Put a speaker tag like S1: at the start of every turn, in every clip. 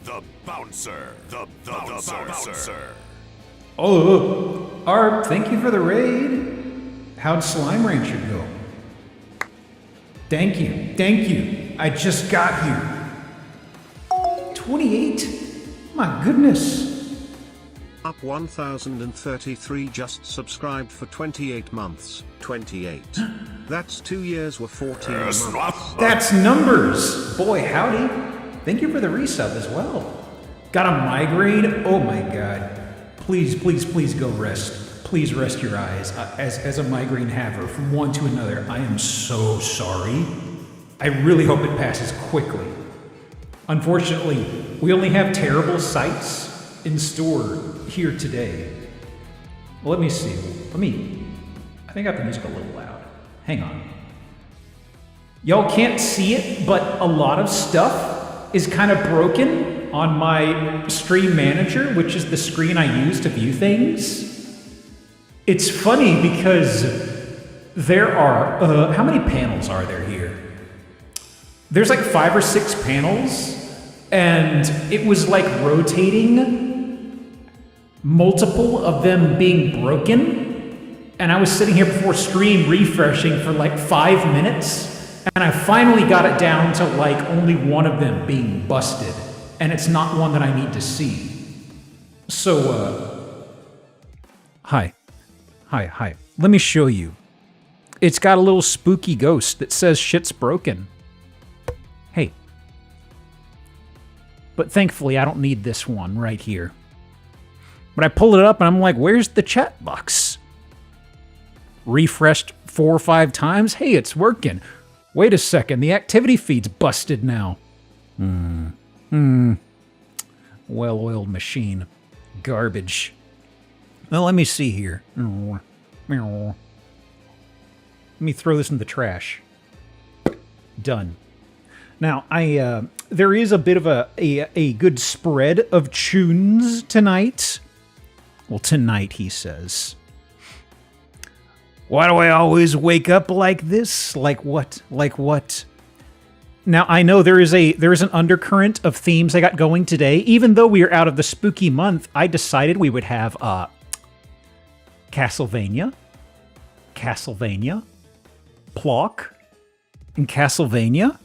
S1: The bouncer. The bouncer.
S2: Oh, Arp, thank you for the raid. How'd Slime Rancher go? Thank you. I just got here. 28? My goodness.
S3: Up 1033 just subscribed for 28 months. 28. That's 2 years with 14 months.
S2: That's numbers. Boy, howdy. Thank you for the resub as well. Got a migraine? Oh my god. Please go rest. Please rest your eyes. As a migraine haver from one to another, I am so sorry. I really hope it passes quickly. Unfortunately, we only have terrible sights in store here today. Well, let me see. I think I have the music a little loud. Hang on. Y'all can't see it, but a lot of stuff is kind of broken on my stream manager, which is the screen I use to view things. It's funny because there are, how many panels are there here? There's like 5 or 6 panels, and it was like rotating, multiple of them being broken, and I was sitting here before stream refreshing for like 5 minutes, and I finally got it down to like only one of them being busted, and it's not one that I need to see. So, Hi. Let me show you. It's got a little spooky ghost that says shit's broken. Hey. But thankfully, I don't need this one right here. But I pull it up and I'm like, where's the chat box? Refreshed 4 or 5 times? Hey, it's working. Wait a second, the activity feed's busted now. Well-oiled machine. Garbage. Well, let me see here. Let me throw this in the trash. Done. Now, there is a bit of a good spread of tunes tonight. Well, tonight, he says. Why do I always wake up like this? Like what? Now, I know there is an undercurrent of themes I got going today. Even though we are out of the spooky month, I decided we would have Castlevania, Plock, and Castlevania.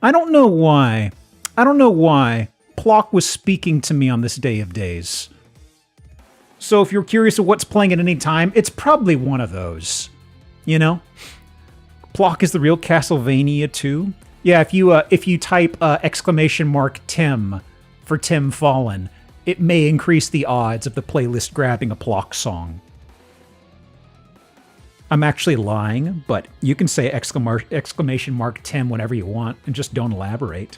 S2: I don't know why Plock was speaking to me on this day of days. So if you're curious of what's playing at any time, it's probably one of those. You know? Plock is the real Castlevania 2. Yeah, if you type !Tim for Tim Fallen, it may increase the odds of the playlist grabbing a Plock song. I'm actually lying, but you can say ! Tim whenever you want and just don't elaborate.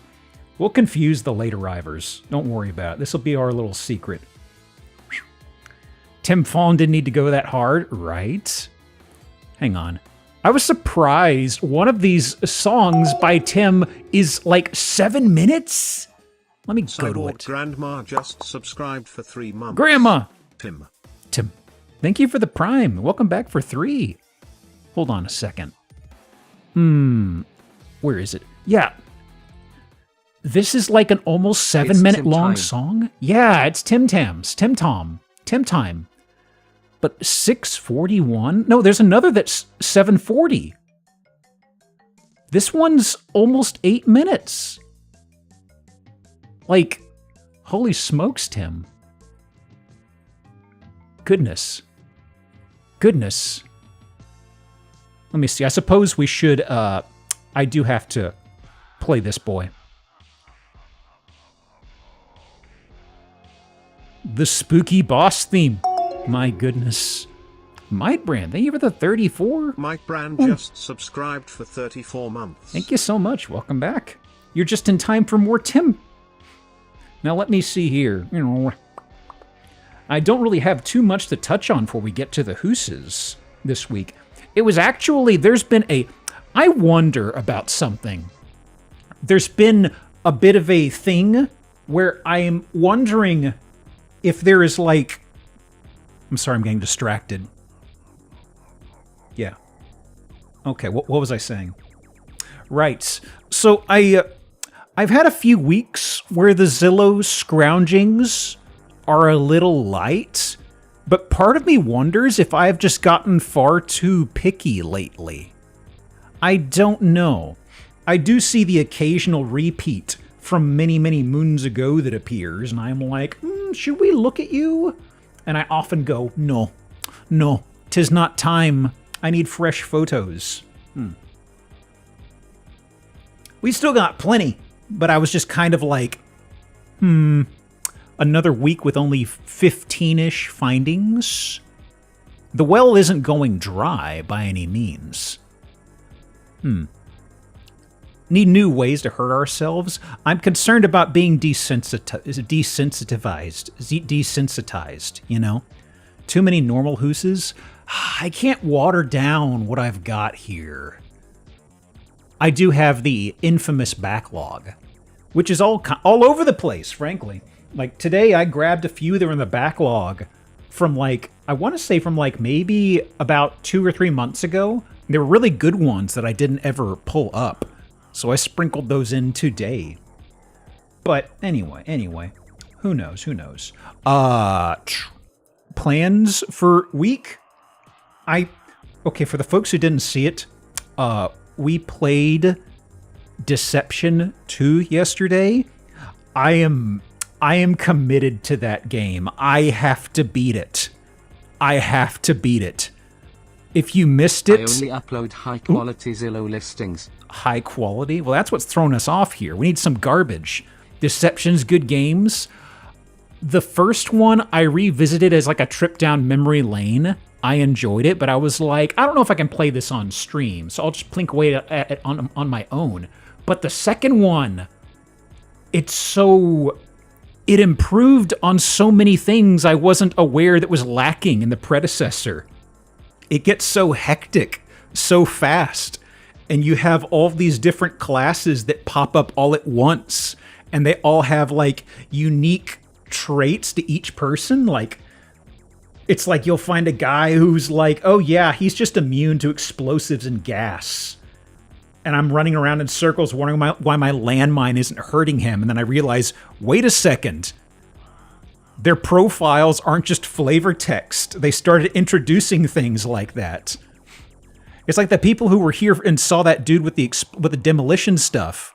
S2: We'll confuse the late arrivers. Don't worry about it. This will be our little secret. Tim Fallen didn't need to go that hard, right? Hang on. I was surprised one of these songs by Tim is like 7 minutes? Let me go to it.
S3: Grandma just subscribed for 3 months.
S2: Grandma!
S3: Tim.
S2: Thank you for the Prime. Welcome back for 3. Hold on a second. Where is it? Yeah. This is like an almost 7-minute long song? Yeah, it's Tim Tam. But 6:41? No, there's another that's 7:40. This one's almost 8 minutes. Like, holy smokes, Tim. Goodness. Let me see. I suppose we should, I do have to play this boy. The spooky boss theme. My goodness. Mike Brand, thank you for the 34.
S3: Mike Brand just subscribed for 34 months.
S2: Thank you so much. Welcome back. You're just in time for more Tim. Now let me see here. I don't really have too much to touch on before we get to the Hooses this week. It was actually, I wonder about something. There's been a bit of a thing where I am wondering if there is like, I'm sorry, I'm getting distracted. Yeah. Okay, what was I saying? Right. So I I've had a few weeks where the Zillow scroungings are a little light, but part of me wonders if I've just gotten far too picky lately. I don't know. I do see the occasional repeat from many, many moons ago that appears, and I'm like, should we look at you? And I often go, no, 'tis not time. I need fresh photos. We still got plenty, but I was just kind of like, another week with only 15-ish findings? The well isn't going dry by any means. Need new ways to hurt ourselves? I'm concerned about being desensitized, you know? Too many normal hooses? I can't water down what I've got here. I do have the infamous backlog, which is all over the place, frankly. Like, today I grabbed a few that were in the backlog from, like, I want to say from, like, maybe about 2 or 3 months ago. They were really good ones that I didn't ever pull up. So I sprinkled those in today. But anyway, who knows? Plans for week? Okay, for the folks who didn't see it, we played Deception 2 yesterday. I am committed to that game. I have to beat it. If you missed it...
S4: I only upload high-quality Zillow listings.
S2: High quality? Well, that's what's thrown us off here. We need some garbage. Deception's good games. The first one I revisited as like a trip down memory lane. I enjoyed it, but I was like, I don't know if I can play this on stream, so I'll just plink away at it on my own. But the second one, it improved on so many things I wasn't aware that was lacking in the predecessor. It gets so hectic, so fast, and you have all these different classes that pop up all at once, and they all have, like, unique traits to each person. Like, it's like you'll find a guy who's like, oh yeah, he's just immune to explosives and gas. And I'm running around in circles wondering why my landmine isn't hurting him, and then I realize, wait a second. Their profiles aren't just flavor text. They started introducing things like that. It's like the people who were here and saw that dude with the demolition stuff.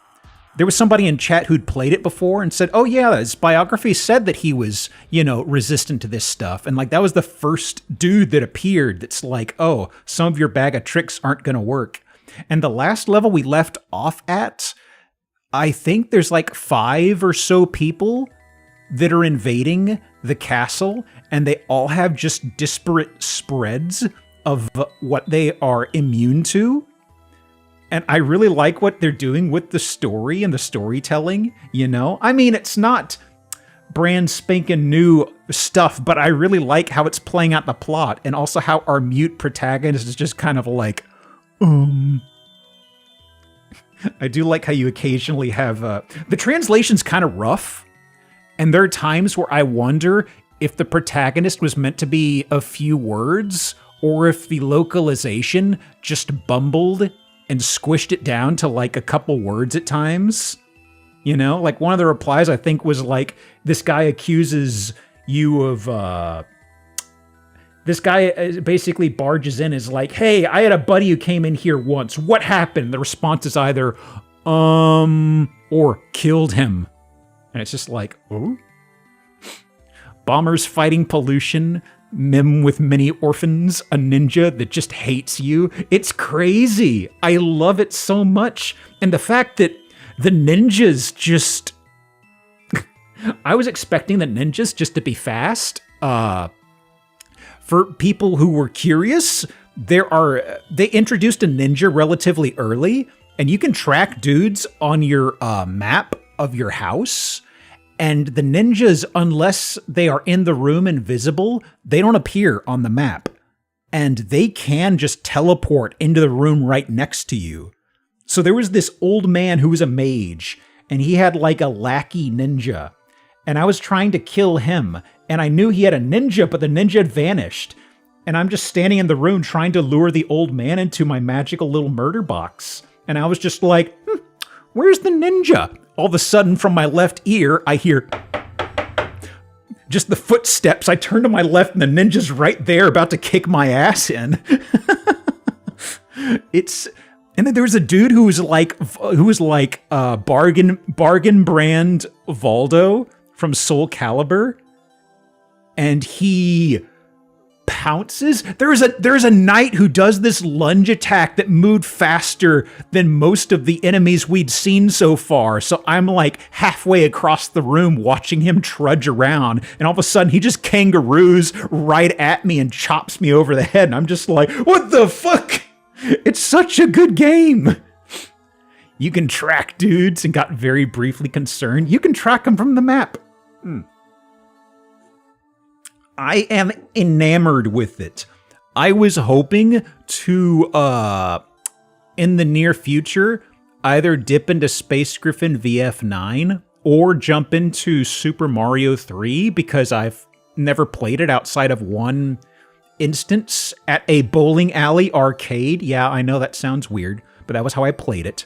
S2: There was somebody in chat who'd played it before and said, oh yeah, his biography said that he was, resistant to this stuff. And like, that was the first dude that appeared that's like, oh, some of your bag of tricks aren't going to work. And the last level we left off at, I think there's like 5 or so people that are invading the castle, and they all have just disparate spreads of what they are immune to. And I really like what they're doing with the story and the storytelling, I mean, it's not brand spanking new stuff, but I really like how it's playing out the plot, and also how our mute protagonist is just kind of like, I do like how you occasionally have, the translation's kind of rough. And there are times where I wonder if the protagonist was meant to be a few words, or if the localization just bumbled and squished it down to like a couple words at times. Like one of the replies I think was like, this guy accuses you of, this guy basically barges in as like, hey, I had a buddy who came in here once. What happened? The response is either, or killed him. And it's just like, oh? Bombers fighting pollution, Mim with many orphans, a ninja that just hates you. It's crazy. I love it so much. And the fact that the ninjas just... I was expecting the ninjas just to be fast. For people who were curious, they introduced a ninja relatively early, and you can track dudes on your map of your house, and the ninjas, unless they are in the room and visible, they don't appear on the map, and they can just teleport into the room right next to you. So there was this old man who was a mage, and he had like a lackey ninja, and I was trying to kill him, and I knew he had a ninja, but the ninja had vanished, and I'm just standing in the room trying to lure the old man into my magical little murder box, and I was just like, where's the ninja? all of a sudden from my left ear, I hear just the footsteps. I turn to my left and the ninja's right there about to kick my ass in. And then there was a dude who was like bargain brand Valdo from Soul Calibur, and he pounces. There's a knight who does this lunge attack that moved faster than most of the enemies we'd seen so far. So I'm like halfway across the room watching him trudge around, and all of a sudden he just kangaroos right at me and chops me over the head, and I'm just like, what the fuck? It's such a good game. You can track dudes, and got very briefly concerned. You can track them from the map. I am enamored with it. I was hoping to, in the near future, either dip into Space Griffin VF9 or jump into Super Mario 3, because I've never played it outside of one instance at a bowling alley arcade. Yeah, I know that sounds weird, but that was how I played it.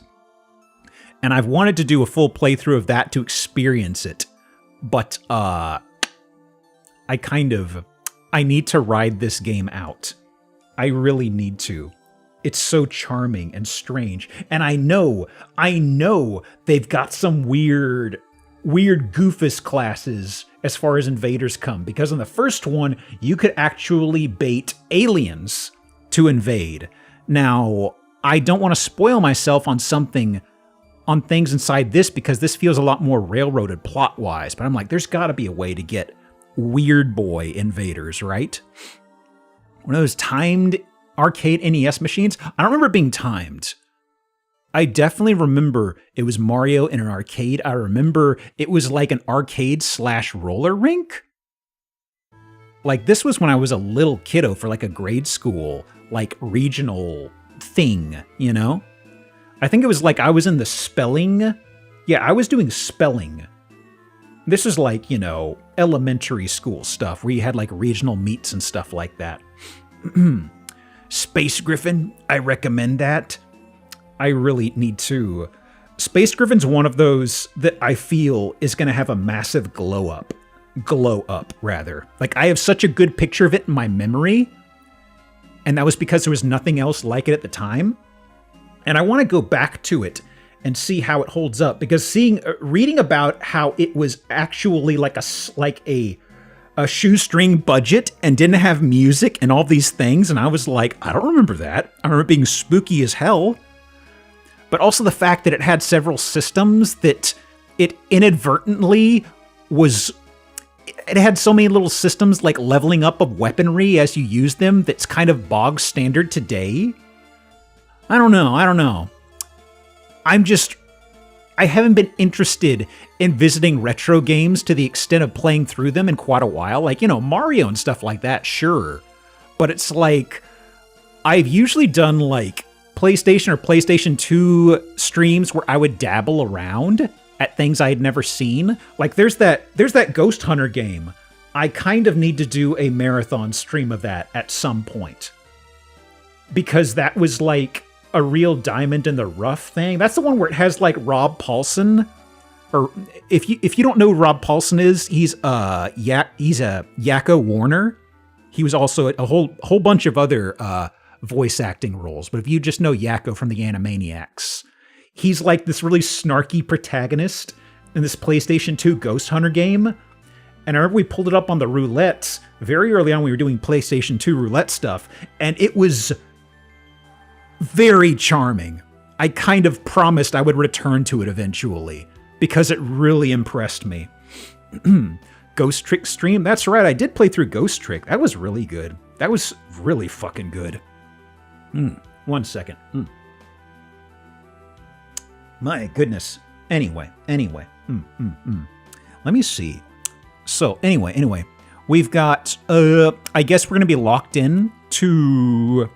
S2: And I've wanted to do a full playthrough of that to experience it. But, I need to ride this game out. I really need to. It's so charming and strange. And I know they've got some weird goofus classes as far as invaders come, because in the first one, you could actually bait aliens to invade. Now, I don't want to spoil myself on things inside this, because this feels a lot more railroaded plot-wise, but I'm like, there's got to be a way to get weird boy invaders, right? One of those timed arcade NES machines. I don't remember it being timed. I definitely remember it was Mario in an arcade. I remember it was like an arcade/roller rink. Like, this was when I was a little kiddo for like a grade school, like, regional thing, you know? I think it was like I was in the spelling. Yeah, I was doing spelling. This is like, you know, elementary school stuff where you had like regional meets and stuff like that. Space Griffin, I recommend that. I really need to. Space Griffin's one of those that I feel is going to have a massive glow up, rather. Like, I have such a good picture of it in my memory, and that was because there was nothing else like it at the time. And I want to go back to it and see how it holds up, because reading about how it was actually like a shoestring budget and didn't have music and all these things, and I was like, I don't remember that. I remember it being spooky as hell. But also the fact that it had several systems that it inadvertently was... It had so many little systems like leveling up of weaponry as you use them that's kind of bog standard today. I don't know. I haven't been interested in visiting retro games to the extent of playing through them in quite a while. Like, you know, Mario and stuff like that, sure. But it's like, I've usually done like PlayStation or PlayStation 2 streams where I would dabble around at things I had never seen. Like, there's that Ghost Hunter game. I kind of need to do a marathon stream of that at some point, because that was like a real diamond in the rough thing. That's the one where it has like Rob Paulson, or if you don't know who Rob Paulson is, he's a Yakko Warner. He was also a whole bunch of other voice acting roles, but if you just know Yakko from the Animaniacs, he's like this really snarky protagonist in this PlayStation 2 Ghost Hunter game. And I remember we pulled it up on the roulettes very early on. We were doing PlayStation 2 roulette stuff, and it was very charming. I kind of promised I would return to it eventually, because it really impressed me. Ghost Trick stream? That's right, I did play through Ghost Trick. That was really good. That was really fucking good. 1 second. My goodness. Anyway. Let me see. So, anyway. We've got, I guess we're going to be locked in to...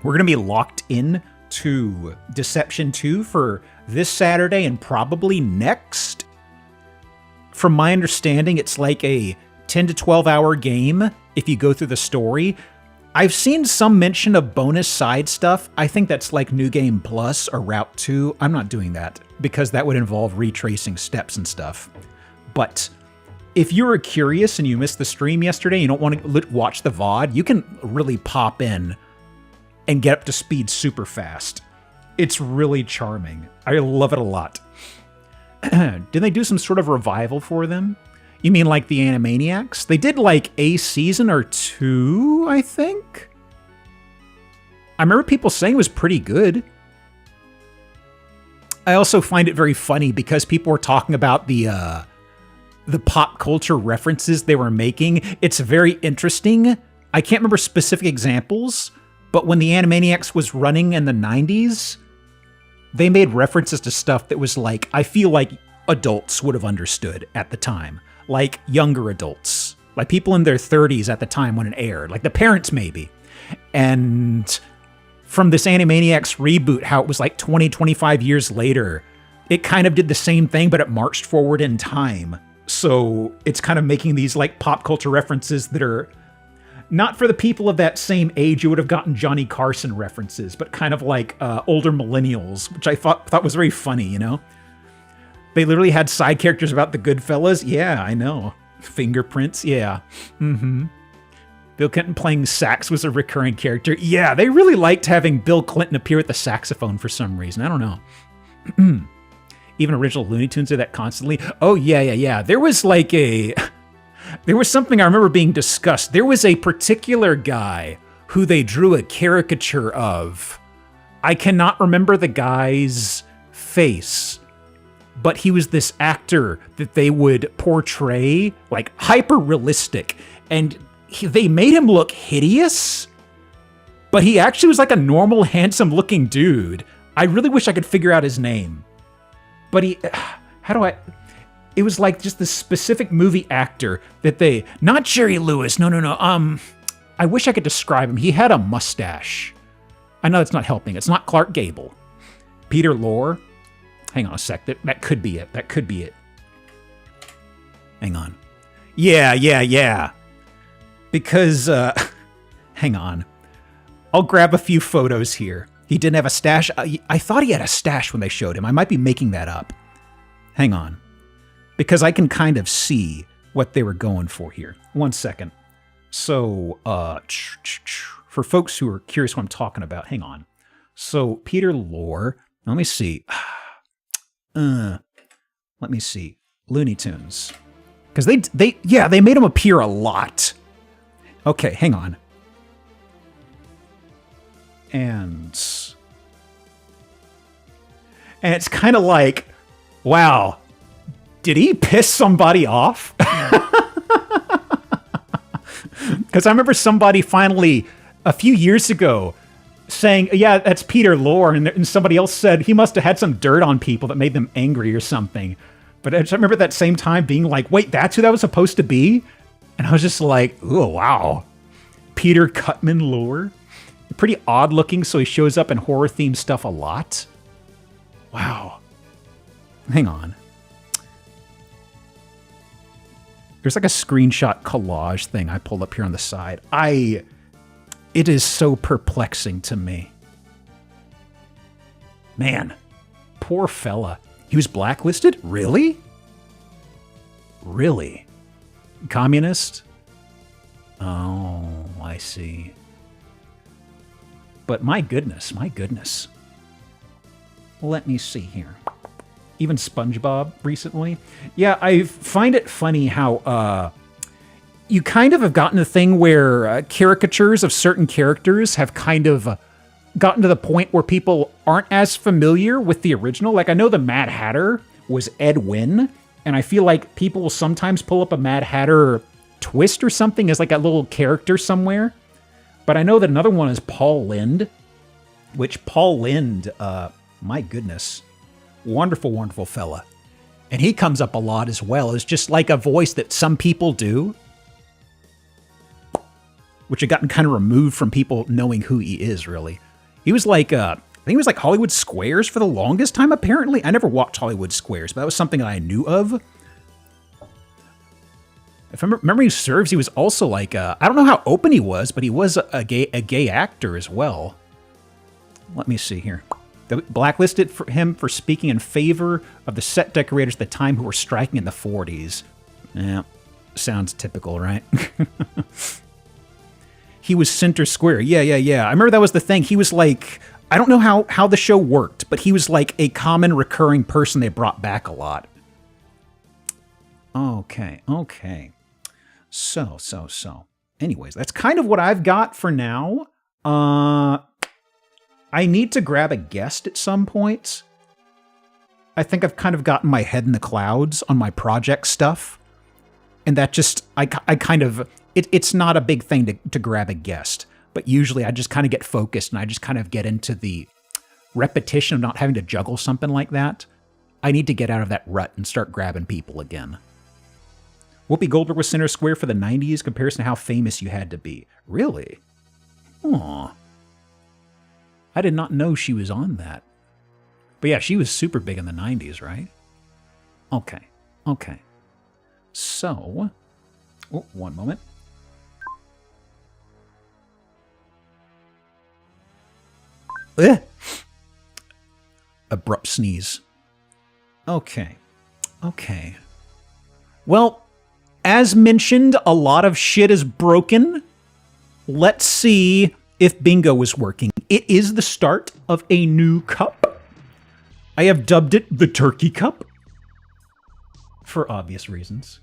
S2: We're going to be locked in to Deception 2 for this Saturday and probably next. From my understanding, it's like a 10 to 12 hour game if you go through the story. I've seen some mention of bonus side stuff. I think that's like New Game Plus or Route 2. I'm not doing that. because that would involve retracing steps and stuff. But if you were curious and you missed the stream yesterday, and you don't want to watch the VOD, you can really pop in and get up to speed super fast. It's really charming. I love it a lot. Did they do some sort of revival for them? You mean like the Animaniacs? They did like a season or two, I think? I remember people saying it was pretty good. I also find it very funny because people were talking about the pop culture references they were making. It's very interesting. I can't remember specific examples, but when the Animaniacs was running in the 90s, they made references to stuff that was like, I feel like adults would have understood at the time. Like younger adults. Like people in their 30s at the time when it aired. Like the parents maybe. And from this Animaniacs reboot, how it was like 20, 25 years later, it kind of did the same thing, but it marched forward in time. So it's kind of making these like pop culture references that are not for the people of that same age. You would have gotten Johnny Carson references, but kind of like older millennials, which I thought was very funny, you know? They literally had side characters about the Goodfellas. Yeah, I know. Fingerprints. Yeah. Mm-hmm. Bill Clinton playing sax was a recurring character. Yeah, they really liked having Bill Clinton appear with the saxophone for some reason. I don't know. Even original Looney Tunes did that constantly. Oh, yeah. There was like there was something I remember being discussed. There was a particular guy who they drew a caricature of. I cannot remember the guy's face, but he was this actor that they would portray like hyper realistic, and they made him look hideous, but he actually was like a normal, handsome looking dude. I really wish I could figure out his name, but it was like just this specific movie actor that they, not Jerry Lewis. No. I wish I could describe him. He had a mustache. I know that's not helping. It's not Clark Gable. Peter Lorre. Hang on a sec. That could be it. That could be it. Hang on. Yeah. Because, hang on. I'll grab a few photos here. He didn't have a stash. I thought he had a stash when they showed him. I might be making that up. Hang on. Because I can kind of see what they were going for here. 1 second. So, for folks who are curious what I'm talking about, hang on. So, Peter Lorre. Let me see. Let me see. Looney Tunes. Because they made him appear a lot. Okay, hang on. And it's kind of like, wow, did he piss somebody off? Because I remember somebody finally, a few years ago, saying, yeah, that's Peter Lorre, and somebody else said he must have had some dirt on people that made them angry or something. But I just remember at that same time being like, wait, that's who that was supposed to be? And I was just like, oh, wow. Peter Cutman Lorre. Pretty odd looking, so he shows up in horror-themed stuff a lot. Wow. Hang on. There's like a screenshot collage thing I pulled up here on the side. It is so perplexing to me. Man, poor fella. He was blacklisted? Really? Really? Communist? Oh, I see. But my goodness. Let me see here. Even SpongeBob recently. Yeah, I find it funny how you kind of have gotten a thing where caricatures of certain characters have kind of gotten to the point where people aren't as familiar with the original. Like, I know the Mad Hatter was Ed Wynn, and I feel like people will sometimes pull up a Mad Hatter twist or something as like a little character somewhere. But I know that another one is Paul Lynde, which Paul Lynde, my goodness, wonderful fella. And he comes up a lot as well as just like a voice that some people do, which had gotten kind of removed from people knowing who he is, really. He was like, I think he was like Hollywood Squares for the longest time, apparently. I never watched Hollywood Squares, but that was something that I knew of. If memory serves, he was also like, I don't know how open he was, but he was a gay actor as well. Let me see here. Blacklisted for him for speaking in favor of the set decorators at the time who were striking in the 40s. Yeah, sounds typical, right? He was center square. Yeah. I remember that was the thing. He was like, I don't know how the show worked, but he was like a common recurring person they brought back a lot. Okay. So. Anyways, that's kind of what I've got for now. I need to grab a guest at some point. I think I've kind of gotten my head in the clouds on my project stuff. And that just, I kind of, it's not a big thing to grab a guest. But usually I just kind of get focused and I just kind of get into the repetition of not having to juggle something like that. I need to get out of that rut and start grabbing people again. Whoopi Goldberg was center square for the 90s, comparison to how famous you had to be. Really? Aw. I did not know she was on that. But yeah, she was super big in the 90s, right? Okay. So, one moment. Abrupt sneeze. Okay. Well, as mentioned, a lot of shit is broken. Let's see if bingo is working. It is the start of a new cup. I have dubbed it the Turkey Cup. For obvious reasons.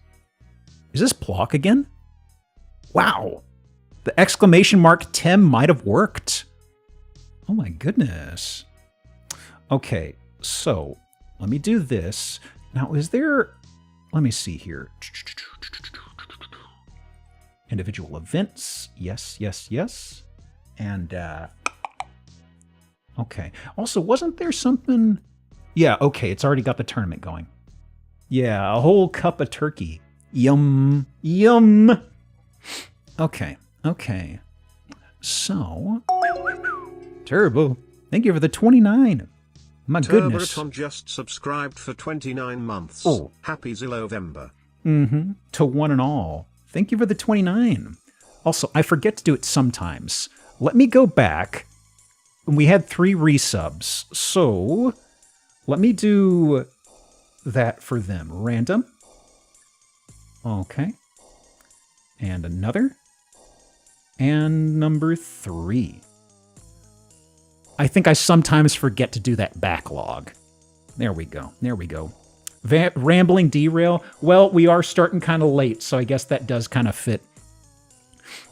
S2: Is this Plock again? Wow. The exclamation mark Tim might have worked. Oh my goodness. Okay, so let me do this. Now, is there... Let me see here. Individual events. Yes. And, okay. Also, wasn't there something... Yeah, okay, it's already got the tournament going. Yeah, a whole cup of turkey. Yum. Okay. So... Turbo, thank you for the 29. My goodness.
S3: Turboton just subscribed for 29 months.
S2: Oh.
S3: Happy Zillovember.
S2: To one and all. Thank you for the 29. Also, I forget to do it sometimes. Let me go back. We had 3 resubs, so let me do that for them. Random. Okay. And another. And number 3. I think I sometimes forget to do that backlog. There we go. Rambling derail. Well, we are starting kind of late, so I guess that does kind of fit.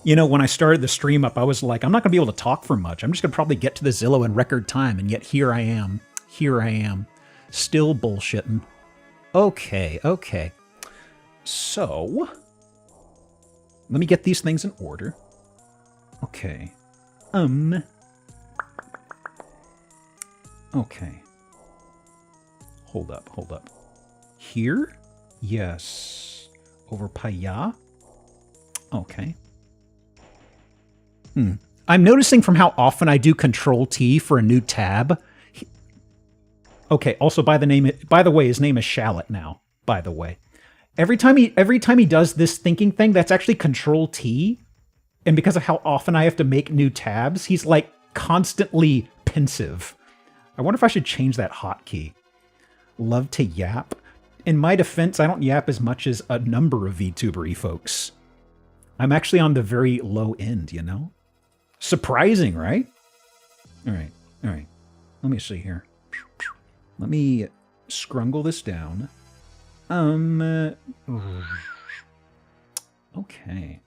S2: You know, when I started the stream up, I was like, I'm not going to be able to talk for much. I'm just going to probably get to the Zillow in record time, and yet here I am. Still bullshitting. Okay. So, let me get these things in order. Okay. Okay. Hold up. Here? Yes. Over Paya? Okay. I'm noticing from how often I do Control-T for a new tab. Okay, also by the way, his name is Shallot now, by the way. Every time he does this thinking thing, that's actually Control-T. And because of how often I have to make new tabs, he's like constantly pensive. I wonder if I should change that hotkey. Love to yap. In my defense, I don't yap as much as a number of VTuber-y folks. I'm actually on the very low end, you know? Surprising, right? All right. Let me see here. Let me scrungle this down. Okay.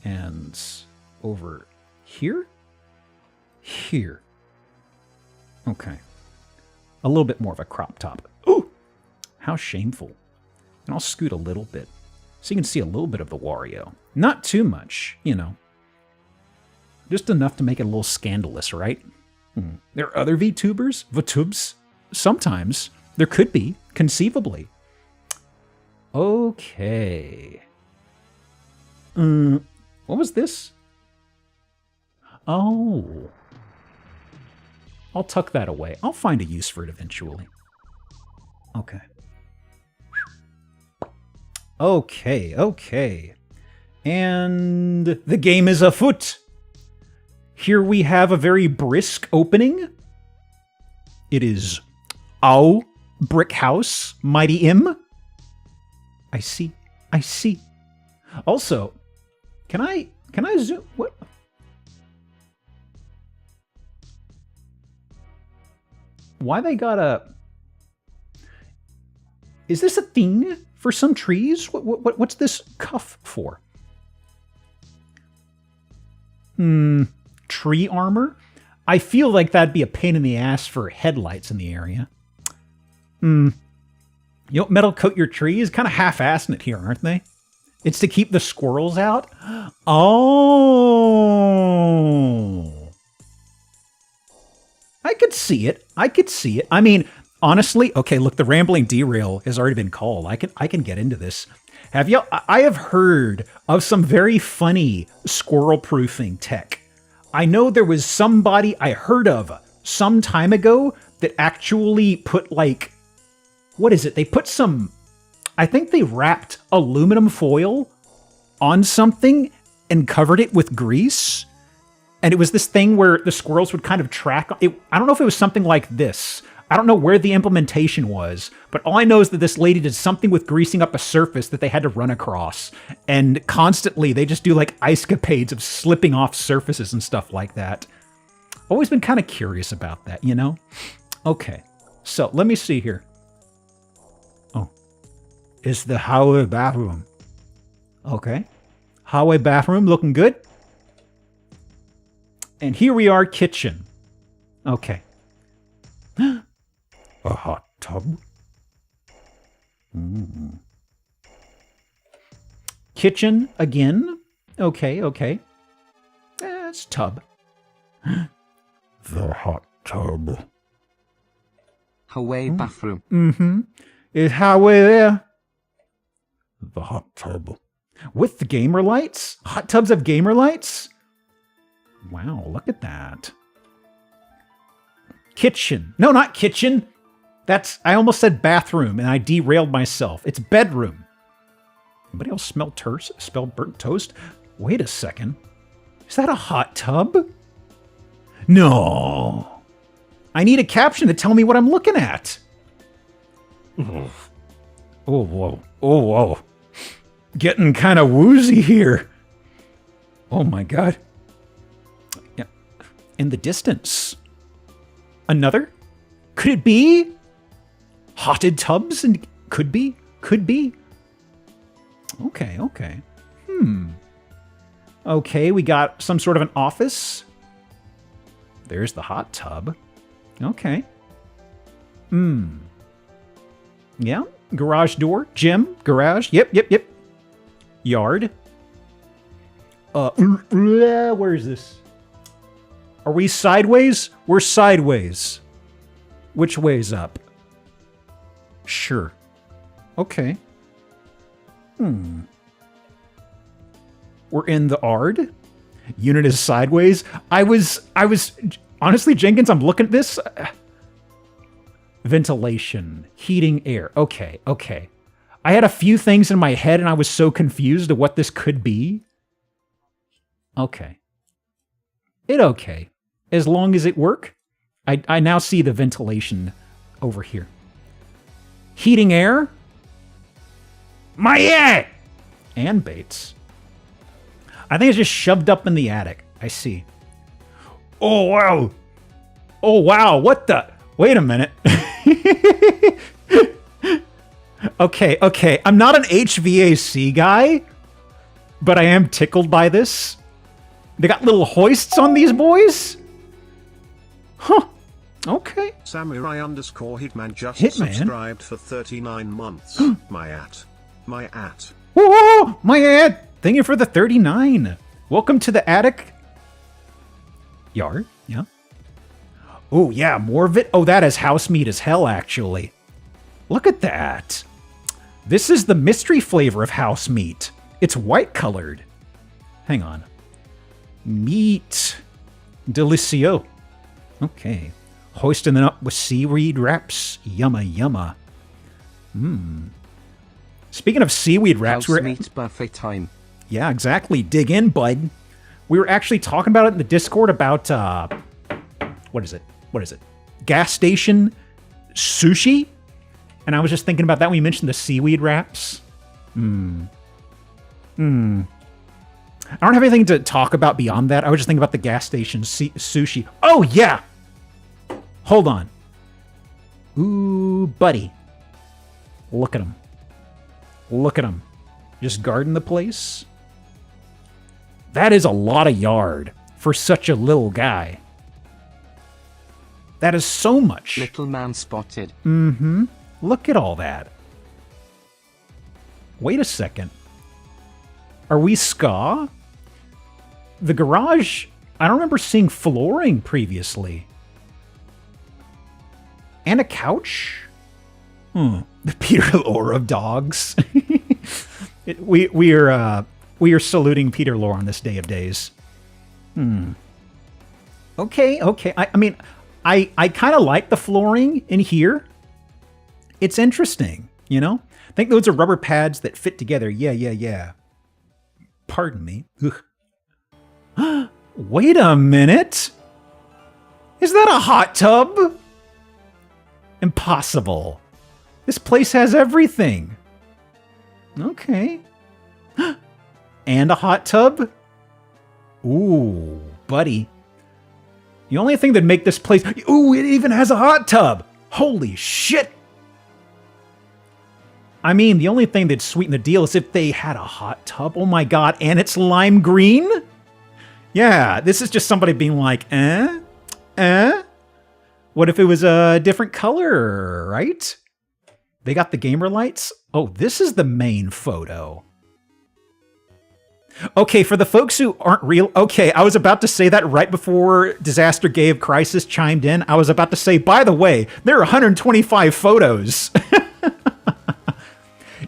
S2: And over here? Here. Okay. A little bit more of a crop top. Ooh! How shameful. And I'll scoot a little bit. So you can see a little bit of the Wario. Not too much, you know. Just enough to make it a little scandalous, right? There are other VTubers? VTubes? Sometimes. There could be. Conceivably. Okay. What was this? Oh. I'll tuck that away. I'll find a use for it eventually. Okay. Okay. And the game is afoot. Here we have a very brisk opening. It is Ow Brick House, Mighty Im. I see. I see. Also, can I zoom? What? Why they got a? Is this a thing for some trees? What's this cuff for? Tree armor? I feel like that'd be a pain in the ass for headlights in the area. You don't metal coat your trees? Kind of half-assing it here, aren't they? It's to keep the squirrels out? Oh. I could see it. I could see it. I mean, honestly, okay, look, the rambling derail has already been called. I can get into this. Have you? I have heard of some very funny squirrel proofing tech. I know there was somebody I heard of some time ago that actually put like, what is it? They put some, I think they wrapped aluminum foil on something and covered it with grease. And it was this thing where the squirrels would kind of track it. I don't know if it was something like this. I don't know where the implementation was, but all I know is that this lady did something with greasing up a surface that they had to run across. And constantly, they just do like ice capades of slipping off surfaces and stuff like that. Always been kind of curious about that, you know? Okay, so let me see here. Oh, it's the hallway bathroom. Okay, hallway bathroom looking good. And here we are, kitchen. Okay. A hot tub. Kitchen again. Okay, okay. It's tub. The hot tub.
S4: Hallway bathroom.
S2: Is hallway there? The hot tub. With the gamer lights? Hot tubs have gamer lights? Wow, look at that. Kitchen. No, not kitchen. I almost said bathroom, and I derailed myself. It's bedroom. Anybody else smell burnt toast? Wait a second. Is that a hot tub? No. I need a caption to tell me what I'm looking at. Oh, whoa. Oh, whoa. Getting kind of woozy here. Oh, my God. Yeah. In the distance. Another? Could it be? Hotted tubs? And could be? Could be. Okay, okay. Okay, we got some sort of an office. There's the hot tub. Okay. Yeah. Garage door. Gym. Garage. Yep. Yard. Where is this? Are we sideways? We're sideways. Which way's up? Sure. Okay. We're in the Ard. Unit is sideways. I was honestly, Jenkins, I'm looking at this. Ventilation, heating air. Okay, okay. I had a few things in my head and I was so confused of what this could be. Okay. It okay. As long as it work. I now see the ventilation over here. Heating air. My air! And baits. I think it's just shoved up in the attic. I see. Oh, wow. Oh, wow. What the? Wait a minute. Okay. I'm not an HVAC guy, but I am tickled by this. They got little hoists on these boys? Huh. Okay.
S3: Samurai_Hitman just
S2: Hitman?
S3: subscribed for 39 months. My at.
S2: Whoa, my ad. Thank you for the 39. Welcome to the attic. Yard, yeah. Oh, yeah, more of it. Oh, that is house meat as hell, actually. Look at that. This is the mystery flavor of house meat. It's white colored. Hang on. Meat. Delicio. Okay. Hoisting it up with seaweed wraps. Yumma. Speaking of seaweed wraps,
S4: House meat buffet time.
S2: Yeah, exactly. Dig in, bud. We were actually talking about it in the Discord about, what is it? gas station sushi. And I was just thinking about that when you mentioned the seaweed wraps. I don't have anything to talk about beyond that. I was just thinking about the gas station sushi. Oh, yeah. Hold on. Ooh, buddy. Look at him. Look at him. Just guarding the place. That is a lot of yard for such a little guy. That is so much.
S4: Little man spotted.
S2: Mm-hmm. Look at all that. Wait a second. Are we ska? The garage, I don't remember seeing flooring previously. And a couch? The Peter Lorre of dogs. We are saluting Peter Lorre on this day of days. Okay. I mean, I kind of like the flooring in here. It's interesting, you know? I think those are rubber pads that fit together. Yeah. Pardon me. Ugh. Wait a minute. Is that a hot tub? Impossible. This place has everything. Okay. And a hot tub? Ooh, buddy. The only thing that'd make this place... Ooh, it even has a hot tub! Holy shit! I mean, the only thing that'd sweeten the deal is if they had a hot tub. Oh my god, and it's lime green? Yeah, this is just somebody being like, What if it was a different color, right? They got the gamer lights? Oh, this is the main photo. Okay, for the folks who aren't real... Okay, I was about to say that right before Disaster Gave Crisis chimed in. I was about to say, by the way, there are 125 photos.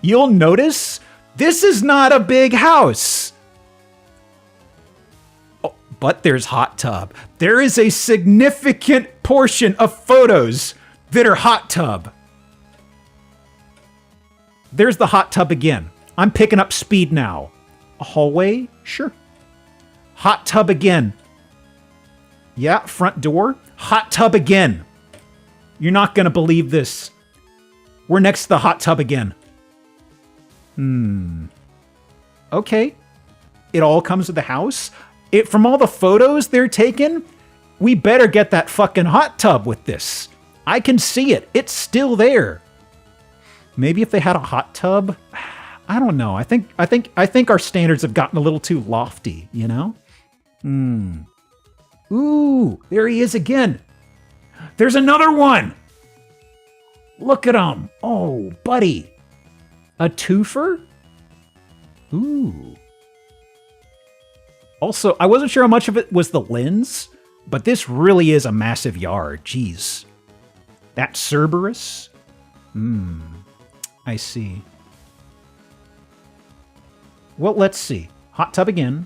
S2: You'll notice this is not a big house. Oh, but there's hot tub. There is a significant portion of photos that are hot tub. There's the hot tub again. I'm picking up speed now. A hallway? Sure. Hot tub again. Yeah, front door. Hot tub again. You're not going to believe this. We're next to the hot tub again. Okay. It all comes with the house. From all the photos they're taking, we better get that fucking hot tub with this. I can see it. It's still there. Maybe if they had a hot tub, I don't know. I think our standards have gotten a little too lofty, you know? Ooh, there he is again. There's another one. Look at him. Oh, buddy. A twofer? Ooh. Also, I wasn't sure how much of it was the lens, but this really is a massive yard. Jeez. That Cerberus? I see. Well, let's see. Hot tub again.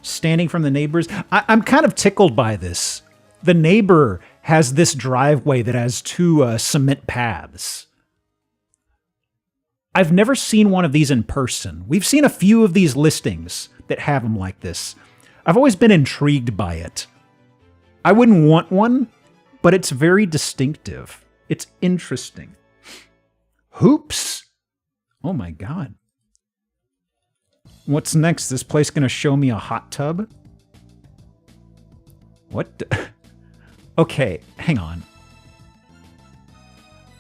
S2: Standing from the neighbors. I'm kind of tickled by this. The neighbor has this driveway that has two cement paths. I've never seen one of these in person. We've seen a few of these listings that have them like this. I've always been intrigued by it. I wouldn't want one, but it's very distinctive. It's interesting. Hoops? Oh my god. What's next? This place gonna show me a hot tub? What? Okay, hang on.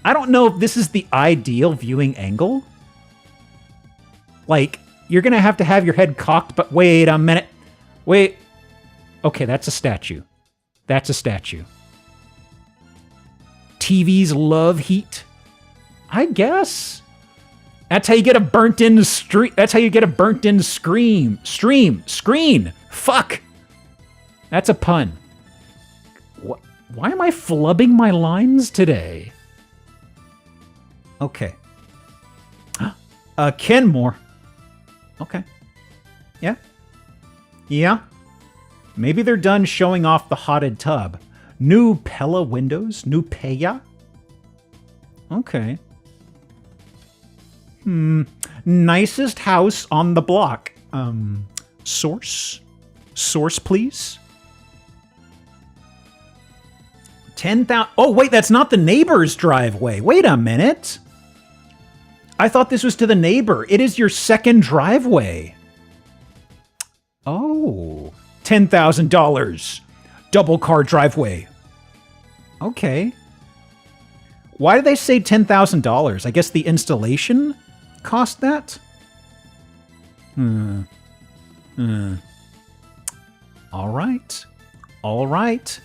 S2: I don't know if this is the ideal viewing angle. Like, you're gonna have to have your head cocked, but wait a minute. Wait. Okay, that's a statue. That's a statue. TVs love heat. I guess. That's how you get a burnt-in stream. That's how you get a burnt-in screen. Fuck. That's a pun. Why am I flubbing my lines today? Okay. Kenmore. Okay. Yeah. Yeah. Maybe they're done showing off the hotted tub. New Pella windows? New Peya? Okay. Nicest house on the block. Source? Source, please? 10,000. Oh, wait, that's not the neighbor's driveway. Wait a minute. I thought this was to the neighbor. It is your second driveway. Oh, $10,000. Double car driveway. Okay. Why did they say $10,000? I guess the installation cost that? All right. All right.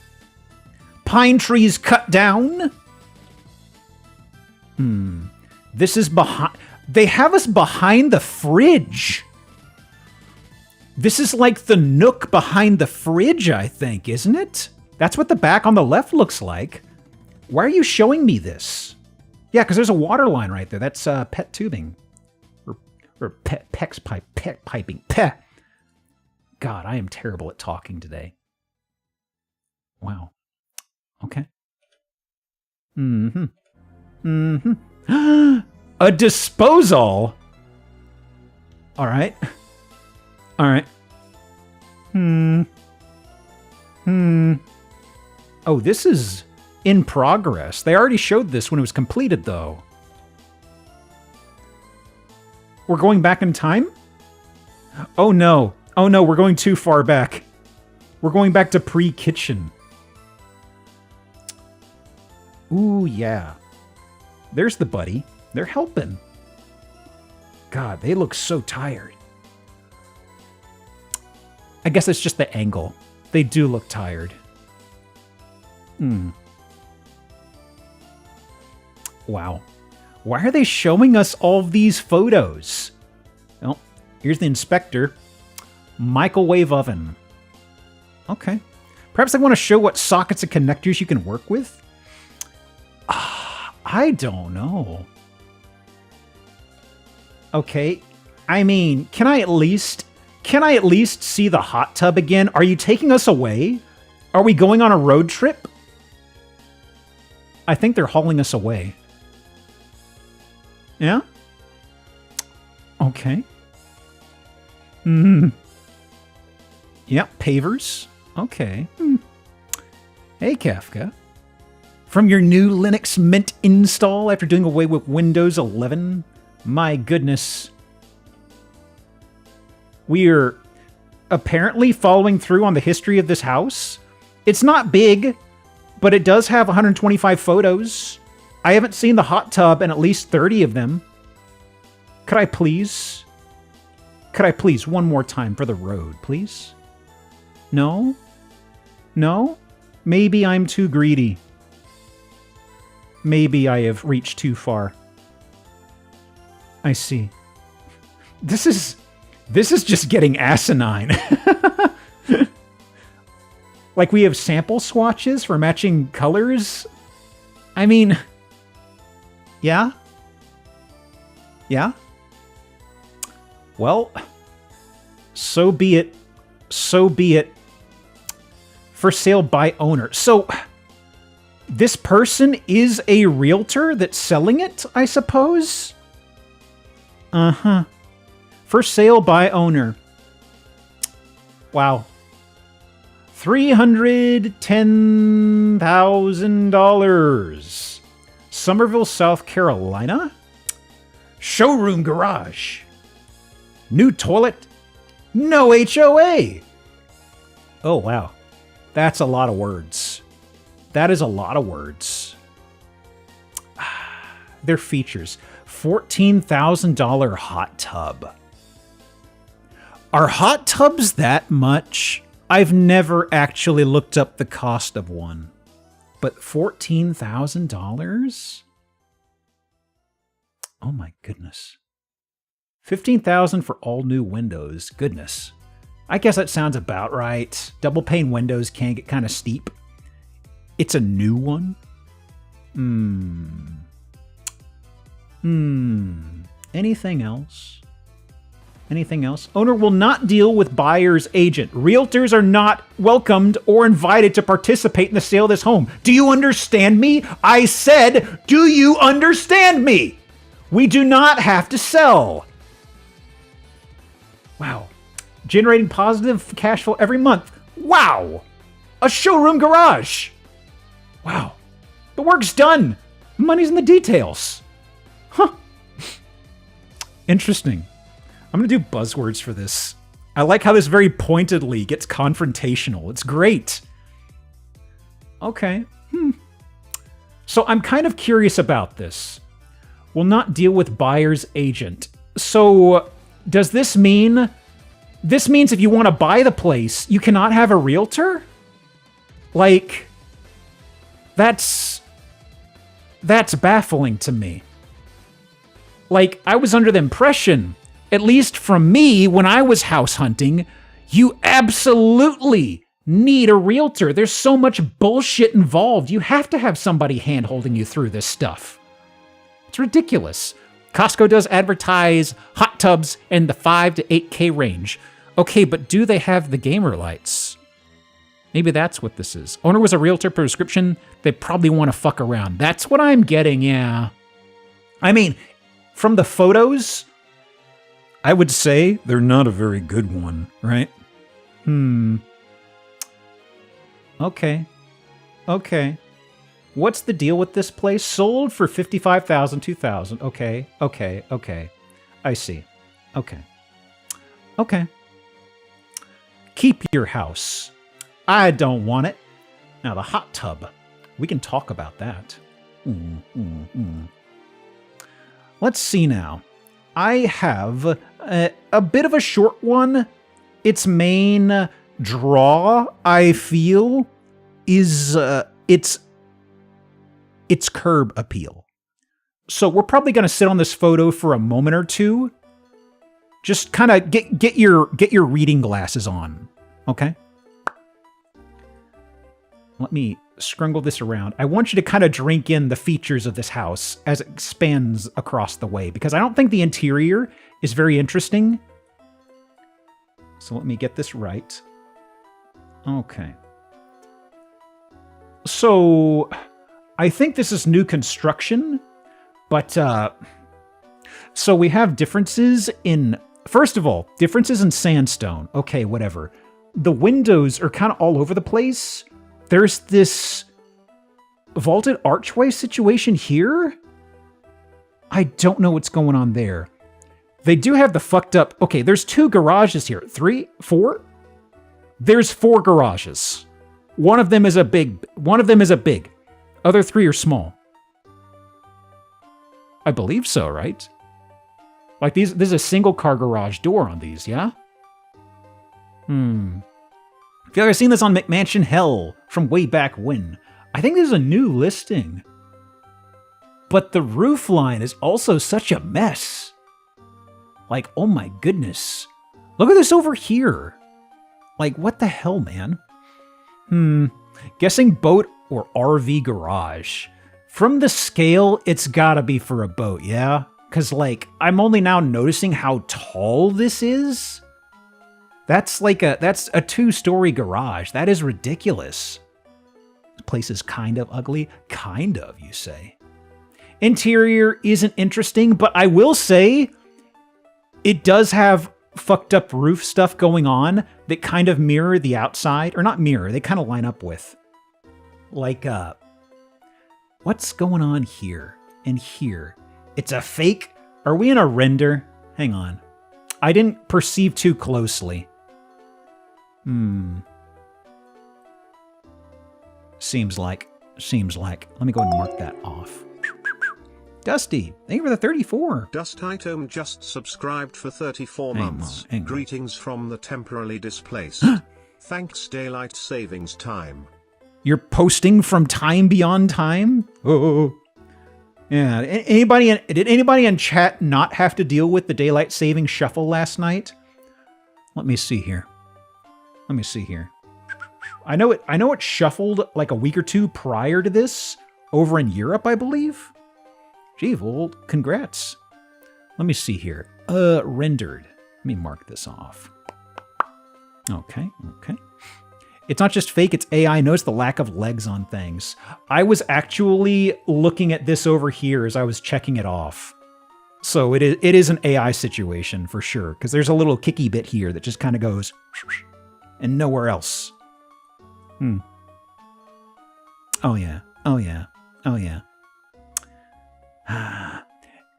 S2: Pine trees cut down. This is behind... They have us behind the fridge. This is like the nook behind the fridge, I think, isn't it? That's what the back on the left looks like. Why are you showing me this? Yeah, because there's a water line right there. That's pet tubing. Or PEX pipe, pet piping. Peh. God, I am terrible at talking today. Wow. Okay. A disposal? All right. All right. Oh, this is in progress. They already showed this when it was completed, though. We're going back in time? Oh, no. Oh, no, we're going too far back. We're going back to pre-kitchen. Ooh, yeah. There's the buddy. They're helping. God, they look so tired. I guess it's just the angle. They do look tired. Wow. Why are they showing us all of these photos? Well, here's the inspector. Microwave oven. Okay. Perhaps they want to show what sockets and connectors you can work with? I don't know. Okay. I mean, can I at least see the hot tub again? Are you taking us away? Are we going on a road trip? I think they're hauling us away. Yeah? Okay. Yep, pavers. Okay. Hey, Kafka. From your new Linux Mint install after doing away with Windows 11? My goodness. We're apparently following through on the history of this house. It's not big, but it does have 125 photos. I haven't seen the hot tub in at least 30 of them. Could I please one more time for the road, please? No? No? Maybe I'm too greedy. Maybe I have reached too far. I see. This is just getting asinine. Like we have sample swatches for matching colors? I mean... Yeah? Yeah? Well, so be it. So be it. For sale by owner. So, this person is a realtor that's selling it, I suppose? Uh-huh. For sale by owner. Wow. $310,000. Somerville, South Carolina? Showroom garage. New toilet. No HOA. Oh, wow. That's a lot of words. That is a lot of words. Their features. $14,000 hot tub. Are hot tubs that much? I've never actually looked up the cost of one. But $14,000? Oh my goodness. $15,000 for all new windows. Goodness. I guess that sounds about right. Double pane windows can get kind of steep. It's a new one? Anything else? Anything else? Owner will not deal with buyer's agent. Realtors are not welcomed or invited to participate in the sale of this home. Do you understand me? I said, do you understand me? We do not have to sell. Wow. Generating positive cash flow every month. Wow. A showroom garage. Wow. The work's done. Money's in the details. Huh. Interesting. I'm going to do buzzwords for this. I like how this very pointedly gets confrontational. It's great. Okay. So I'm kind of curious about this. Will not deal with buyer's agent. So does this mean... This means if you want to buy the place, you cannot have a realtor? Like... That's baffling to me. Like, I was under the impression, at least from me when I was house hunting, you absolutely need a realtor. There's so much bullshit involved. You have to have somebody hand-holding you through this stuff. It's ridiculous. Costco does advertise hot tubs in the 5 to 8K range. Okay, but do they have the gamer lights? Maybe that's what this is. Owner was a realtor prescription. They probably want to fuck around. That's what I'm getting, yeah. I mean, from the photos, I would say they're not a very good one, right? Okay. Okay. What's the deal with this place? Sold for $55,000, $2,000. Okay. Okay. Okay. I see. Okay. Okay. Keep your house. I don't want it. Now, the hot tub. We can talk about that. Let's see now. I have a bit of a short one. Its main draw, I feel, is its curb appeal. So we're probably going to sit on this photo for a moment or two. Just kind of get your reading glasses on, okay? Let me scrungle this around. I want you to kind of drink in the features of this house as it expands across the way, because I don't think the interior is very interesting. So let me get this right. Okay. So I think this is new construction, but so we have differences in, first of all, differences in sandstone. Okay, whatever. The windows are kind of all over the place. There's this vaulted archway situation here. I don't know what's going on there. They do have the fucked up... Okay, there's 2 garages here. 3? 4? There's 4 garages. One of them is a big. Other 3 are small. I believe so, right? Like these, there's a single car garage door on these, yeah? I feel like I've seen this on McMansion Hell from way back when. I think there's a new listing. But the roof line is also such a mess. Like, oh my goodness. Look at this over here. Like, what the hell, man? Guessing boat or RV garage. From the scale, it's gotta be for a boat, yeah? Because, like, I'm only now noticing how tall this is. That's like that's a 2-story garage. That is ridiculous. This place is kind of ugly. Kind of, you say. Interior isn't interesting, but I will say it does have fucked up roof stuff going on that kind of mirror the outside. Or not mirror, they kind of line up with. Like, what's going on here and here? It's a fake? Are we in a render? Hang on. I didn't perceive too closely. Seems like. Let me go and mark that off. Dusty, thank you for the 34.
S3: Dust Item just subscribed for 34 months.
S2: Hang on.
S3: Greetings from the temporarily displaced. Thanks daylight savings time.
S2: You're posting from time beyond time? Oh. Yeah. Did anybody in chat not have to deal with the daylight saving shuffle last night? Let me see here. I know it shuffled like a week or 2 prior to this over in Europe, I believe. Gee, well, congrats. Let me see here. Rendered. Let me mark this off. Okay. It's not just fake, it's AI. Notice the lack of legs on things. I was actually looking at this over here as I was checking it off. So it is an AI situation for sure, because there's a little kicky bit here that just kind of goes and nowhere else. Oh yeah. Oh, yeah. Oh, yeah.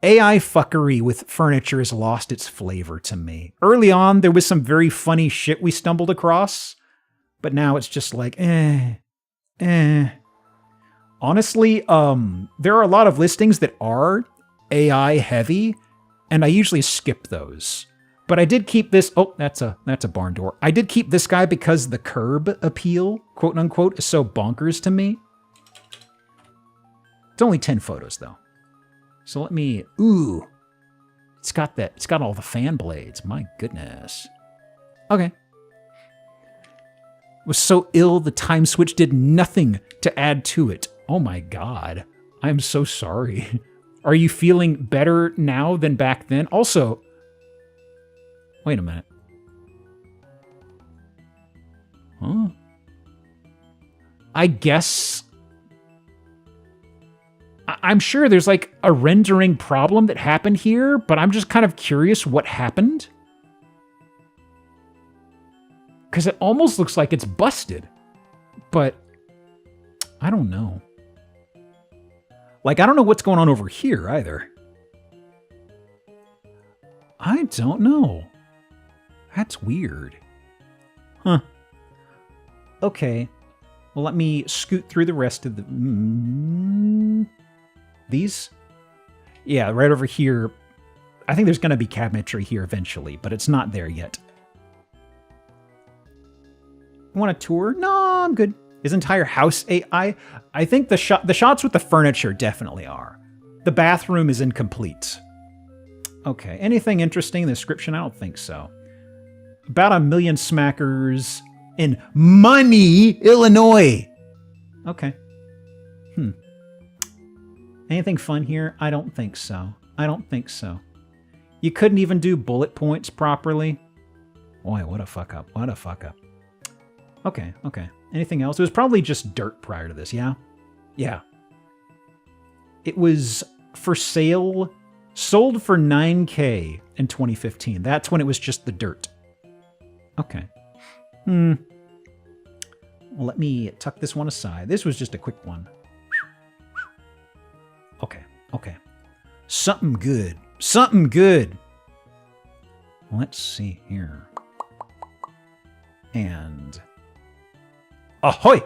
S2: AI fuckery with furniture has lost its flavor to me. Early on, there was some very funny shit we stumbled across, but now it's just like, Honestly, there are a lot of listings that are AI heavy, and I usually skip those. But I did keep this. Oh, that's a barn door. I did keep this guy because the curb appeal, quote unquote, is so bonkers to me. It's only 10 photos though. So let me. Ooh, it's got that. It's got all the fan blades. My goodness. Okay. It was so ill the time switch did nothing to add to it. Oh my god. I'm so sorry. Are you feeling better now than back then? Also, wait a minute. Huh? I guess... I'm sure there's like a rendering problem that happened here, but I'm just kind of curious what happened. Because it almost looks like it's busted. But I don't know. Like, I don't know what's going on over here either. I don't know. That's weird. Huh. Okay. Well, let me scoot through the rest of the... These? Yeah, right over here. I think there's going to be cabinetry here eventually, but it's not there yet. Want a tour? No, I'm good. His entire house AI? I think the shots with the furniture definitely are. The bathroom is incomplete. Okay, anything interesting in the description? I don't think so. About 1 million smackers in Money, Illinois. Okay. Anything fun here? I don't think so. I don't think so. You couldn't even do bullet points properly? Boy, what a fuck up. What a fuck up. Okay, okay. Anything else? It was probably just dirt prior to this, yeah? Yeah. It was for sale, sold for $9K in 2015. That's when it was just the dirt. Okay. Well, let me tuck this one aside. This was just a quick one. Okay, okay. Something good. Something good. Let's see here. And... ahoy!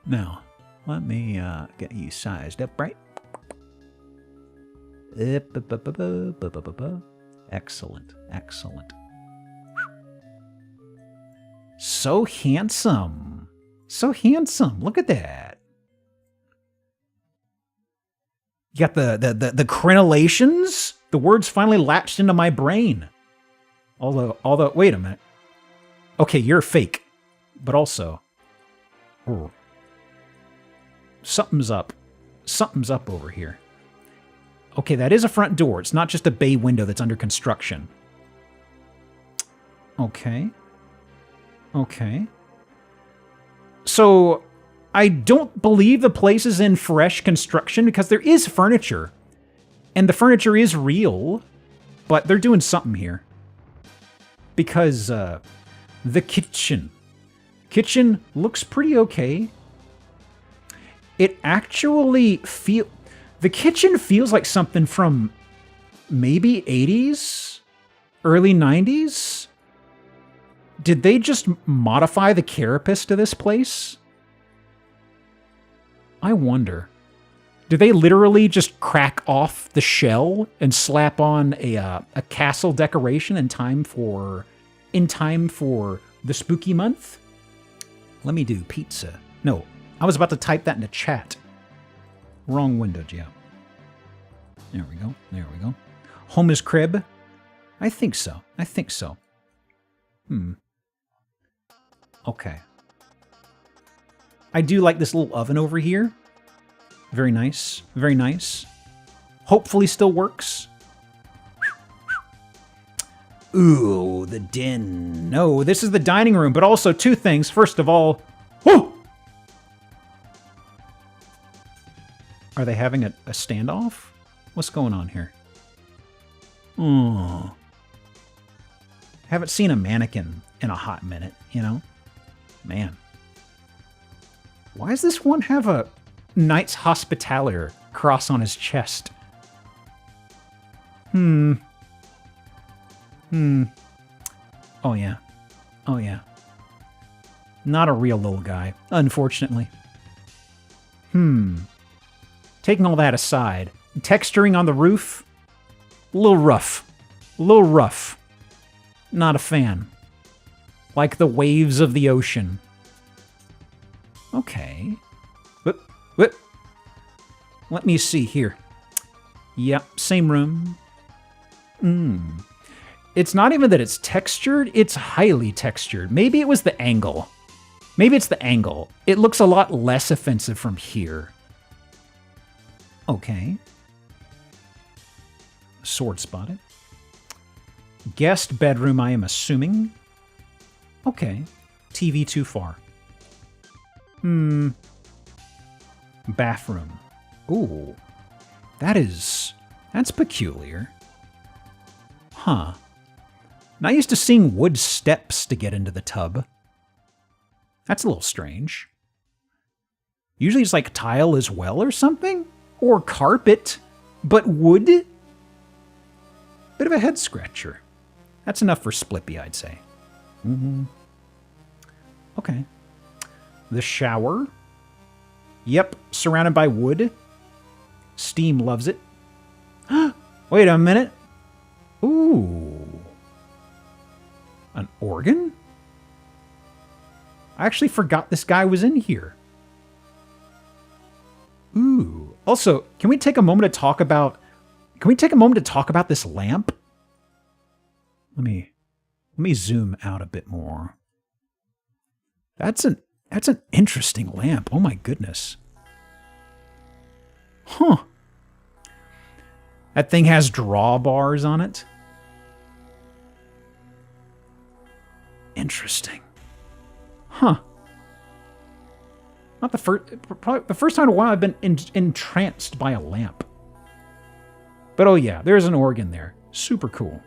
S2: Now, let me get you sized up, right? Excellent, excellent. So handsome. So handsome. Look at that. You got the crenellations? The words finally latched into my brain. Although, wait a minute. Okay, you're fake. But also, something's up. Something's up over here. Okay, that is a front door. It's not just a bay window that's under construction. Okay. Okay. So, I don't believe the place is in fresh construction because there is furniture. And the furniture is real, but they're doing something here. Because, the kitchen. Kitchen looks pretty okay. It actually the kitchen feels like something from maybe 80s, early 90s. Did they just modify the carapace to this place? I wonder. Did they literally just crack off the shell and slap on a castle decoration in time for the spooky month? Let me do pizza. No, I was about to type that into chat. Wrong window, Geop. There we go. There we go. Home is crib? I think so. I think so. Okay. I do like this little oven over here. Very nice. Very nice. Hopefully still works. Ooh, the den. No, this is the dining room, but also two things. First of all, whoo! Are they having a standoff? What's going on here? Oh. Haven't seen a mannequin in a hot minute, you know? Man. Why does this one have a Knights Hospitaller cross on his chest? Oh, yeah. Oh, yeah. Not a real little guy, unfortunately. Taking all that aside, texturing on the roof, a little rough. A little rough. Not a fan. Like the waves of the ocean. Okay. Whoop. Let me see here. Yep, same room. It's not even that it's textured, it's highly textured. Maybe it was the angle. Maybe it's the angle. It looks a lot less offensive from here. Okay. Sword spotted. Guest bedroom, I am assuming. Okay. TV too far. Bathroom. Ooh. That's peculiar. Huh. Not used to seeing wood steps to get into the tub. That's a little strange. Usually it's like tile as well or something? Or carpet, but wood? Bit of a head scratcher. That's enough for Splippy, I'd say. Okay. The shower. Yep, surrounded by wood. Steam loves it. Wait a minute. Ooh. An organ? I actually forgot this guy was in here. Ooh. Also, can we take a moment to talk about this lamp? Let me zoom out a bit more. That's an interesting lamp. Oh my goodness. Huh. That thing has drawbars on it. Interesting. Huh. Not the first, probably the first time in a while I've been entranced by a lamp. But oh yeah, there's an organ there. Super cool.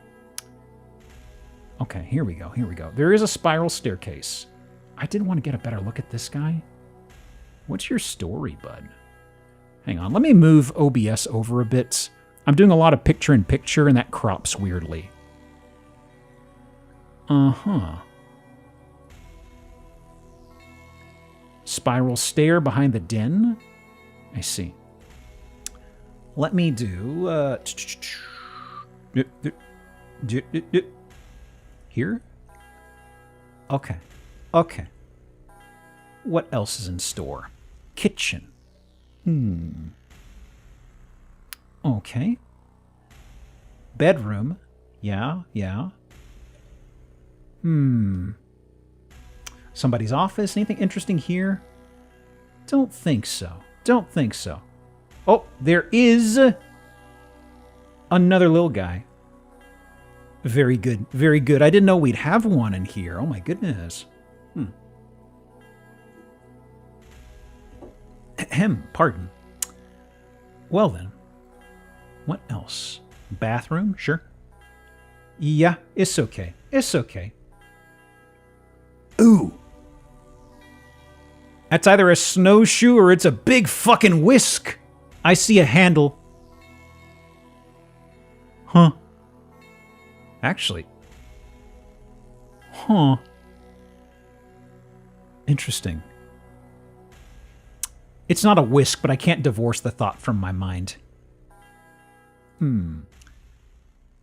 S2: Okay, here we go. There is a spiral staircase. I did want to get a better look at this guy. What's your story, bud? Hang on, let me move OBS over a bit. I'm doing a lot of picture-in-picture, and that crops weirdly. Uh-huh. Spiral stair behind the den. I see. Let me do... Here? Okay. Okay. What else is in store? Kitchen. Okay. Bedroom. Yeah. Somebody's office. Anything interesting here? Don't think so. Oh, there is another little guy. Very good. I didn't know we'd have one in here. Oh my goodness. Pardon. Well then. What else? Bathroom? Sure. Yeah, it's okay. Ooh. That's either a snowshoe or it's a big fucking whisk. I see a handle. Huh. Actually. Huh. Interesting. It's not a whisk, but I can't divorce the thought from my mind.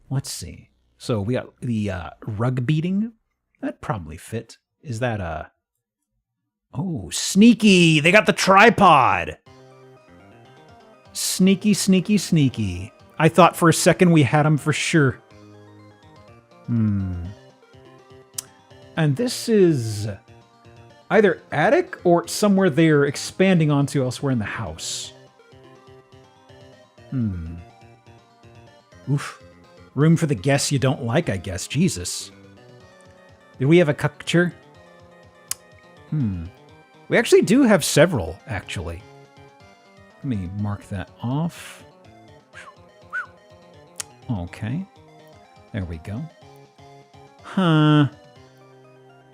S2: Let's see. So we got the rug beating. That probably fit. Is that a... Oh, sneaky! They got the tripod! Sneaky. I thought for a second we had them for sure. And this is either attic or somewhere they're expanding onto elsewhere in the house. Oof. Room for the guests you don't like, I guess. Jesus. Did we have a cucture? We actually do have several, actually. Let me mark that off. Okay. There we go. Huh.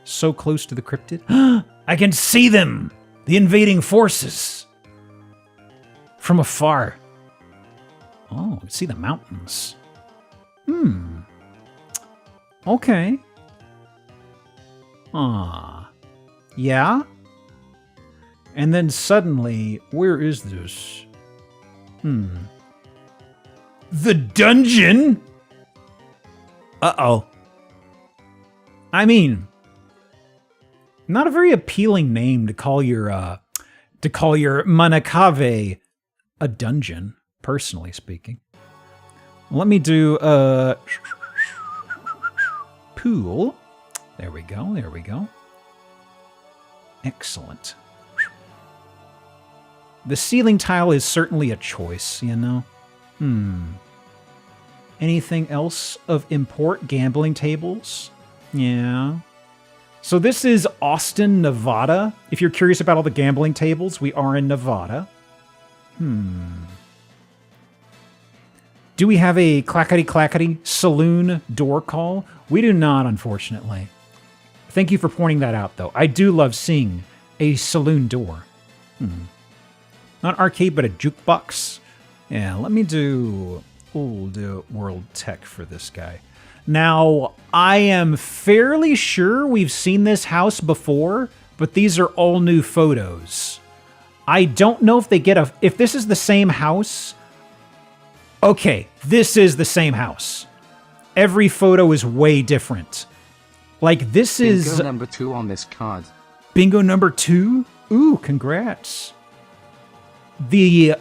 S2: So close to the cryptid. I can see them! The invading forces. From afar. Oh, see the mountains. Okay. Yeah? And then suddenly, where is this? The dungeon? Uh-oh. I mean, not a very appealing name to call your Manakave a dungeon, personally speaking. Let me do pool. There we go, there we go. Excellent. The ceiling tile is certainly a choice, you know? Anything else of import? Gambling tables? Yeah. So this is Austin, Nevada. If you're curious about all the gambling tables, we are in Nevada. Do we have a clackety-clackety saloon door call? We do not, unfortunately. Thank you for pointing that out, though. I do love seeing a saloon door. Not arcade, but a jukebox. Yeah, let me do old world tech for this guy. Now, I am fairly sure we've seen this house before, but these are all new photos. I don't know if they get if this is the same house. Okay, this is the same house. Every photo is way different. Like, this is...
S4: Bingo number 2 on this card.
S2: Bingo number 2? Ooh, congrats. Hang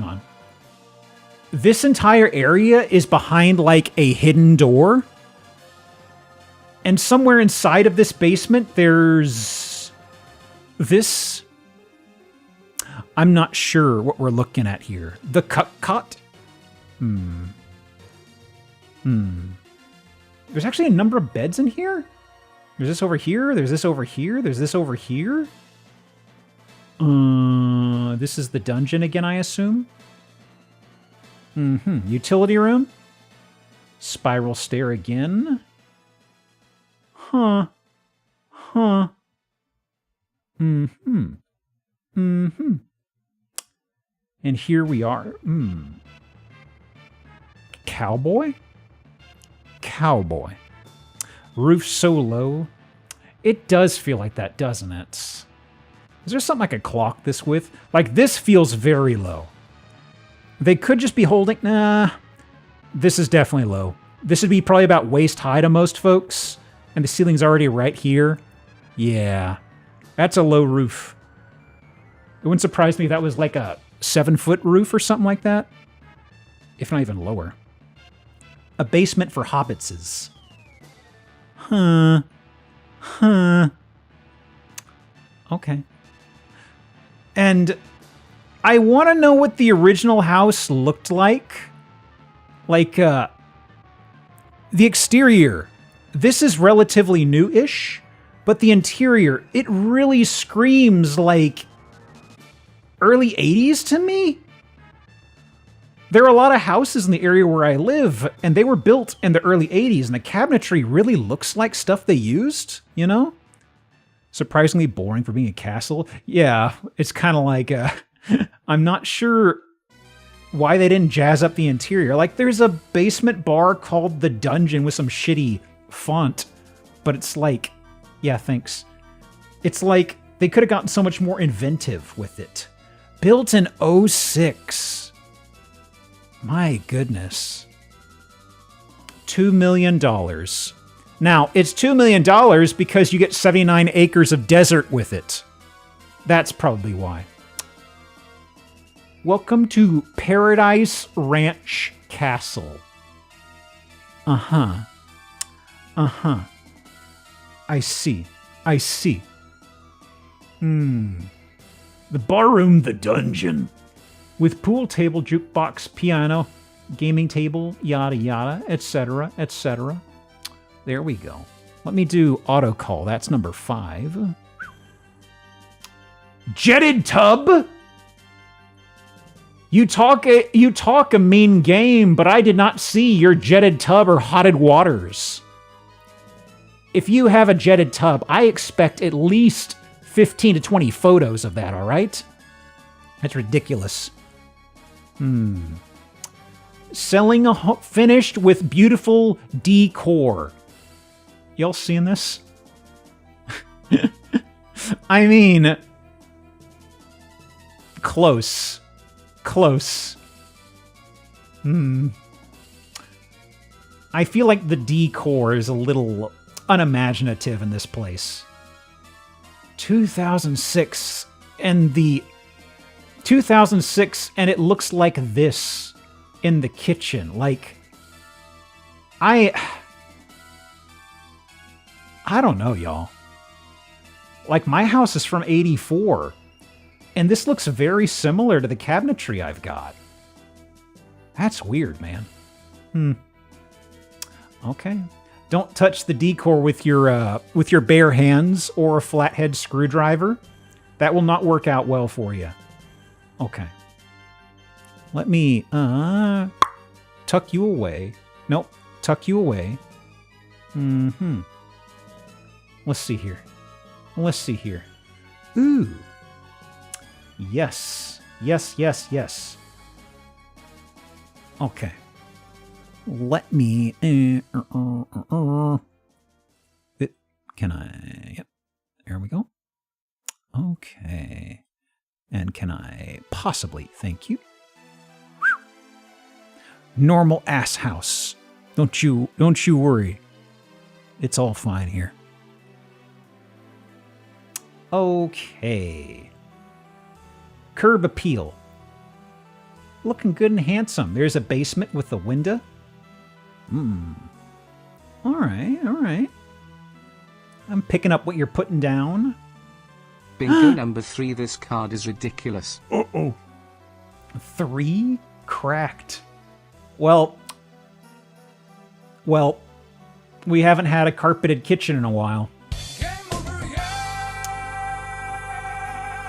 S2: on. This entire area is behind, like, a hidden door. And somewhere inside of this basement, there's... this... I'm not sure what we're looking at here. The cot? There's actually a number of beds in here? There's this over here, there's this over here, there's this over here. This is the dungeon again, I assume? Utility room? Spiral stair again? Huh. And here we are. Cowboy? Cowboy. Roof so low. It does feel like that, doesn't it? Is there something I could clock this with? Like, this feels very low. They could just be holding... Nah. This is definitely low. This would be probably about waist high to most folks. And the ceiling's already right here. Yeah. That's a low roof. It wouldn't surprise me if that was like a 7-foot roof or something like that. If not even lower. A basement for hobbitses. Huh. Okay. And I want to know what the original house looked like. Like, the exterior. This is relatively new-ish, but the interior, it really screams like early 80s to me. There are a lot of houses in the area where I live, and they were built in the early 80s, and the cabinetry really looks like stuff they used, you know? Surprisingly boring for being a castle. Yeah, it's kind of like, I'm not sure why they didn't jazz up the interior. Like, there's a basement bar called The Dungeon with some shitty font, but it's like, yeah, thanks. It's like they could have gotten so much more inventive with it. Built in 06. My goodness. $2 million. Now, it's $2 million because you get 79 acres of desert with it. That's probably why. Welcome to Paradise Ranch Castle. I see. The barroom, the dungeon. With pool table, jukebox, piano, gaming table, yada yada, etc., etc. There we go. Let me do auto call. That's number 5. Jetted tub? You talk a mean game, but I did not see your jetted tub or hotted waters. If you have a jetted tub, I expect at least 15 to 20 photos of that, all right? That's ridiculous. Selling finished with beautiful decor. Y'all seeing this? I mean, close. Close. I feel like the decor is a little unimaginative in this place. 2006 and the 2006 and it looks like this in the kitchen. Like, I don't know, y'all. Like, my house is from 84, and this looks very similar to the cabinetry I've got. That's weird, man. Okay. Don't touch the decor with your bare hands or a flathead screwdriver. That will not work out well for you. Okay. Let me tuck you away. Nope. Tuck you away. Let's see here. Let's see here. Ooh. Yes. Yes, yes, yes. Okay. Let me... Can I... Yep. There we go. Okay. And can I possibly... Thank you. Normal ass house. Don't you worry. It's all fine here. Okay. Curb appeal. Looking good and handsome. There's a basement with a window. All right, all right. I'm picking up what you're putting down.
S4: Bingo number 3, this card is ridiculous.
S2: 3? Cracked. Well, we haven't had a carpeted kitchen in a while.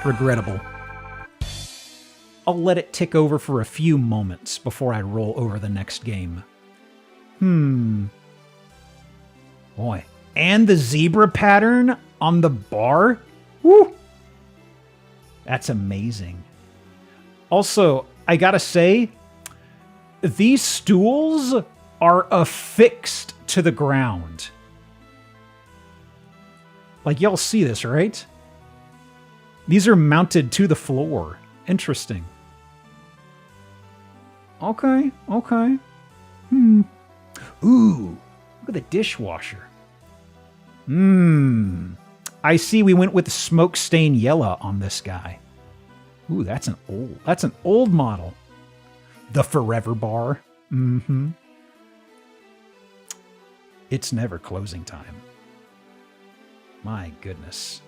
S2: Regrettable. I'll let it tick over for a few moments before I roll over the next game. Boy. And the zebra pattern on the bar? Woo! That's amazing. Also, I gotta say, these stools are affixed to the ground. Like, y'all see this, right? These are mounted to the floor. Interesting. Okay, okay. Ooh, look at the dishwasher. I see we went with the smoke stain yellow on this guy. Ooh, that's an old model. The Forever Bar. It's never closing time. My goodness.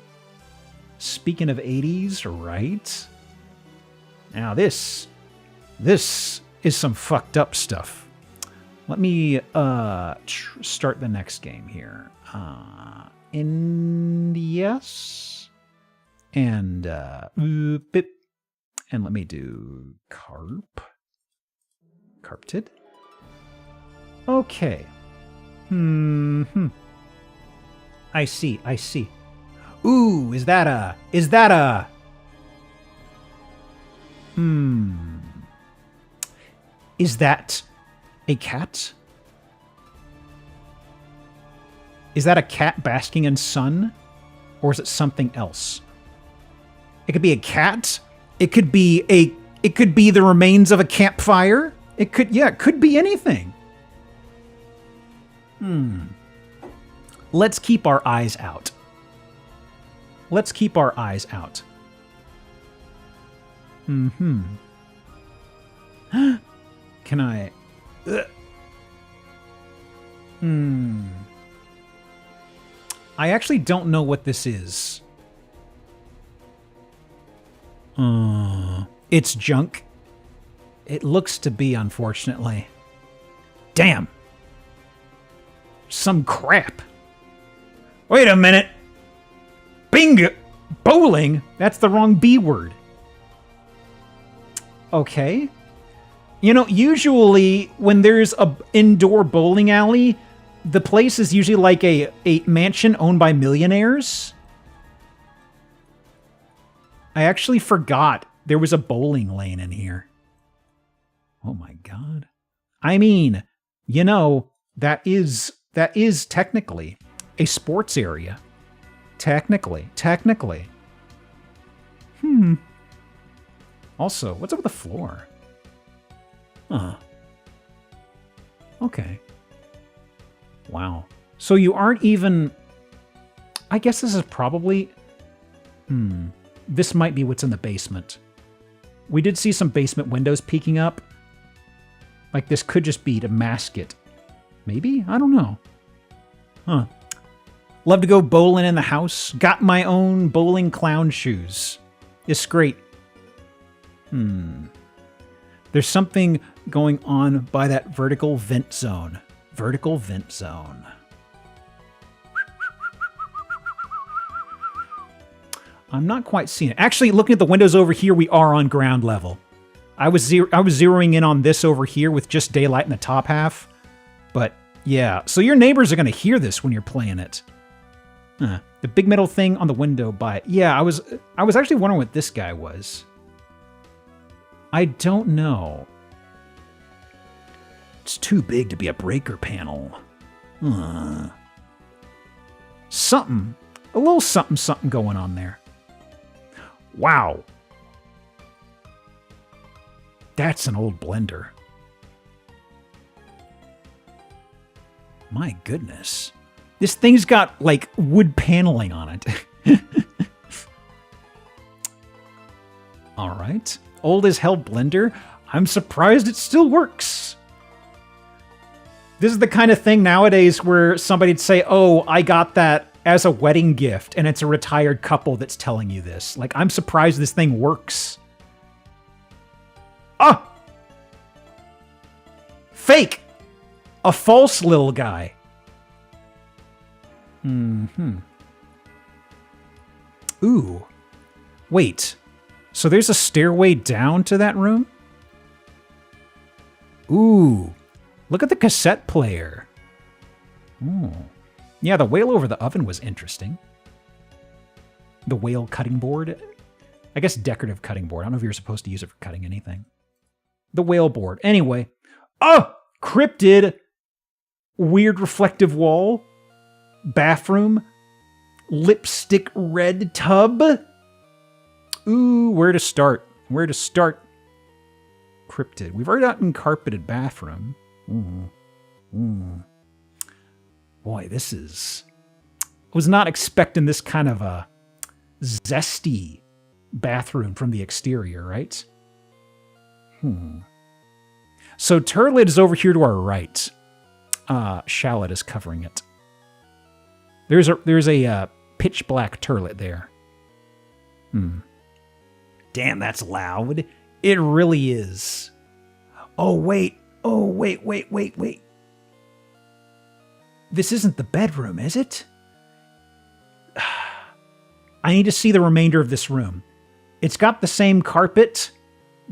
S2: Speaking of 80s, right? Now this is some fucked up stuff. Let me start the next game here. Yes. And bip. And let me do carpeted. Okay. I see. Ooh, is that a... Is that a cat? Is that a cat basking in sun? Or is it something else? It could be a cat. It could be the remains of a campfire. It could be anything. Let's keep our eyes out. Can I... I actually don't know what this is. It's junk. It looks to be, unfortunately. Damn. Some crap. Wait a minute. Bingo! Bowling? That's the wrong B word. Okay. You know, usually when there's a indoor bowling alley, the place is usually like a mansion owned by millionaires. I actually forgot there was a bowling lane in here. Oh my god. I mean, you know, that is technically a sports area. Technically. Also, what's up with the floor? Okay. Wow. So you aren't even... I guess this is probably... This might be what's in the basement. We did see some basement windows peeking up. Like, this could just be to mask it. Maybe? I don't know. Huh. Love to go bowling in the house. Got my own bowling clown shoes. It's great. There's something going on by that vertical vent zone. Vertical vent zone. I'm not quite seeing it. Actually, looking at the windows over here, we are on ground level. I was zeroing in on this over here with just daylight in the top half. But yeah, so your neighbors are going to hear this when you're playing it. The big metal thing on the window by... Yeah, I was actually wondering what this guy was. I don't know. It's too big to be a breaker panel. Something. A little something going on there. Wow. That's an old blender. My goodness. This thing's got, like, wood paneling on it. All right. Old as hell blender. I'm surprised it still works. This is the kind of thing nowadays where somebody'd say, oh, I got that as a wedding gift, and it's a retired couple that's telling you this. Like, I'm surprised this thing works. Ah! Fake! A false little guy. Ooh. Wait. So there's a stairway down to that room? Ooh. Look at the cassette player. Ooh. Yeah, the whale over the oven was interesting. The whale cutting board. I guess decorative cutting board. I don't know if you're supposed to use it for cutting anything. The whale board. Anyway. Oh! Cryptid. Weird reflective wall. Bathroom. Lipstick red tub. Ooh, where to start? Where to start? Cryptid. We've already gotten carpeted bathroom. Boy, this is... I was not expecting this kind of a zesty bathroom from the exterior, right? So turlet is over here to our right. Shallot is covering it. There's a pitch black turlet there. Damn, that's loud. It really is. Oh, wait. Oh, wait. This isn't the bedroom, is it? I need to see the remainder of this room. It's got the same carpet,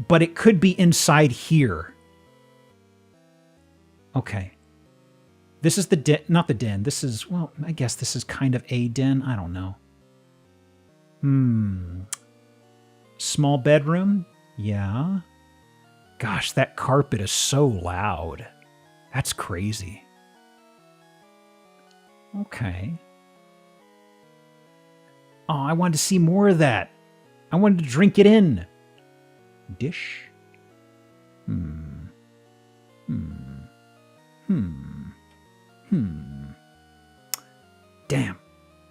S2: but it could be inside here. Okay. This is the den, not the den. This is, well, I guess this is kind of a den. I don't know. Small bedroom? Yeah. Gosh, that carpet is so loud. That's crazy. Okay. Oh, I wanted to see more of that. I wanted to drink it in. Dish?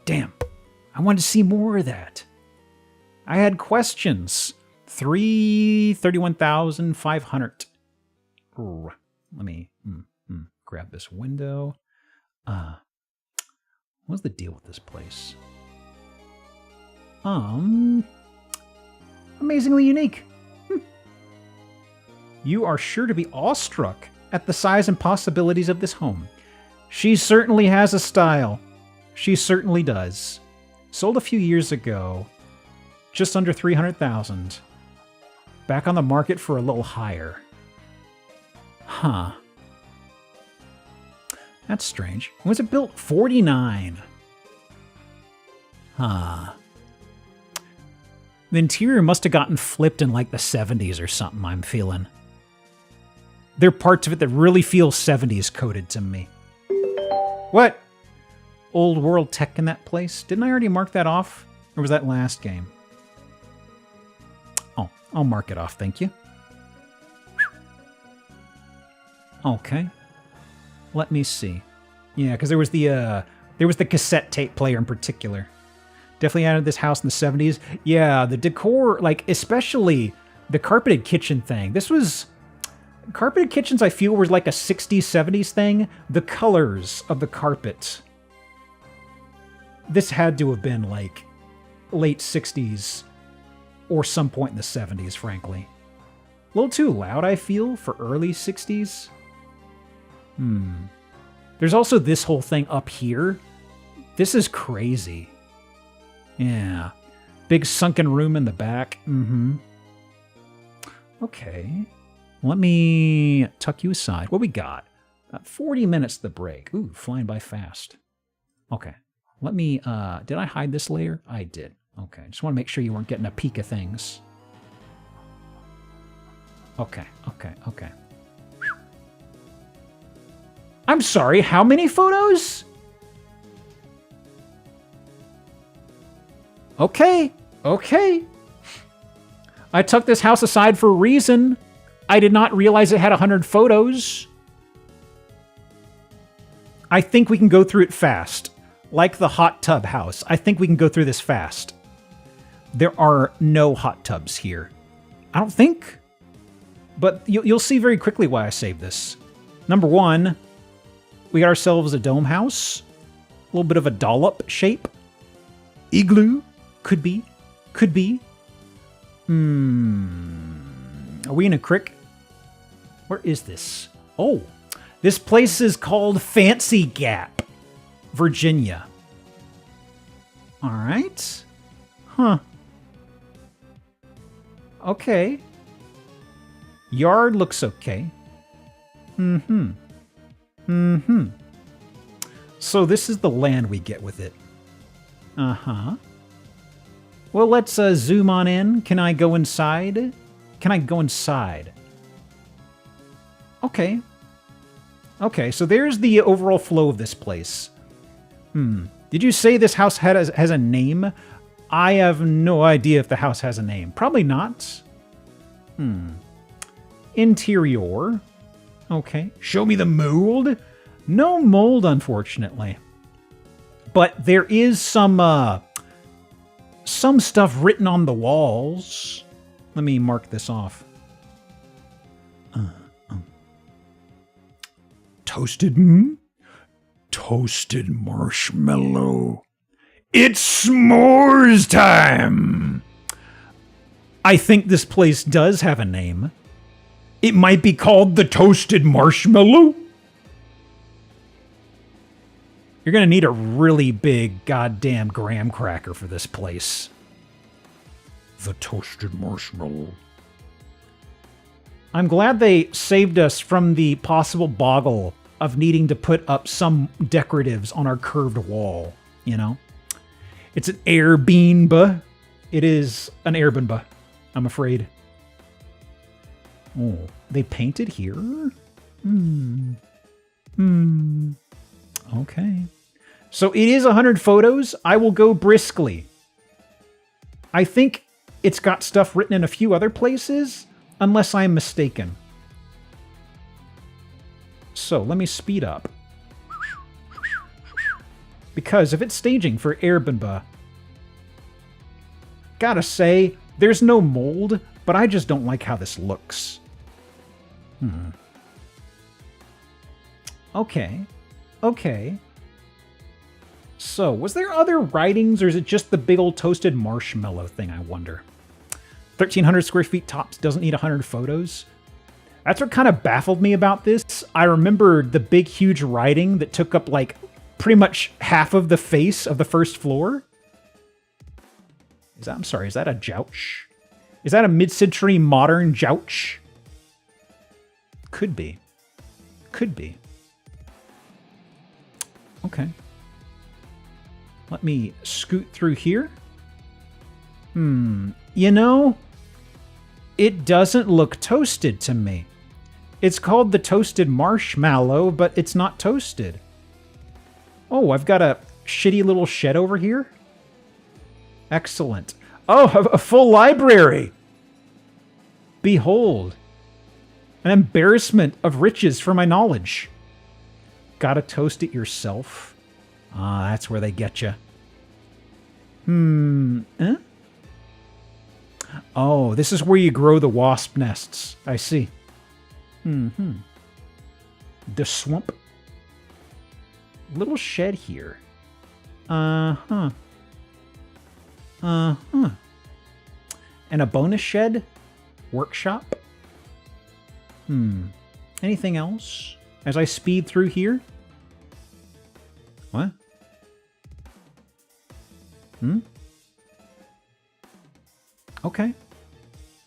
S2: Damn. I wanted to see more of that. I had questions. 31,500. Let me grab this window. What's the deal with this place? Amazingly unique. You are sure to be awestruck at the size and possibilities of this home. She certainly has a style. She certainly does. Sold a few years ago. Just under 300,000. Back on the market for a little higher. Huh. That's strange. When was it built? 49. Huh. The interior must have gotten flipped in like the 70s or something, I'm feeling. There are parts of it that really feel 70s coded to me. What? Old world tech in that place? Didn't I already mark that off? Or was that last game? Oh, I'll mark it off, thank you. Okay. Let me see. Yeah, because there was the cassette tape player in particular. Definitely added this house in the 70s. Yeah, the decor, like, especially the carpeted kitchen thing. This was... Carpeted kitchens, I feel, was like a 60s, 70s thing. The colors of the carpet. This had to have been, like, late 60s or some point in the 70s, frankly. A little too loud, I feel, for early 60s. There's also this whole thing up here. This is crazy. Yeah. Big sunken room in the back. Okay. Let me tuck you aside. What we got? 40 minutes to the break. Ooh, flying by fast. Okay. Let me, did I hide this layer? I did. Okay. Just want to make sure you weren't getting a peek of things. Okay. I'm sorry, how many photos? Okay. I took this house aside for a reason. I did not realize it had 100 photos. I think we can go through it fast. Like the hot tub house. I think we can go through this fast. There are no hot tubs here. I don't think. But you'll see very quickly why I saved this. Number one, we got ourselves a dome house. A little bit of a dollop shape. Igloo. Could be. Are we in a creek? Where is this? Oh, this place is called Fancy Gap, Virginia. All right. Huh. Okay. Yard looks okay. So this is the land we get with it. Uh-huh. Well, let's zoom on in. Can I go inside? Okay. Okay, so there's the overall flow of this place. Did you say this house has a name? I have no idea if the house has a name. Probably not. Interior. Okay. Show me the mold. No mold, unfortunately. But there is some stuff written on the walls. Let me mark this off. Toasted marshmallow. It's s'mores time! I think this place does have a name. It might be called the Toasted Marshmallow. You're gonna need a really big goddamn graham cracker for this place. The Toasted Marshmallow. I'm glad they saved us from the possible boggle of needing to put up some decoratives on our curved wall, you know? It's an Airbnb. It is an Airbnb, I'm afraid. Oh, they painted here? Okay. So it is 100 photos. I will go briskly. I think it's got stuff written in a few other places, unless I'm mistaken. So let me speed up. Because if it's staging for Airbnb, gotta say, there's no mold, but I just don't like how this looks. Okay. So, was there other writings, or is it just the big old toasted marshmallow thing, I wonder? 1,300 square feet tops, doesn't need 100 photos? That's what kind of baffled me about this. I remembered the big, huge writing that took up, like, pretty much half of the face of the first floor. Is that a jouch? Is that a mid-century modern jouch? Could be. Okay. Let me scoot through here. You know, it doesn't look toasted to me. It's called the toasted marshmallow, but it's not toasted. Oh, I've got a shitty little shed over here. Excellent. Oh, a full library. Behold. An embarrassment of riches for my knowledge. Gotta toast it yourself. Ah, that's where they get you. Eh? Oh, this is where you grow the wasp nests. I see. The swamp. Little shed here. And a bonus shed? Workshop? Anything else? As I speed through here? What? Okay. I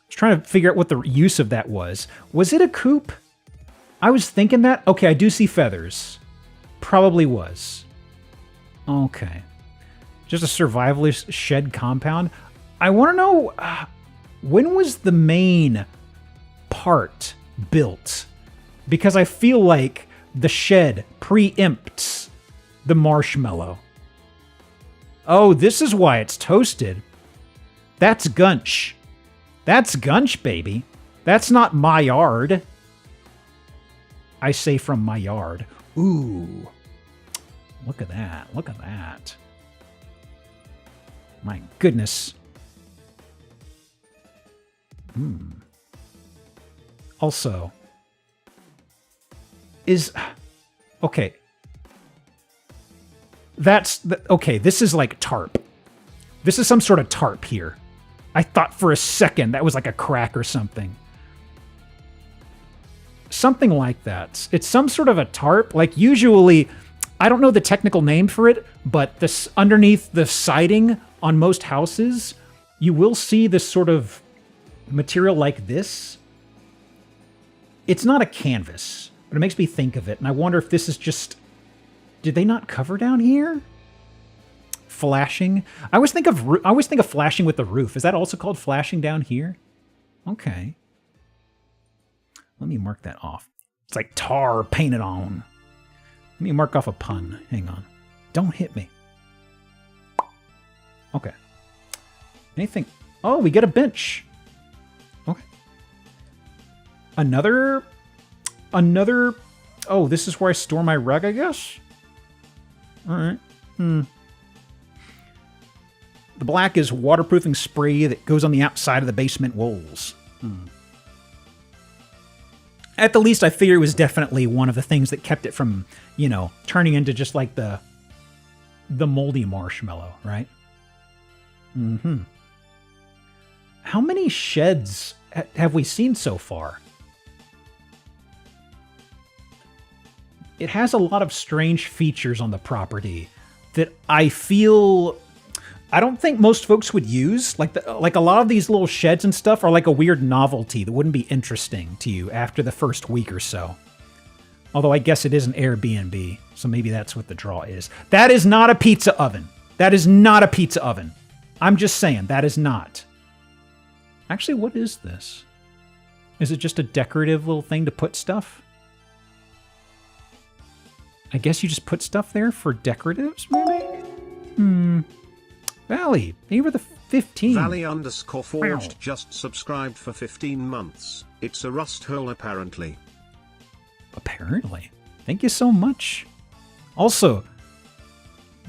S2: was trying to figure out what the use of that was. Was it a coop? I was thinking that. Okay, I do see feathers. Probably was. Okay. Just a survivalist shed compound. I want to know, when was the main part built? Because I feel like the shed preempts the marshmallow. Oh, this is why it's toasted. That's Gunch. That's Gunch, baby. That's not my yard. I say from my yard. Ooh. Look at that. Look at that. My goodness. Also, okay. Okay, this is like tarp. This is some sort of tarp here. I thought for a second that was like a crack or something. Something like that. It's some sort of a tarp. Like usually, I don't know the technical name for it, but this underneath the siding on most houses, you will see this sort of material like this. It's not a canvas, but it makes me think of it. And I wonder if this is just... Did they not cover down here? Flashing? I always think of flashing with the roof. Is that also called flashing down here? Okay. Let me mark that off. It's like tar painted on. Let me mark off a pun. Hang on. Don't hit me. Okay. Anything? Oh, we get a bench. Okay. Another... Oh, this is where I store my rug, I guess? Alright. The black is waterproofing spray that goes on the outside of the basement walls. At the least, I figure it was definitely one of the things that kept it from, you know, turning into just like the moldy marshmallow, right? How many sheds have we seen so far? It has a lot of strange features on the property that I feel... I don't think most folks would use. Like a lot of these little sheds and stuff are like a weird novelty that wouldn't be interesting to you after the first week or so. Although I guess it is an Airbnb, so maybe that's what the draw is. That is not a pizza oven. That is not a pizza oven. I'm just saying, that is not. Actually, what is this? Is it just a decorative little thing to put stuff? I guess you just put stuff there for decoratives, maybe? Valley, thank you for the 15.
S3: Valley_forged just subscribed for 15 months. It's a rust hole apparently.
S2: Apparently. Thank you so much. Also,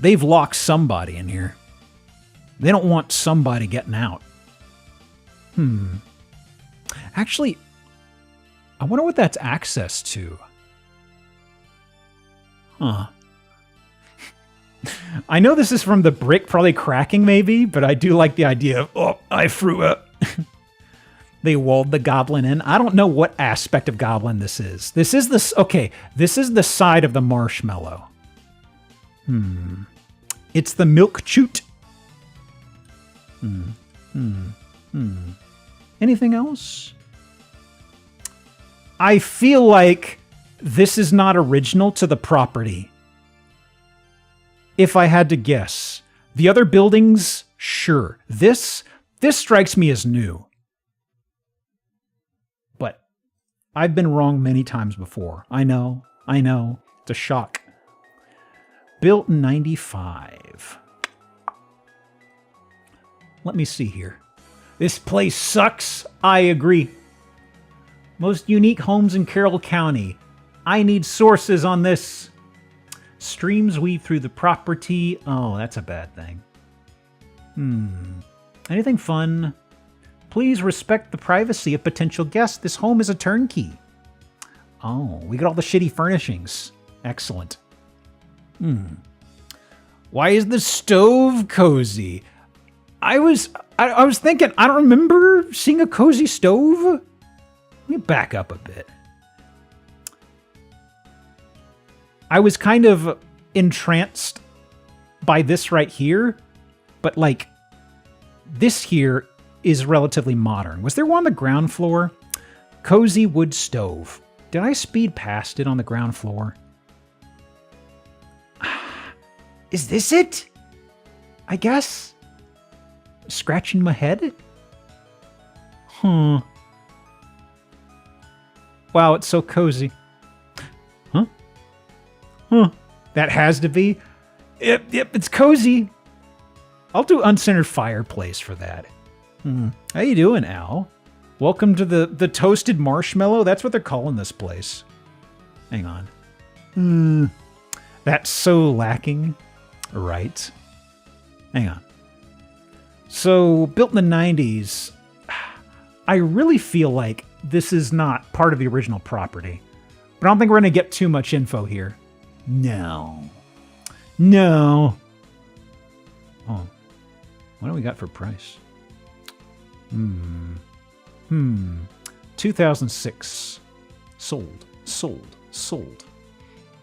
S2: they've locked somebody in here. They don't want somebody getting out. Actually, I wonder what that's access to. Huh. I know this is from the brick probably cracking maybe, but I do like the idea of, oh, I threw up. They walled the goblin in. I don't know what aspect of goblin this is. This is this, okay, this is the side of the marshmallow. It's the milk chute. Anything else? I feel like this is not original to the property. If I had to guess. The other buildings, sure. This, This strikes me as new. But I've been wrong many times before. I know. It's a shock. Built in 95. Let me see here. This place sucks. I agree. Most unique homes in Carroll County. I need sources on this. Streams weave through the property. Oh, that's a bad thing. Anything fun? Please respect the privacy of potential guests. This home is a turnkey. Oh, we got all the shitty furnishings. Excellent. Why is the stove cozy? I was thinking, I don't remember seeing a cozy stove. Let me back up a bit. I was kind of entranced by this right here, but like this here is relatively modern. Was there one on the ground floor? Cozy wood stove. Did I speed past it on the ground floor? Is this it? I guess. Scratching my head? Wow, it's so cozy. That has to be. Yep, it's cozy. I'll do uncentered fireplace for that. How you doing, Al? Welcome to the toasted marshmallow. That's what they're calling this place. Hang on. That's so lacking. Right. Hang on. So, built in the 90s, I really feel like this is not part of the original property. But I don't think we're going to get too much info here. No. Oh. What do we got for price? 2006. Sold.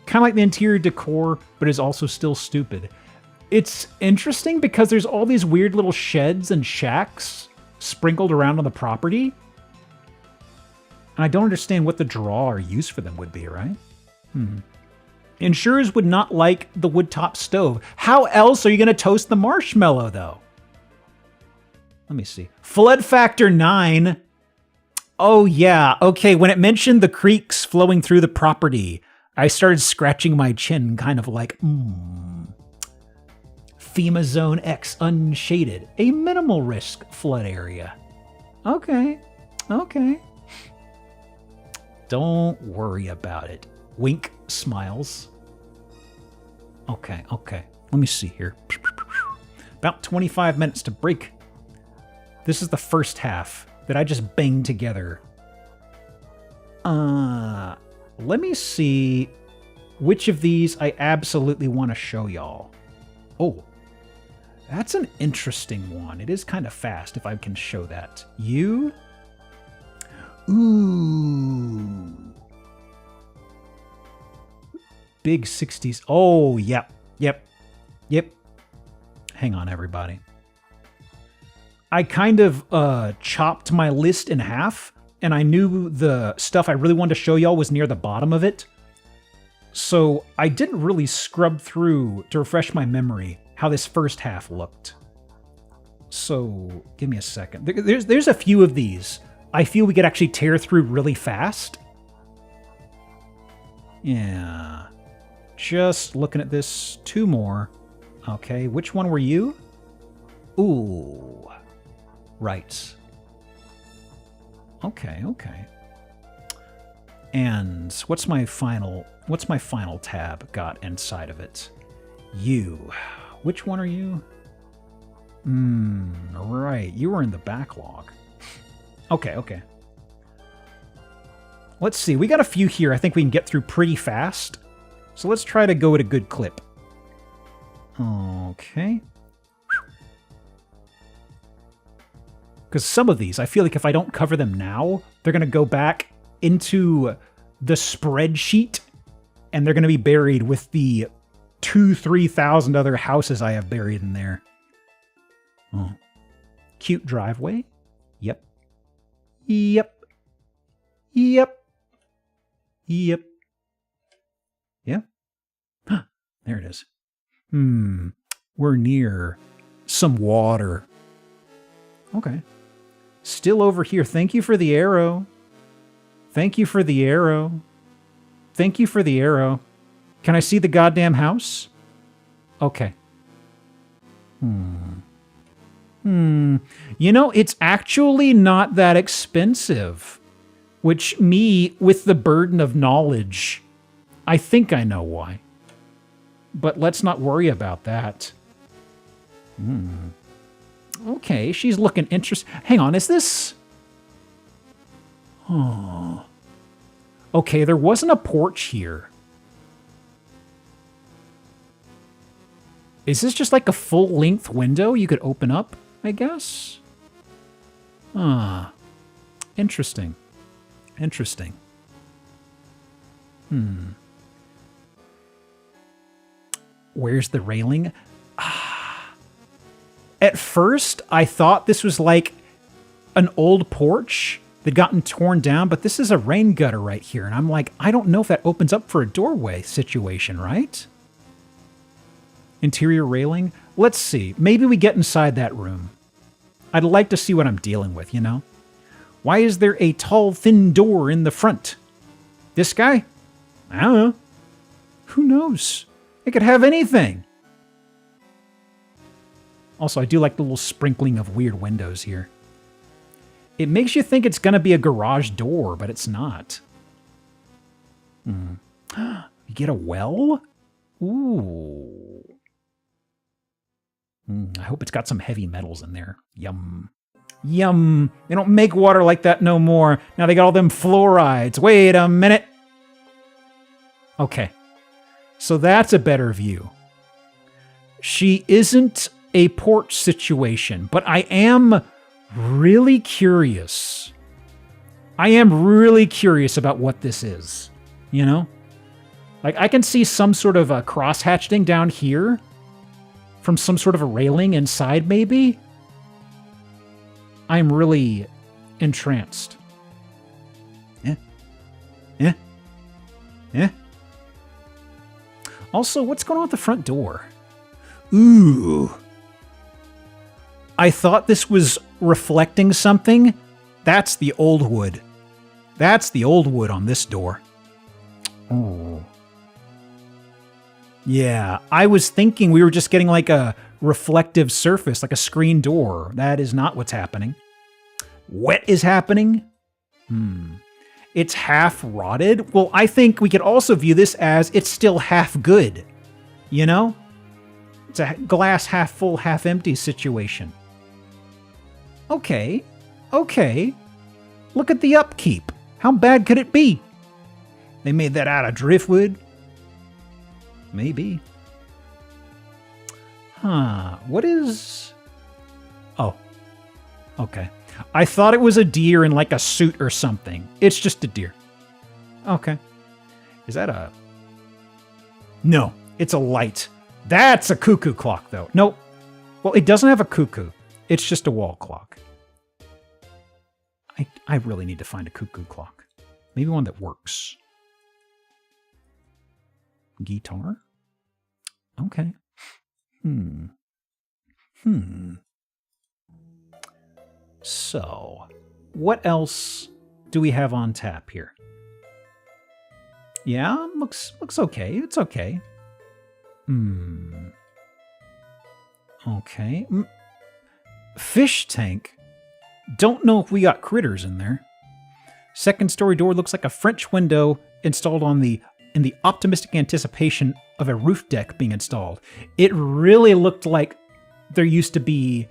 S2: Kind of like the interior decor, but is also still stupid. It's interesting because there's all these weird little sheds and shacks sprinkled around on the property. And I don't understand what the draw or use for them would be, right? Insurers would not like the wood top stove. How else are you going to toast the marshmallow, though? Let me see. Flood factor 9. Oh, yeah. Okay, when it mentioned the creeks flowing through the property, I started scratching my chin, kind of like, FEMA Zone X unshaded. A minimal risk flood area. Okay. Don't worry about it. Wink smiles. Okay. Let me see here. About 25 minutes to break. This is the first half that I just banged together. Let me see which of these I absolutely want to show y'all. Oh, that's an interesting one. It is kind of fast if I can show that. You? Ooh. Big 60s. Oh, yep. Hang on, everybody. I kind of chopped my list in half, and I knew the stuff I really wanted to show y'all was near the bottom of it. So I didn't really scrub through to refresh my memory how this first half looked. So give me a second. There's a few of these I feel we could actually tear through really fast. Yeah. Just looking at this. 2 more. Okay, which one were you? Ooh. Right. Okay. And what's my final tab got inside of it? You. Which one are you? Right. You were in the backlog. Okay. Let's see. We got a few here I think we can get through pretty fast. So let's try to go at a good clip. Okay. Because some of these, I feel like if I don't cover them now, they're going to go back into the spreadsheet and they're going to be buried with the 2,000-3,000 other houses I have buried in there. Oh. Cute driveway. Yep. Yeah. There it is. We're near some water. Okay. Still over here. Thank you for the arrow. Thank you for the arrow. Thank you for the arrow. Can I see the goddamn house? Okay. You know, it's actually not that expensive. Which me, with the burden of knowledge, I think I know why. But let's not worry about that. Okay, she's looking interesting. Hang on, is this... Oh. Okay, there wasn't a porch here. Is this just like a full-length window you could open up, I guess? Interesting. Interesting. Where's the railing? At first, I thought this was like an old porch that'd gotten torn down, but this is a rain gutter right here. And I'm like, I don't know if that opens up for a doorway situation, right? Interior railing? Let's see. Maybe we get inside that room. I'd like to see what I'm dealing with, you know? Why is there a tall, thin door in the front? This guy? I don't know. Who knows? It could have anything. Also, I do like the little sprinkling of weird windows here. It makes you think it's going to be a garage door, but it's not. You get a well? Ooh. I hope it's got some heavy metals in there. Yum. Yum. They don't make water like that no more. Now they got all them fluorides. Wait a minute. Okay. So that's a better view. She isn't a porch situation, but I am really curious. I am really curious about what this is. You know? Like, I can see some sort of a crosshatching down here from some sort of a railing inside, maybe? I'm really entranced. Yeah. Also, what's going on with the front door? Ooh. I thought this was reflecting something. That's the old wood. That's the old wood on this door. Oh. Yeah, I was thinking we were just getting like a reflective surface, like a screen door. That is not what's happening. What is happening? It's half rotted. Well, I think we could also view this as it's still half good. You know? It's a glass half full, half empty situation. Okay. Look at the upkeep. How bad could it be? They made that out of driftwood? Maybe. What is... Oh. Okay. I thought it was a deer in like a suit or something. It's just a deer. Okay. Is that a... No, it's a light. That's a cuckoo clock, though. Nope. Well, it doesn't have a cuckoo. It's just a wall clock. I really need to find a cuckoo clock. Maybe one that works. Guitar? Okay. So, what else do we have on tap here? Yeah, looks okay. It's okay. Okay. Fish tank. Don't know if we got critters in there. Second story door looks like a French window installed in the optimistic anticipation of a roof deck being installed. It really looked like there used to be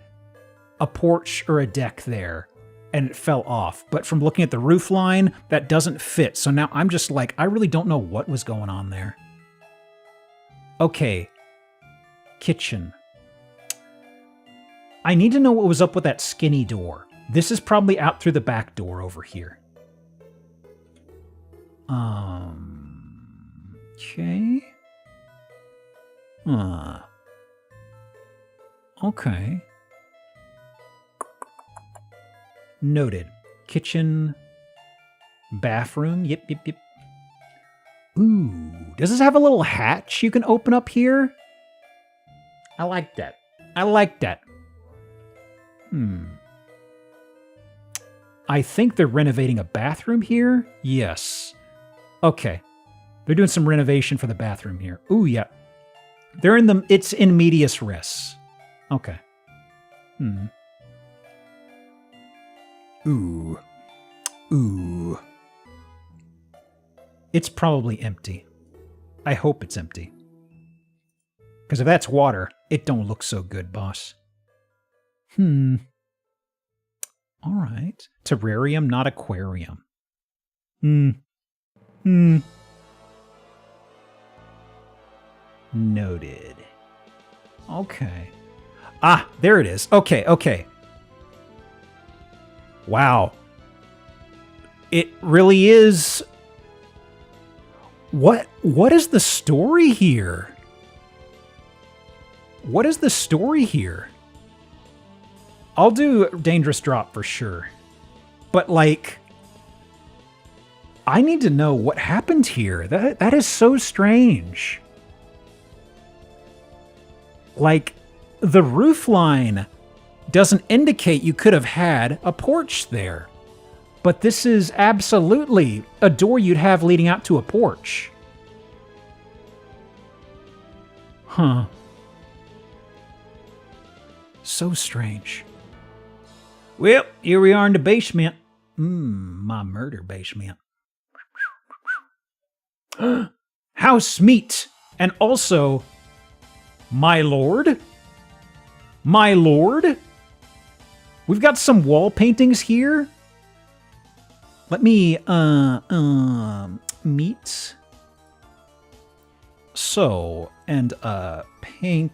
S2: a porch or a deck there, and it fell off. But from looking at the roof line, that doesn't fit. So now I'm just like, I really don't know what was going on there. Okay. Kitchen. I need to know what was up with that skinny door. This is probably out through the back door over here. Okay. Okay. Noted. Kitchen, bathroom. Yep. Ooh, does this have a little hatch you can open up here? I like that. I think they're renovating a bathroom here. Yes. Okay. They're doing some renovation for the bathroom here. Ooh, yeah. They're in the... It's in medias res. Okay. Ooh. Ooh. It's probably empty. I hope it's empty. Because if that's water, it don't look so good, boss. All right. Terrarium, not aquarium. Noted. Okay. Ah, there it is. Okay, okay. Wow. It really is... What is the story here? What is the story here? I'll do Dangerous Drop for sure. But, like... I need to know what happened here. That is so strange. Like, the roof line doesn't indicate you could have had a porch there. But this is absolutely a door you'd have leading out to a porch. Huh. So strange. Well, here we are in the basement. My murder basement. House meat. And also, my lord. My lord. We've got some wall paintings here. Let me, meat. So, and, paint.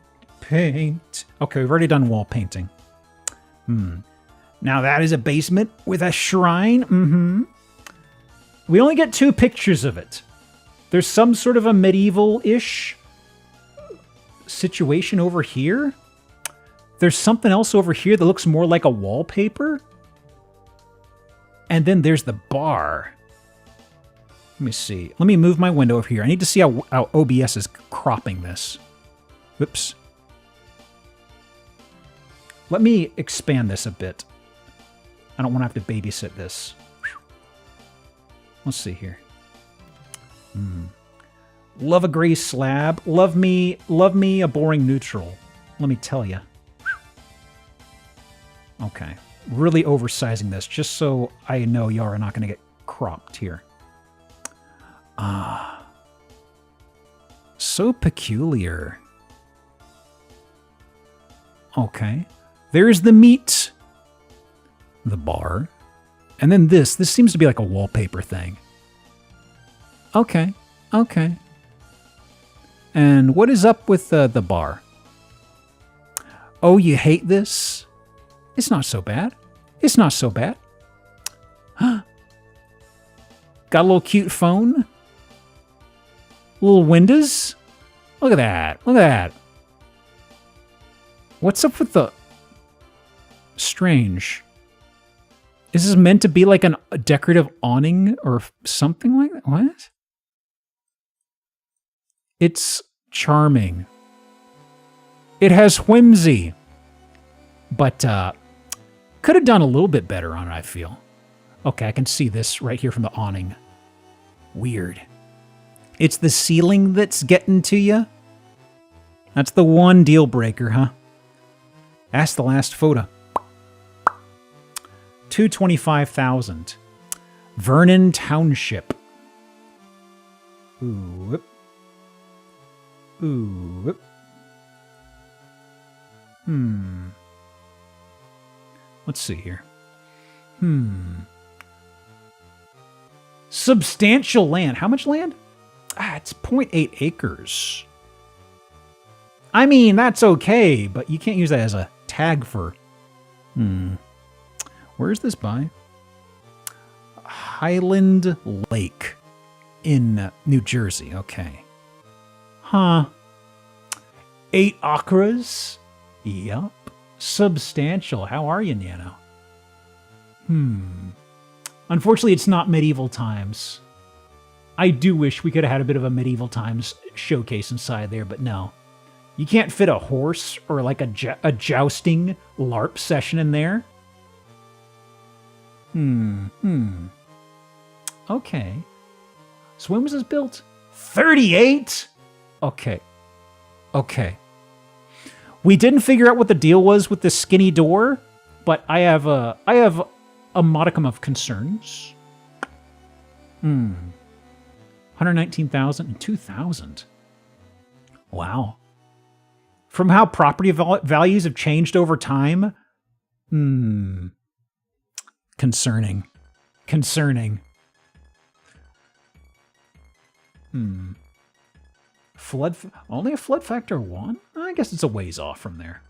S2: Okay, we've already done wall painting. Now that is a basement with a shrine. We only get 2 pictures of it. There's some sort of a medieval-ish situation over here. There's something else over here that looks more like a wallpaper. And then there's the bar. Let me see. Let me move my window over here. I need to see how OBS is cropping this. Whoops. Let me expand this a bit. I don't want to have to babysit this. Let's see here. Love a gray slab. Love me a boring neutral. Let me tell you. Okay. Really oversizing this, just so I know y'all are not going to get cropped here. So peculiar. Okay. There's the meat. The bar. And then this. This seems to be like a wallpaper thing. Okay. Okay. And what is up with the bar? Oh, you hate this? It's not so bad. It's not so bad. Got a little cute phone. Little windows. Look at that. Look at that. What's up with the... Strange. Is this meant to be like a decorative awning or something like that? What? It's charming. It has whimsy. But, could have done a little bit better on it, I feel. Okay, I can see this right here from the awning. Weird. It's the ceiling that's getting to you? That's the one deal breaker, huh? That's the last photo. 225,000. Vernon Township. Ooh. Whoop. Ooh. Whoop. Let's see here. Substantial land. How much land? It's 0.8 acres. I mean, that's okay, but you can't use that as a tag for... Where is this by? Highland Lake in New Jersey. Okay. Huh. 8 acres? Yup. Substantial. How are you, Nano? Unfortunately, it's not medieval times. I do wish we could have had a bit of a medieval times showcase inside there, but no. You can't fit a horse or like a jousting LARP session in there. Okay. So when was this built? 38? Okay. Okay. We didn't figure out what the deal was with the skinny door, but I have a modicum of concerns. 119,000 and 2,000. Wow. From how property values have changed over time, concerning. Concerning. Only a flood factor 1? I guess it's a ways off from there.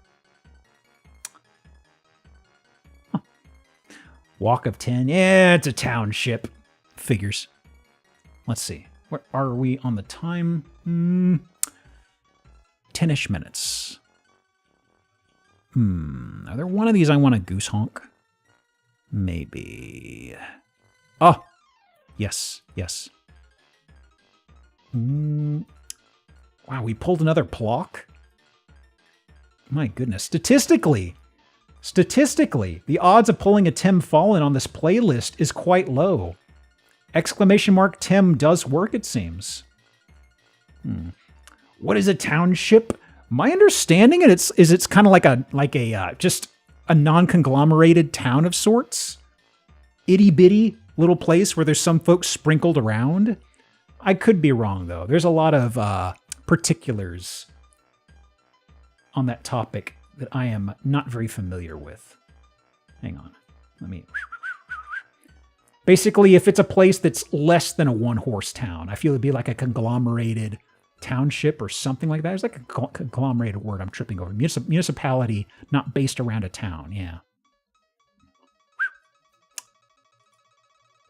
S2: Huh. Walk of 10. Yeah, it's a township. Figures. Let's see. Where are we on the time? 10-ish minutes. Are there one of these I want to goose honk? Maybe. Oh! Yes, yes. Wow, we pulled another plock? My goodness. Statistically, the odds of pulling a Tim Fallen on this playlist is quite low. Exclamation mark Tim does work, it seems. What is a township? My understanding is it's kind of like a just a non-conglomerated town of sorts. Itty-bitty little place where there's some folks sprinkled around. I could be wrong, though. There's a lot of particulars on that topic that I am not very familiar with. Hang on. Let me... Basically, if it's a place that's less than a one-horse town, I feel it'd be like a conglomerated township or something like that. There's like a conglomerated word I'm tripping over. Municipality not based around a town, yeah.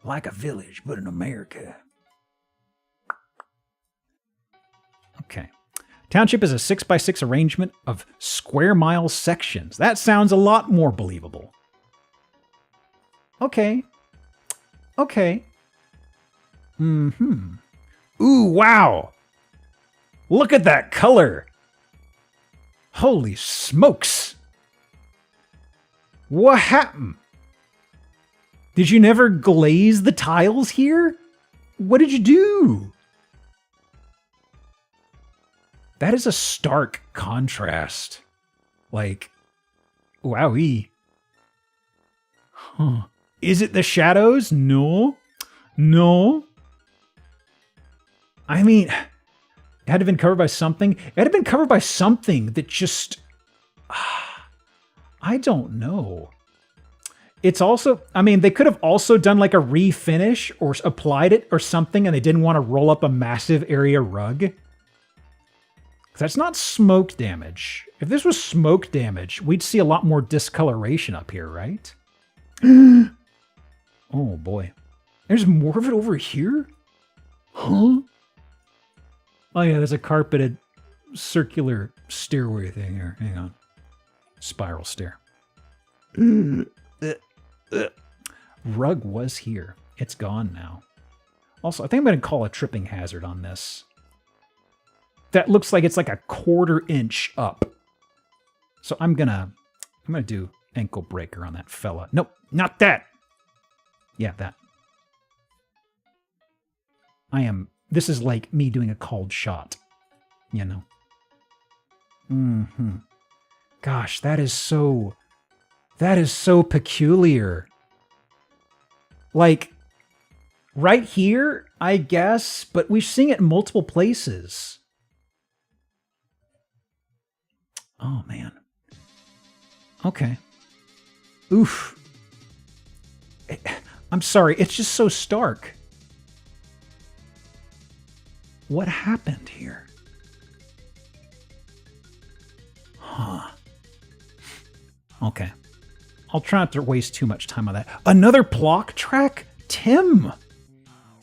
S2: Like a village, but in America. Okay. Township is a 6x6 arrangement of square mile sections. That sounds a lot more believable. Okay. Okay. Ooh, wow. Look at that color. Holy smokes. What happened? Did you never glaze the tiles here? What did you do? That is a stark contrast. Like, wowee. Huh. Is it the shadows? No. No. I mean, it had to have been covered by something. It had to have been covered by something that just... I don't know. It's also... I mean, they could have also done like a refinish or applied it or something and they didn't want to roll up a massive area rug. That's not smoke damage. If this was smoke damage, we'd see a lot more discoloration up here, right? Oh boy. There's more of it over here? Huh? Oh yeah, there's a carpeted circular stairway thing here. Hang on. Spiral stair. Rug was here. It's gone now. Also, I think I'm going to call a tripping hazard on this. That looks like it's like a 1/4 inch up. So I'm gonna do ankle breaker on that fella. Nope, not that. Yeah, that. This is like me doing a called shot, you know. Gosh, that is so peculiar. Like, right here, I guess, but we've seen it in multiple places. Oh, man. Okay. Oof. I'm sorry, it's just so stark. What happened here? Huh. Okay. I'll try not to waste too much time on that. Another block track? Tim!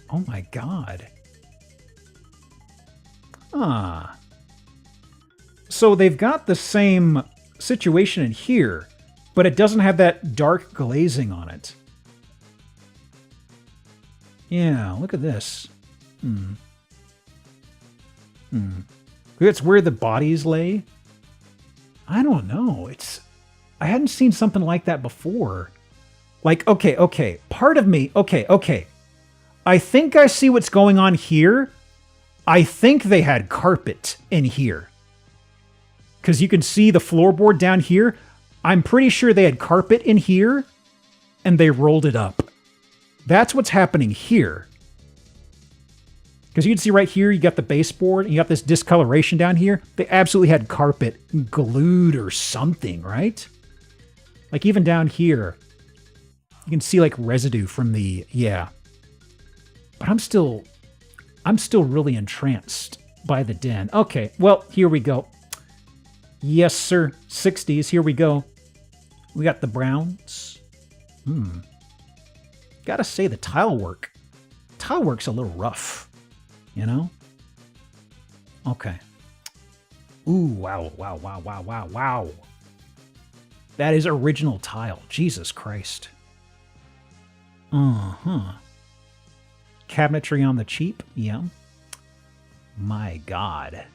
S2: Oh my god. Ah. So they've got the same situation in here, but it doesn't have that dark glazing on it. Yeah, look at this. That's where the bodies lay? I don't know. I hadn't seen something like that before. Like, okay. Part of me, okay. I think I see what's going on here. I think they had carpet in here. Because you can see the floorboard down here. I'm pretty sure they had carpet in here, and they rolled it up. That's what's happening here. Because you can see right here, you got the baseboard, and you got this discoloration down here. They absolutely had carpet glued or something, right? Like even down here, you can see like residue from the, yeah. But I'm still really entranced by the den. Okay, well, here we go. Yes, sir. 60s, here we go. We got the browns. Gotta say the tile work's a little rough. You know? Okay. Ooh, wow. That is original tile. Jesus Christ. Cabinetry on the cheap? Yeah. My God.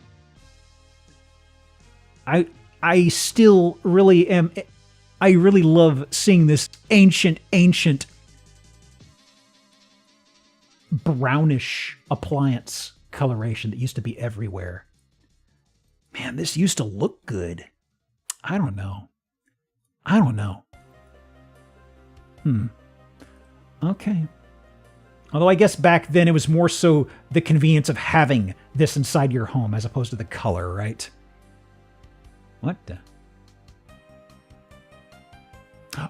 S2: I still really am... I really love seeing this ancient brownish appliance coloration that used to be everywhere. Man, this used to look good. I don't know. Okay. Although I guess back then it was more so the convenience of having this inside your home as opposed to the color, right? What the...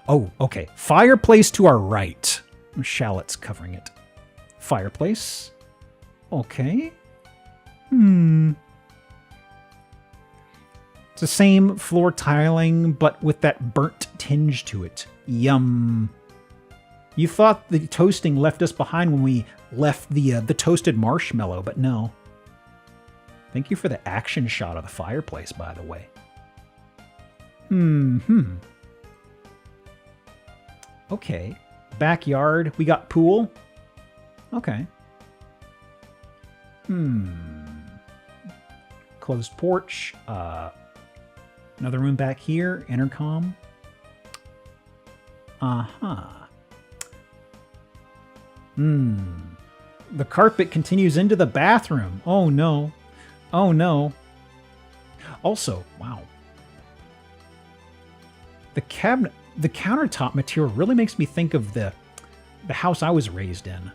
S2: Oh, okay. Fireplace to our right. Shallots covering it. Fireplace. Okay. It's the same floor tiling, but with that burnt tinge to it. Yum. You thought the toasting left us behind when we left the toasted marshmallow, but no. Thank you for the action shot of the fireplace, by the way. Okay. Backyard. We got pool. Okay. Closed porch. Another room back here. Intercom. The carpet continues into the bathroom. Oh no. Oh no. Also, wow. The countertop material really makes me think of the house I was raised in.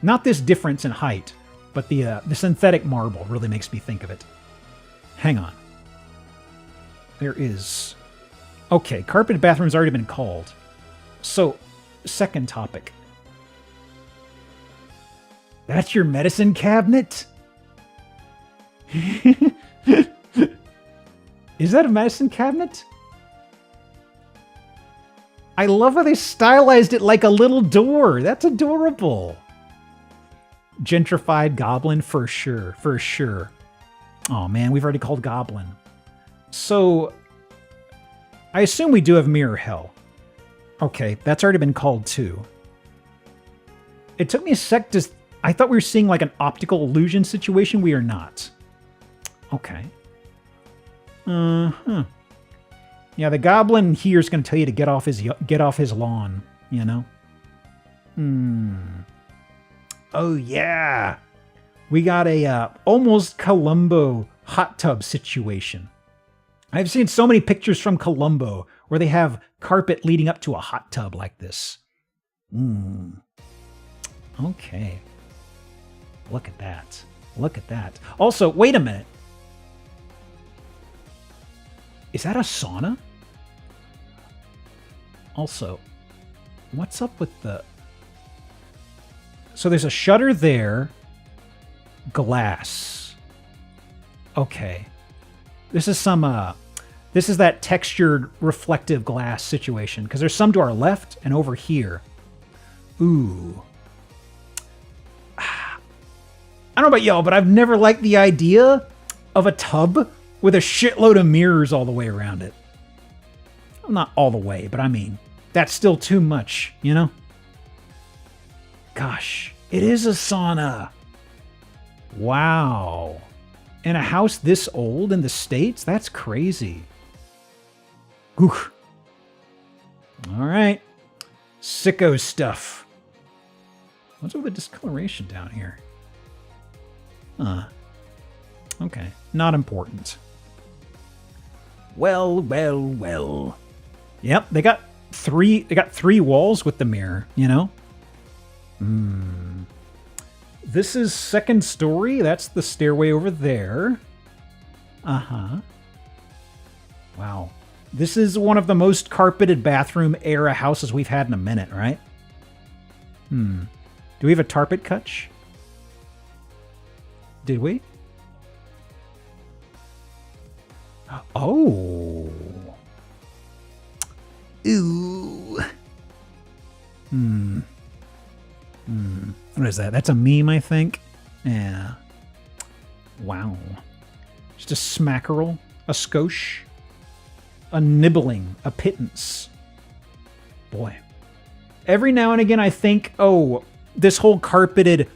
S2: Not this difference in height, but the synthetic marble really makes me think of it. Hang on. There is... Okay, carpeted bathroom's already been called. So, second topic. That's your medicine cabinet? Is that a medicine cabinet? I love how they stylized it like a little door. That's adorable. Gentrified goblin for sure. For sure. Oh man, we've already called goblin. So, I assume we do have mirror hell. Okay, that's already been called too. It took me a sec to... I thought we were seeing like an optical illusion situation. We are not. Okay. Yeah, the goblin here is going to tell you to get off his lawn, you know? Oh, yeah. We got a almost Columbo hot tub situation. I've seen so many pictures from Columbo where they have carpet leading up to a hot tub like this. Okay. Look at that. Look at that. Also, wait a minute. Is that a sauna? Also, what's up with the... So there's a shutter there. Glass. Okay. This is some, this is that textured reflective glass situation. Because there's some to our left and over here. Ooh. I don't know about y'all, but I've never liked the idea of a tub with a shitload of mirrors all the way around it. Well, not all the way, but I mean, that's still too much, you know? Gosh, it is a sauna. Wow. In a house this old in the States? That's crazy. Oof. All right. Sicko stuff. What's with the discoloration down here? Okay. Not important. Well, well, well. Yep, they got three walls with the mirror, you know? This is second story. That's the stairway over there. Wow. This is one of the most carpeted bathroom era houses we've had in a minute, right? Do we have a tarpet cutch? Did we? Oh. Ooh. What is that? That's a meme, I think. Yeah. Wow. Just a smackerel, a skosh, a nibbling, a pittance. Boy. Every now and again I think, oh, this whole carpeted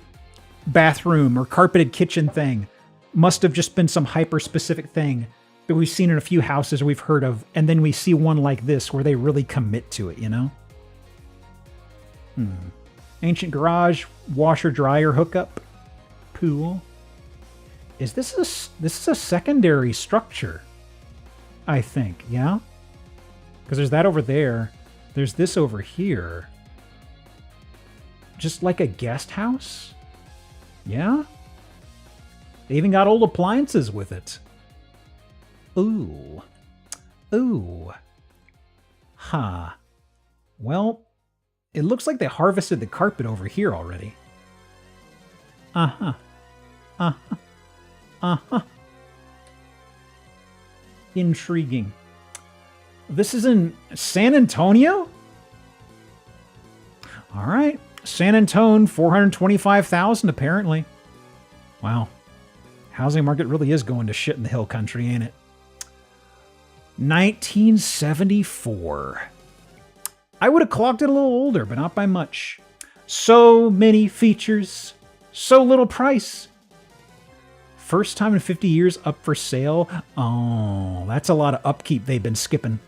S2: bathroom or carpeted kitchen thing must have just been some hyper-specific thing that we've seen in a few houses we've heard of, and then we see one like this where they really commit to it, you know? Ancient garage, washer-dryer hookup, pool. This is a secondary structure, I think, yeah? Because there's that over there. There's this over here. Just like a guest house? Yeah? They even got old appliances with it. Ooh. Ooh. Huh. Well, it looks like they harvested the carpet over here already. Uh-huh. Uh-huh. Uh-huh. Intriguing. This is in San Antonio? All right. San Antonio, 425,000 apparently. Wow. Housing market really is going to shit in the hill country, ain't it? 1974. I would have clocked it a little older, but not by much. So many features, so little price. First time in 50 years up for sale. Oh, that's a lot of upkeep they've been skipping.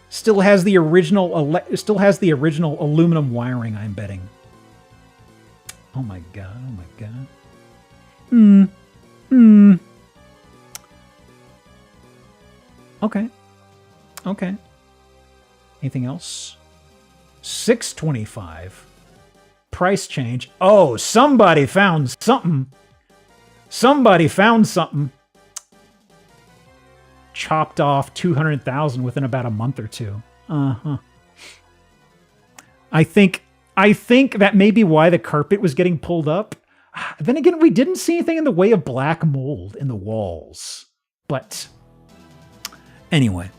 S2: Still has the original aluminum wiring, I'm betting. Oh my god, oh my god. Okay. Okay. Anything else? 625. Price change. Oh, somebody found something. Somebody found something. Chopped off 200,000 within about a month or two. I think that may be why the carpet was getting pulled up. Then again, we didn't see anything in the way of black mold in the walls. But anyway.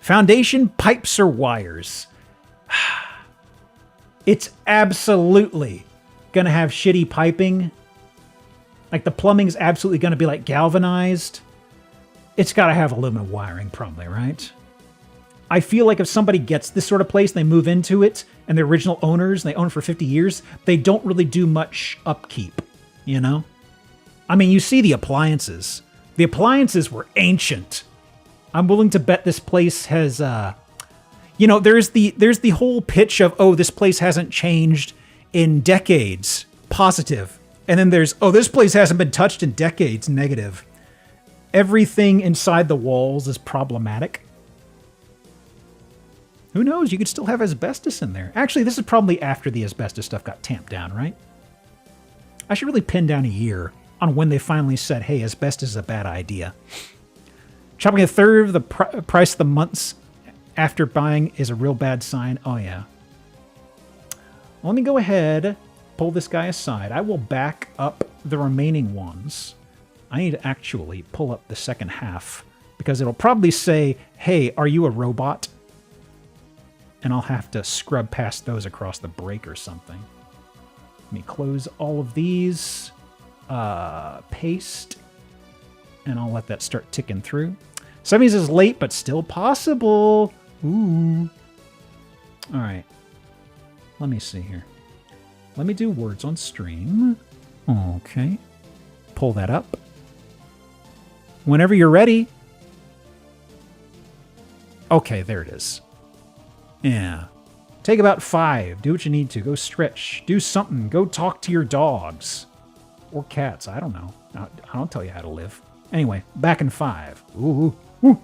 S2: Foundation, pipes, or wires. It's absolutely going to have shitty piping. Like, the plumbing's absolutely going to be, like, galvanized. It's got to have aluminum wiring, probably, right? I feel like if somebody gets this sort of place, and they move into it, and the original owners, and they own it for 50 years, they don't really do much upkeep, you know? I mean, you see the appliances. The appliances were ancient. I'm willing to bet this place has, you know, there's the whole pitch of, oh, this place hasn't changed in decades, positive. And then there's, oh, this place hasn't been touched in decades, negative. Everything inside the walls is problematic. Who knows? You could still have asbestos in there. Actually, this is probably after the asbestos stuff got tamped down, right? I should really pin down a year on when they finally said, hey, asbestos is a bad idea. Chopping a third of the price of the months after buying is a real bad sign. Oh, yeah. Let me go ahead, pull this guy aside. I will back up the remaining ones. I need to actually pull up the second half because it'll probably say, hey, are you a robot? And I'll have to scrub past those across the break or something. Let me close all of these. Paste. And I'll let that start ticking through. 70s is late, but still possible. Ooh. All right. Let me see here. Let me do words on stream. Okay. Pull that up. Whenever you're ready. Okay, there it is. Yeah. Take about 5. Do what you need to. Go stretch. Do something. Go talk to your dogs. Or cats. I don't know. I don't tell you how to live. Anyway, back in 5. Ooh. Ooh.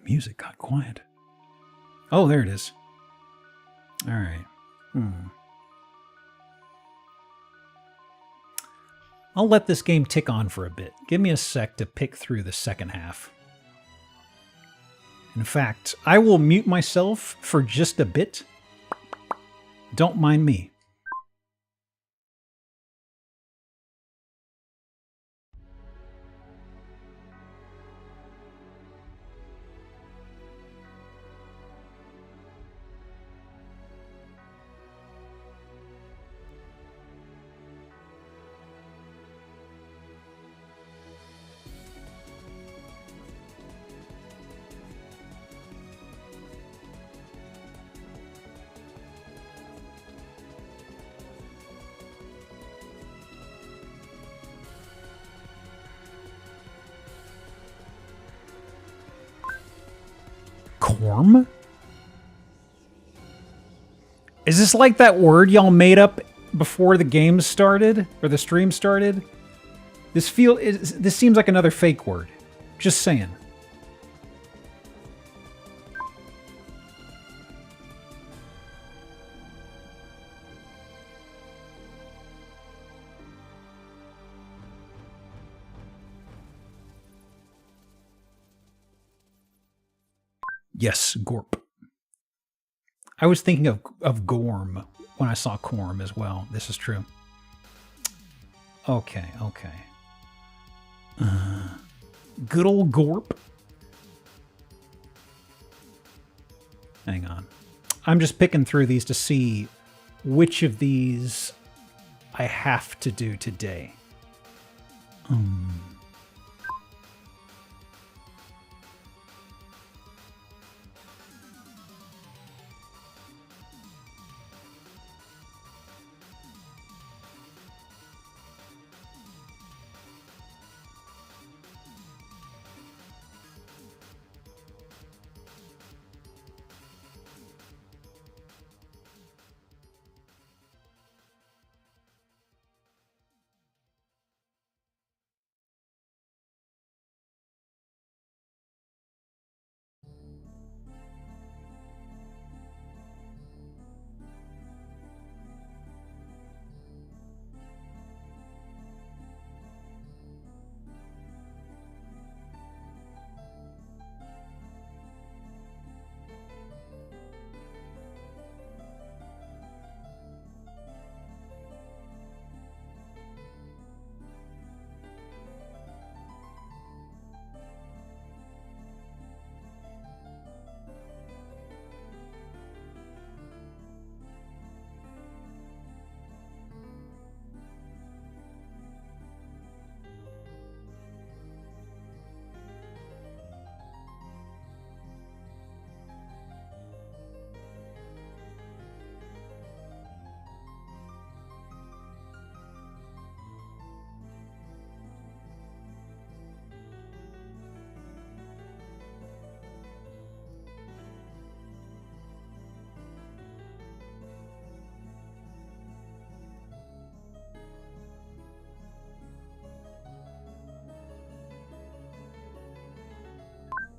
S2: music got quiet. Oh, there it is. All right. I'll let this game tick on for a bit. Give me a sec to pick through the second half. In fact, I will mute myself for just a bit. Don't mind me. Corm? Is this like that word y'all made up before the game started or the stream started? This seems like another fake word. Just saying. Yes, Gorp. I was thinking of Gorm when I saw Corm as well. This is true. Okay. Good old Gorp. Hang on. I'm just picking through these to see which of these I have to do today.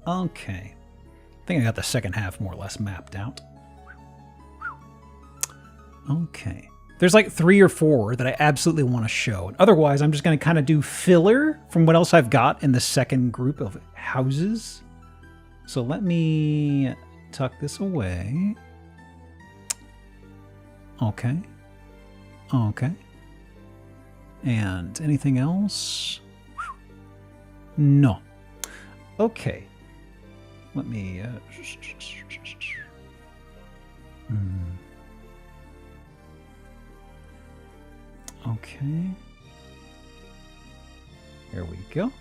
S2: Okay. I think I got the second half more or less mapped out. Okay. There's like 3 or 4 that I absolutely want to show. Otherwise, I'm just going to kind of do filler from what else I've got in the second group of houses. So let me tuck this away. Okay. Okay. And anything else? No. Okay. Let me... Okay. There we go.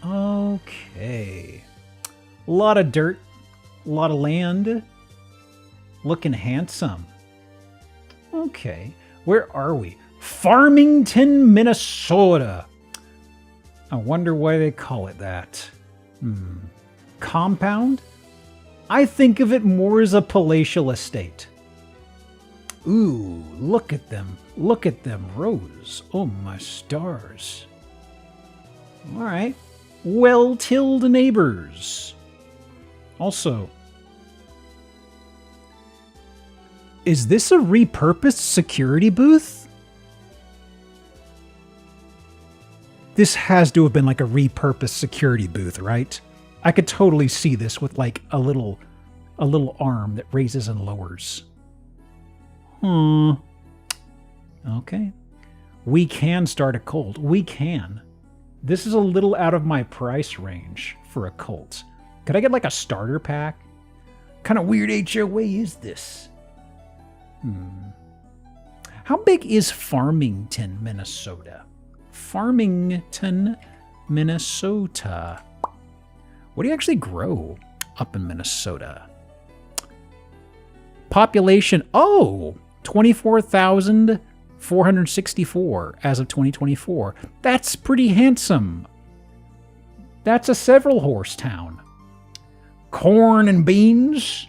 S2: Okay. A lot of dirt. A lot of land. Looking handsome. Okay. Where are we? Farmington, Minnesota. I wonder why they call it that. Compound? I think of it more as a palatial estate. Ooh, look at them. Look at them rows. Oh, my stars. All right. Well-tilled neighbors. Also, is this a repurposed security booth? This has to have been like a repurposed security booth, right? I could totally see this with like a little arm that raises and lowers. Okay. We can start a cult. We can. This is a little out of my price range for a cult. Could I get like a starter pack? What kind of weird HOA is this? How big is Farmington, Minnesota? Farmington, Minnesota. What do you actually grow up in Minnesota? Population, 24,464 as of 2024. That's pretty handsome. That's a several horse town. Corn and beans.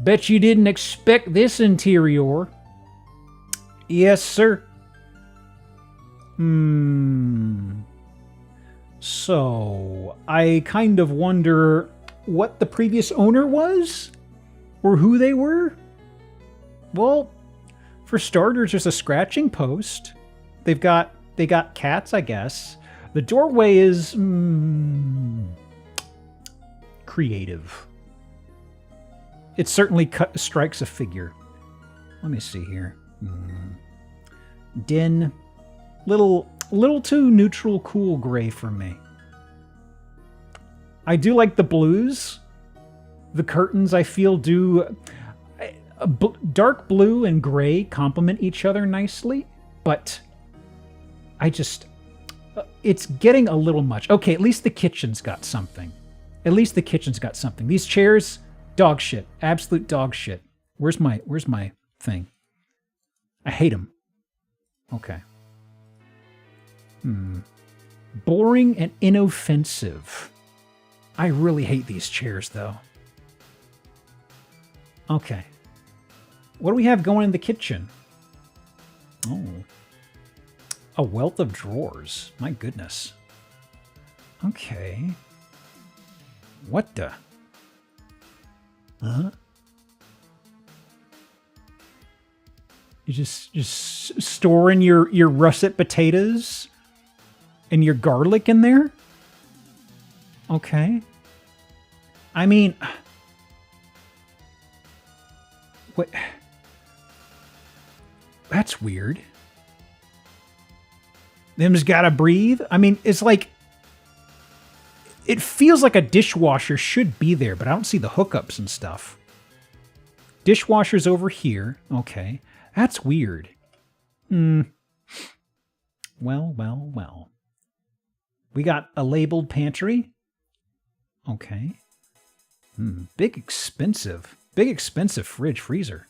S2: Bet you didn't expect this interior. Yes, sir. So, I kind of wonder what the previous owner was? Or who they were? Well, for starters, there's a scratching post. They got cats, I guess. The doorway is creative. It certainly strikes a figure. Let me see here. Den, little too neutral, cool gray for me. I do like the blues. The curtains, I feel, do dark blue and gray complement each other nicely, but I just it's getting a little much. Okay, at least the kitchen's got something. These chairs, dog shit. Absolute dog shit. Where's my thing? I hate them. Okay. Boring and inoffensive. I really hate these chairs, though. Okay. What do we have going in the kitchen? Oh. A wealth of drawers. My goodness. Okay. What the? Huh? You just storing your russet potatoes and your garlic in there? Okay. I mean, what? That's weird. Them's gotta breathe. I mean, it's like, it feels like a dishwasher should be there, but I don't see the hookups and stuff. Dishwasher's over here. Okay. That's weird. Well. We got a labeled pantry. Okay. Big expensive fridge freezer.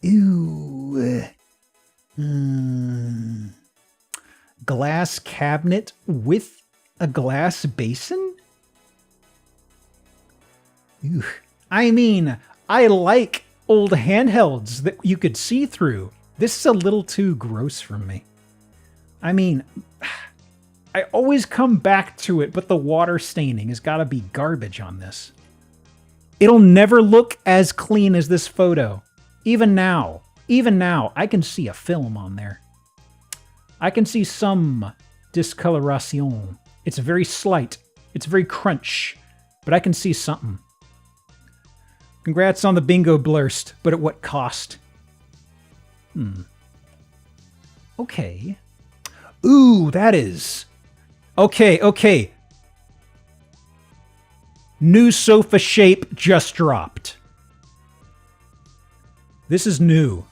S2: Ew. Glass cabinet with a glass basin? Ew. I mean, I like old handhelds that you could see through. This is a little too gross for me. I mean, I always come back to it, but the water staining has got to be garbage on this. It'll never look as clean as this photo. Even now, I can see a film on there. I can see some discoloration. It's very slight. It's very crunch, but I can see something. Congrats on the bingo blurst, but at what cost? Okay. Ooh, that is... Okay. New sofa shape just dropped. This is new.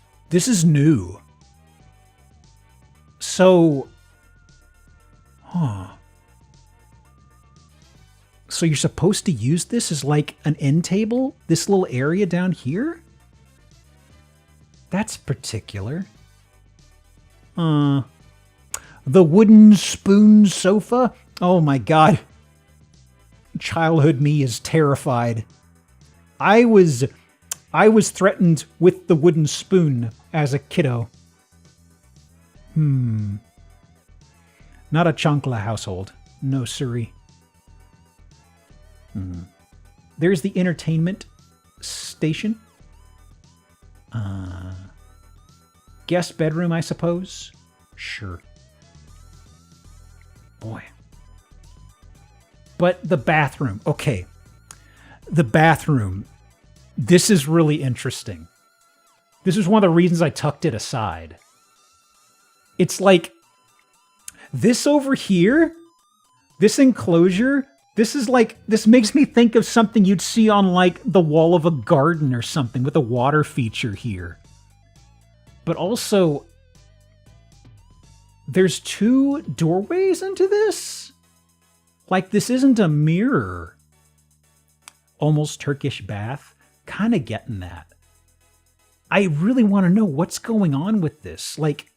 S2: So... So you're supposed to use this as like an end table? This little area down here? That's particular. The wooden spoon sofa? Oh my god. Childhood me is terrified. I was threatened with the wooden spoon as a kiddo. Not a chancla household. No, siree. There's the entertainment station. Guest bedroom, I suppose. Sure. Boy. But the bathroom. Okay. The bathroom. This is really interesting. This is one of the reasons I tucked it aside. It's like this over here, this enclosure, this makes me think of something you'd see on like the wall of a garden or something with a water feature here. But also, there's 2 doorways into this? Like this isn't a mirror. Almost Turkish bath. Kind of getting that. I really want to know what's going on with this. Like,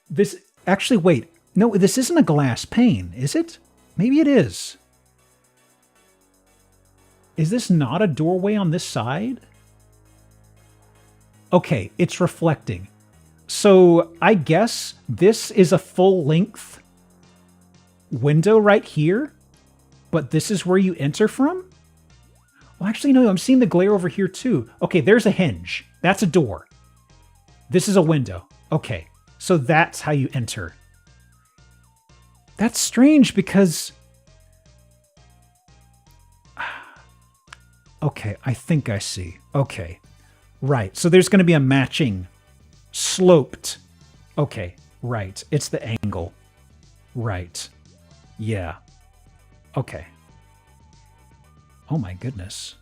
S2: this... Actually, wait. No, this isn't a glass pane, is it? Maybe it is. Is this not a doorway on this side? Okay, it's reflecting. So, I guess this is a full-length window right here, but this is where you enter from? Well, actually, no, I'm seeing the glare over here, too. Okay, there's a hinge. That's a door. This is a window. Okay, so that's how you enter. That's strange because... Okay, I think I see. Okay, right. So there's going to be a matching sloped. Okay, right. It's the angle. Right. Yeah. Okay. Oh my goodness.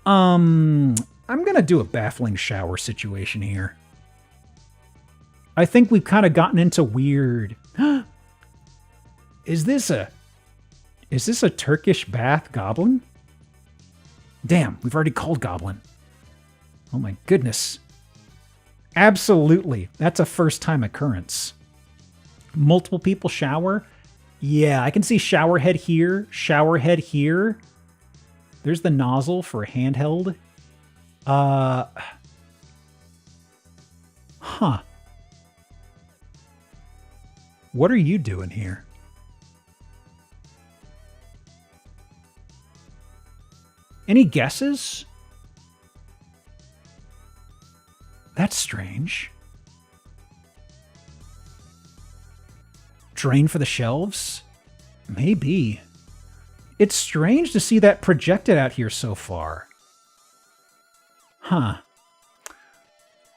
S2: I'm gonna do a baffling shower situation here. I think we've kind of gotten into weird... Is this a Turkish bath goblin? Damn, we've already called goblin. Oh my goodness. Absolutely. That's a first-time occurrence. Multiple people shower? Yeah, I can see shower head here, shower head here. There's the nozzle for a handheld. Huh. What are you doing here? Any guesses? That's strange. Drain for the shelves? Maybe. It's strange to see that projected out here so far. Huh.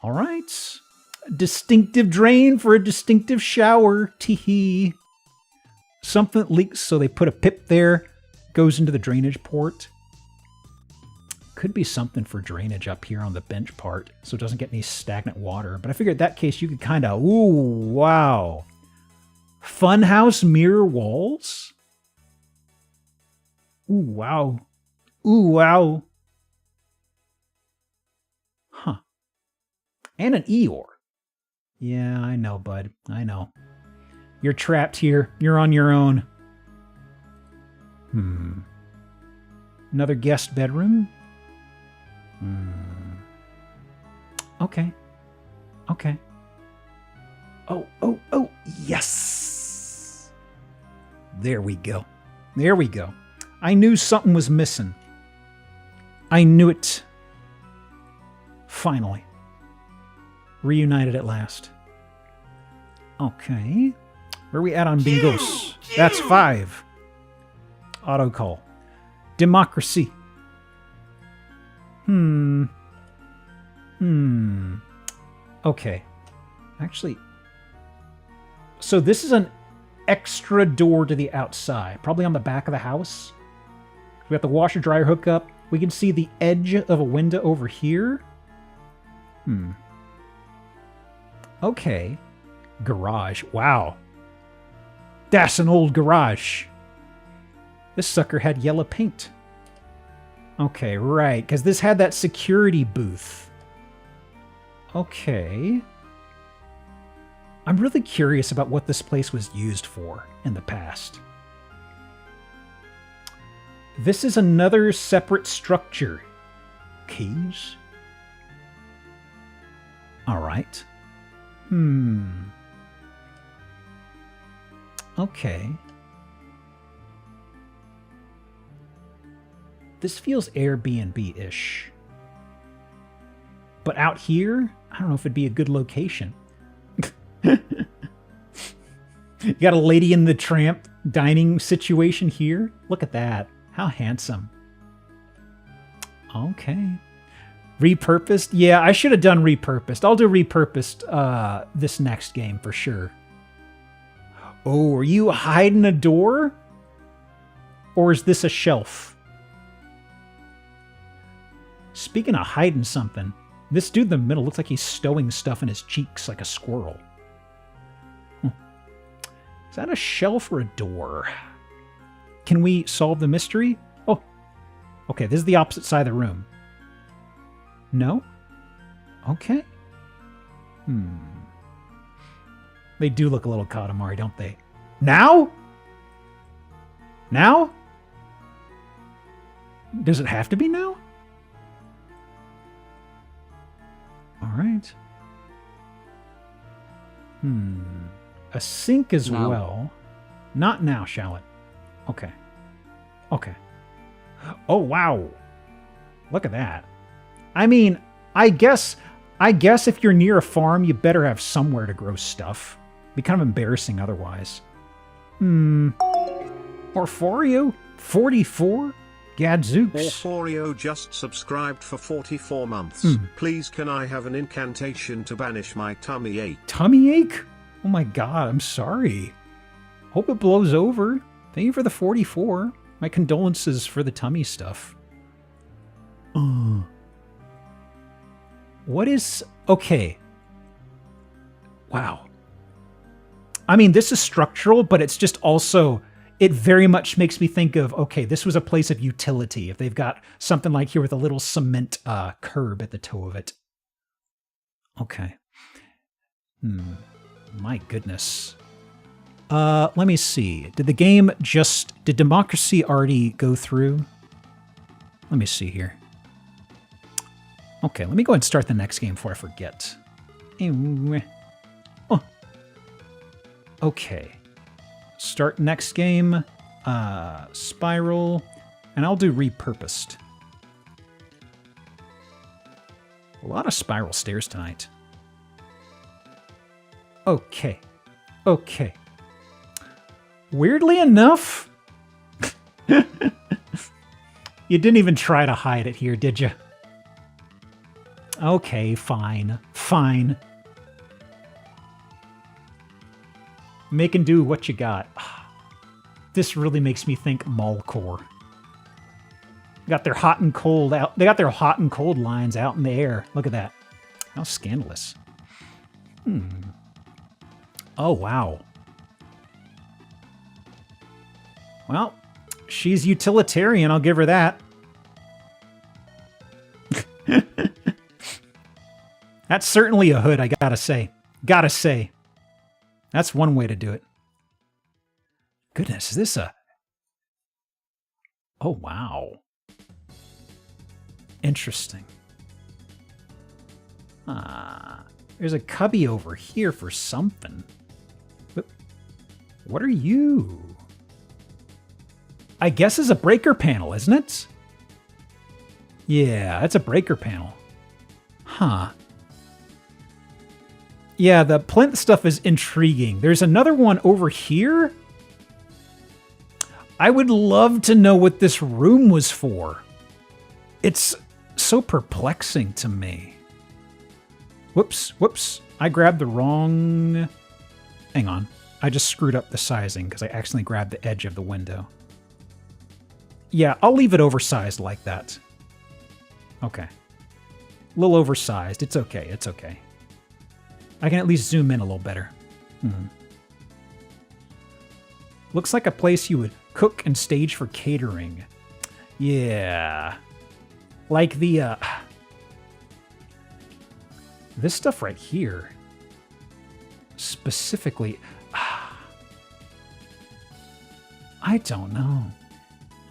S2: All right. Distinctive drain for a distinctive shower. Tee-hee. Something leaks, so they put a pip there. Goes into the drainage port. Could be something for drainage up here on the bench part, so it doesn't get any stagnant water. But I figured in that case you could kind of... Ooh, wow. Funhouse mirror walls? Ooh, wow. Ooh, wow. Huh. And an Eeyore. Yeah, I know, bud. I know. You're trapped here. You're on your own. Another guest bedroom? Okay. Okay. Oh, yes! There we go. There we go. I knew something was missing. I knew it. Finally. Reunited at last. Okay. Where are we at on bingos? That's 5. Auto call. Democracy. Okay. Actually, so this is an extra door to the outside, probably on the back of the house. We got the washer dryer hookup. We can see the edge of a window over here. Okay. Garage. Wow. That's an old garage. This sucker had yellow paint. Okay, right, because this had that security booth. Okay. I'm really curious about what this place was used for in the past. This is another separate structure. Keys? All right. Okay. This feels Airbnb-ish. But out here, I don't know if it'd be a good location. You got a Lady in the Tramp dining situation here? Look at that. How handsome. Okay. Repurposed? Yeah, I should have done repurposed. I'll do repurposed this next game for sure. Oh, are you hiding a door? Or is this a shelf? Speaking of hiding something, this dude in the middle looks like he's stowing stuff in his cheeks like a squirrel. Is that a shelf or a door? Can we solve the mystery? Oh, okay, this is the opposite side of the room. No? Okay. They do look a little Katamari, don't they? Now? Now? Does it have to be now? All right. A sink as well. Not now, shall it? Okay. Okay. Oh, wow. Look at that. I mean, I guess if you're near a farm, you better have somewhere to grow stuff. It'd be kind of embarrassing otherwise. Orforio? 44? Gadzooks.
S3: Orforio just subscribed for 44 months. Please can I have an incantation to banish my tummy ache?
S2: Tummy ache? Oh my god, I'm sorry. Hope it blows over. Thank you for the 44. My condolences for the tummy stuff. What is... Okay. Wow. I mean, this is structural, but it's just also... It very much makes me think of, okay, this was a place of utility. If they've got something like here with a little cement curb at the toe of it. Okay. My goodness. Let me see. Did democracy already go through? Let me see here. Okay, let me go ahead and start the next game before I forget. Oh. Okay. Start next game. Spiral. And I'll do repurposed. A lot of spiral stairs tonight. Okay. Okay. Weirdly enough, you didn't even try to hide it here, did you? Okay, fine. Fine. Make and do what you got. This really makes me think Mallcore. Got their hot and cold out. They got their hot and cold lines out in the air. Look at that. How scandalous. Oh, wow. Well, she's utilitarian, I'll give her that. That's certainly a hood, I gotta say. Gotta say. That's one way to do it. Goodness, is this a... Oh, wow. Interesting. There's a cubby over here for something. But what are you? I guess it's a breaker panel, isn't it? Yeah, it's a breaker panel. Huh. Yeah, the plinth stuff is intriguing. There's another one over here. I would love to know what this room was for. It's so perplexing to me. Whoops, whoops. I grabbed the wrong... Hang on. I just screwed up the sizing because I accidentally grabbed the edge of the window. Yeah, I'll leave it oversized like that. Okay. A little oversized. It's okay, it's okay. I can at least zoom in a little better. Looks like a place you would cook and stage for catering. Yeah. Like the, this stuff right here. Specifically. I don't know.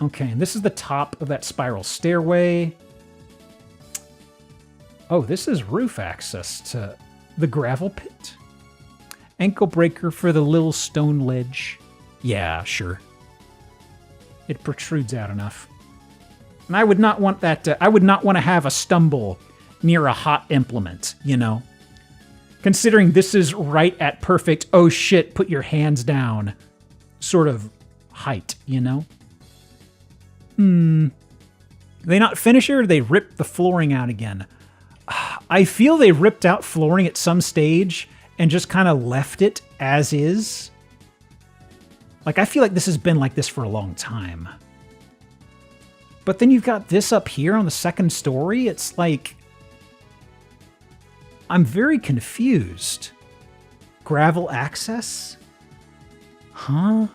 S2: Okay, and this is the top of that spiral stairway. Oh, this is roof access to the gravel pit. Ankle breaker for the little stone ledge. Yeah, sure. It protrudes out enough. And I would not want that I would not want to have a stumble near a hot implement, you know? Considering this is right at perfect, oh shit, put your hands down sort of height, you know? They not finish it, or they rip the flooring out again? I feel they ripped out flooring at some stage and just kind of left it as is. Like, I feel like this has been like this for a long time. But then you've got this up here on the second story. It's like... I'm very confused. Gravel access? Huh?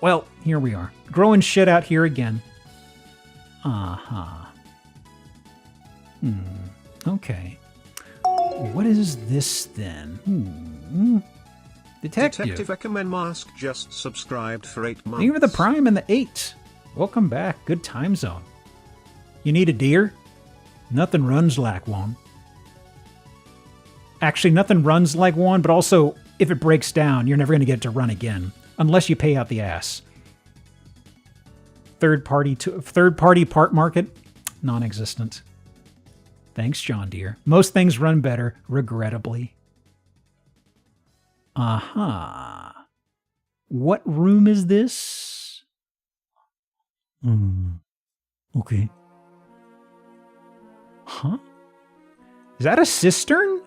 S2: Well, here we are. Growing shit out here again. Uh-huh. Okay. What is this then? Detective.
S3: Detective Ekamen Mask just subscribed for 8 months.
S2: Thank you for the Prime and the 8. Welcome back. Good time zone. You need a deer? Nothing runs like one. Actually, nothing runs like one, but also, if it breaks down, you're never going to get it to run again. Unless you pay out the ass. Third-party part market? Non-existent. Thanks, John Deere. Most things run better, regrettably. Uh-huh. What room is this? Okay. Huh? Is that a cistern?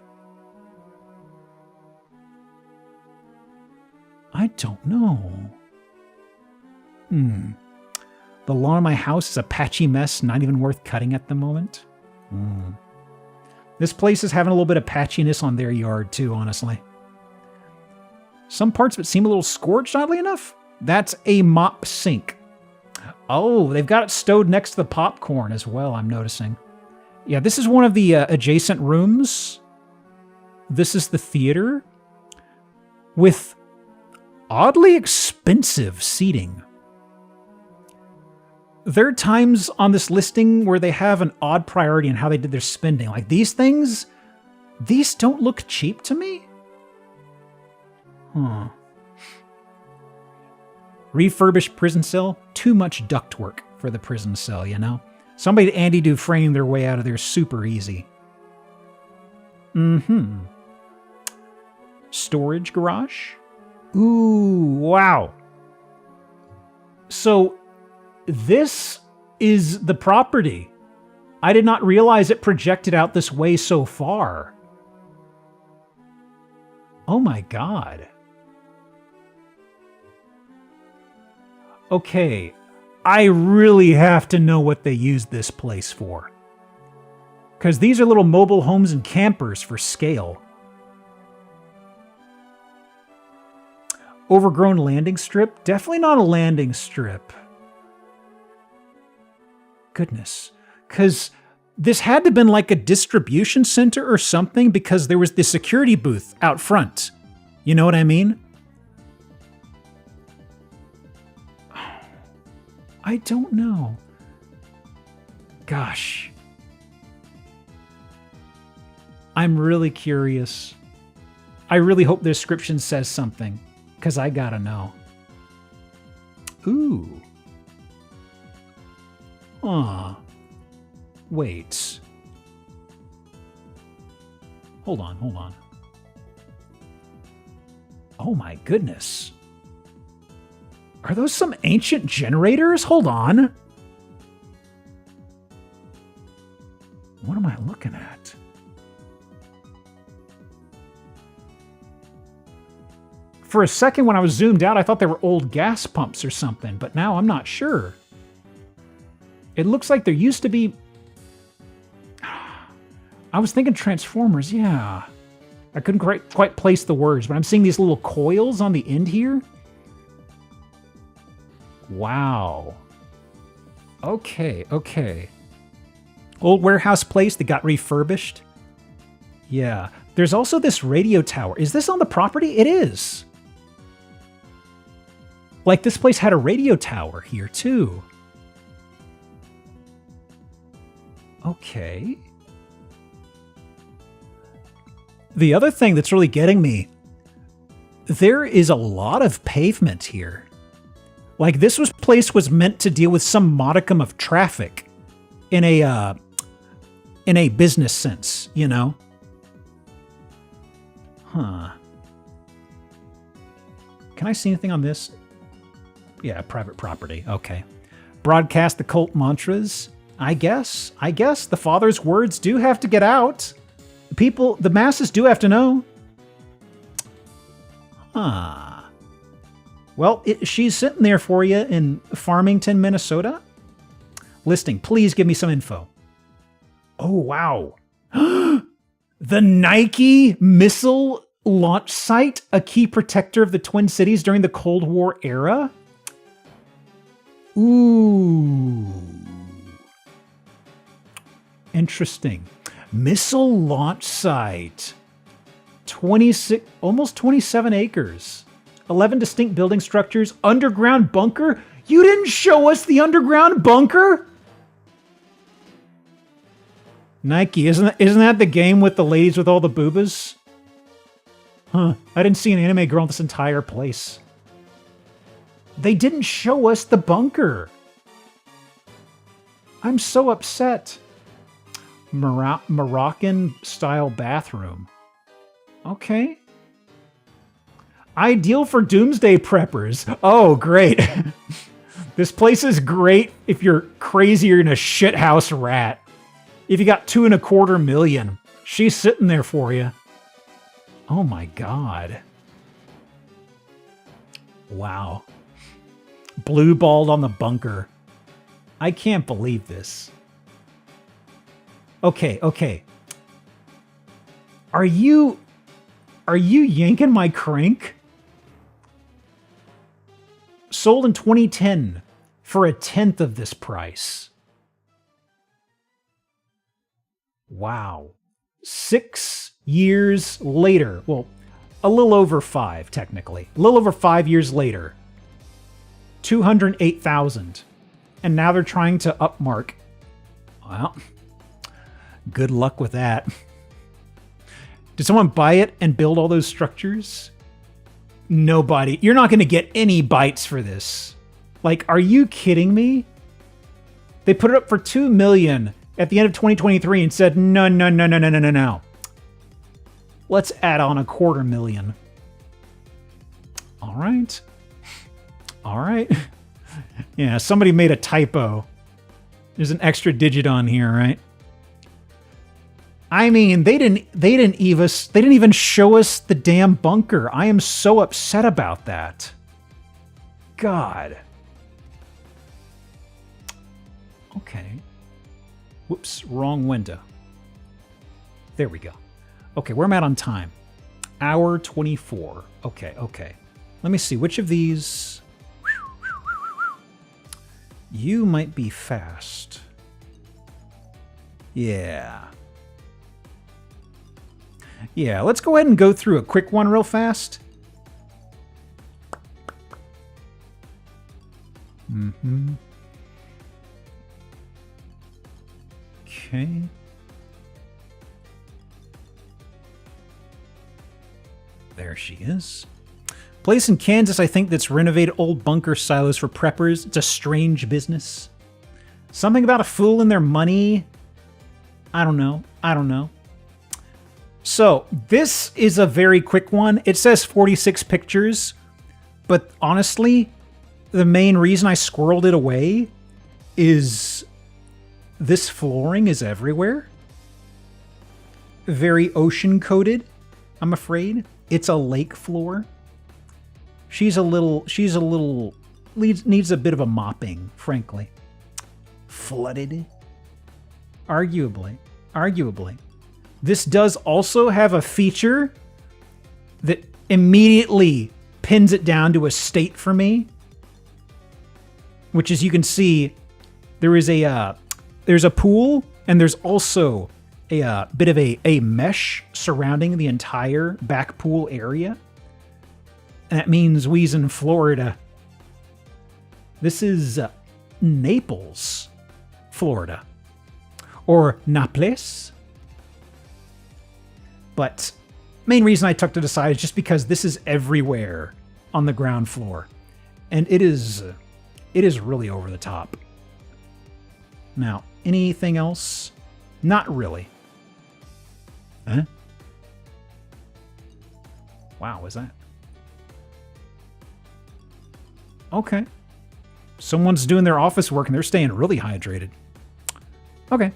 S2: I don't know. The lawn of my house is a patchy mess, not even worth cutting at the moment. This place is having a little bit of patchiness on their yard too, honestly. Some parts of it seem a little scorched, oddly enough. That's a mop sink. Oh, they've got it stowed next to the popcorn as well, I'm noticing. Yeah, this is one of the adjacent rooms. This is the theater with oddly expensive seating. There are times on this listing where they have an odd priority in how they did their spending. Like these things, these don't look cheap to me. Huh. Refurbished prison cell? Too much ductwork for the prison cell, you know? Somebody Andy Dufresne their way out of there super easy. Storage garage? Ooh, wow. So, this is the property. I did not realize it projected out this way so far. Oh my god. Okay, I really have to know what they used this place for. Because these are little mobile homes and campers for scale. Overgrown landing strip? Definitely not a landing strip. Goodness. Because this had to have been like a distribution center or something, because there was the security booth out front. You know what I mean? I don't know. Gosh. I'm really curious. I really hope the description says something, because I gotta know. Ooh. Aw. Wait. Hold on. Oh my goodness. Are those some ancient generators? Hold on. What am I looking at? For a second when I was zoomed out, I thought they were old gas pumps or something, but now I'm not sure. It looks like there used to be... I was thinking Transformers, yeah. I couldn't quite place the words, but I'm seeing these little coils on the end here. Wow. Okay. Old warehouse place that got refurbished. Yeah. There's also this radio tower. Is this on the property? It is. Like, this place had a radio tower here, too. Okay. The other thing that's really getting me, there is a lot of pavement here. Like this place was meant to deal with some modicum of traffic in a business sense, you know? Huh. Can I see anything on this? Yeah, private property. Okay. Broadcast the cult mantras. I guess the father's words do have to get out. The masses do have to know. Huh. Well, she's sitting there for you in Farmington, Minnesota. Listing. Please give me some info. Oh, wow. The Nike missile launch site, a key protector of the Twin Cities during the Cold War era. Ooh. Interesting. Missile launch site. 26, almost 27 acres. 11 distinct building structures. Underground bunker? You didn't show us the underground bunker? Nike, isn't that the game with the ladies with all the boobas? Huh, I didn't see an anime girl in this entire place. They didn't show us the bunker. I'm so upset. Moroccan-style bathroom. Okay. Ideal for doomsday preppers. Oh, great. This place is great if you're crazier than a shithouse rat. If you got $2.25 million, she's sitting there for you. Oh my God. Wow. Blue balled on the bunker. I can't believe this. Okay. Are you yanking my crank? Sold in 2010 for 1/10 of this price. Wow. 6 years later, well, a little over 5 technically. A little over 5 years later. 208,000. And now they're trying to upmark. Well, good luck with that. Did someone buy it and build all those structures? Nobody. You're not going to get any bites for this. Like, are you kidding me? They put it up for $2 million at the end of 2023 and said, no. Let's add on $250,000. All right. Yeah, somebody made a typo. There's an extra digit on here, right? I mean, they didn't even show us the damn bunker. I am so upset about that. God. Okay. Whoops, wrong window. There we go. Okay, where am I at on time? Hour 24. Okay. Let me see, which of these... You might be fast. Yeah, let's go ahead and go through a quick one real fast. Okay. There she is. Place in Kansas, I think, that's renovated old bunker silos for preppers. It's a strange business. Something about a fool and their money. I don't know. So, this is a very quick one. It says 46 pictures, but honestly, the main reason I squirreled it away is this flooring is everywhere. Very ocean-coated, I'm afraid. It's a lake floor. She's a little needs a bit of a mopping, frankly. Flooded. Arguably. This does also have a feature that immediately pins it down to a state for me, which is, you can see there's a pool, and there's also a bit of a mesh surrounding the entire back pool area. And that means we's in Florida. This is Naples, Florida. Or Naples. But Main reason I tucked it aside is just because this is everywhere on the ground floor. And it is really over the top. Now, anything else? Not really. Huh? Wow, was that? Okay. Someone's doing their office work and they're staying really hydrated. Okay.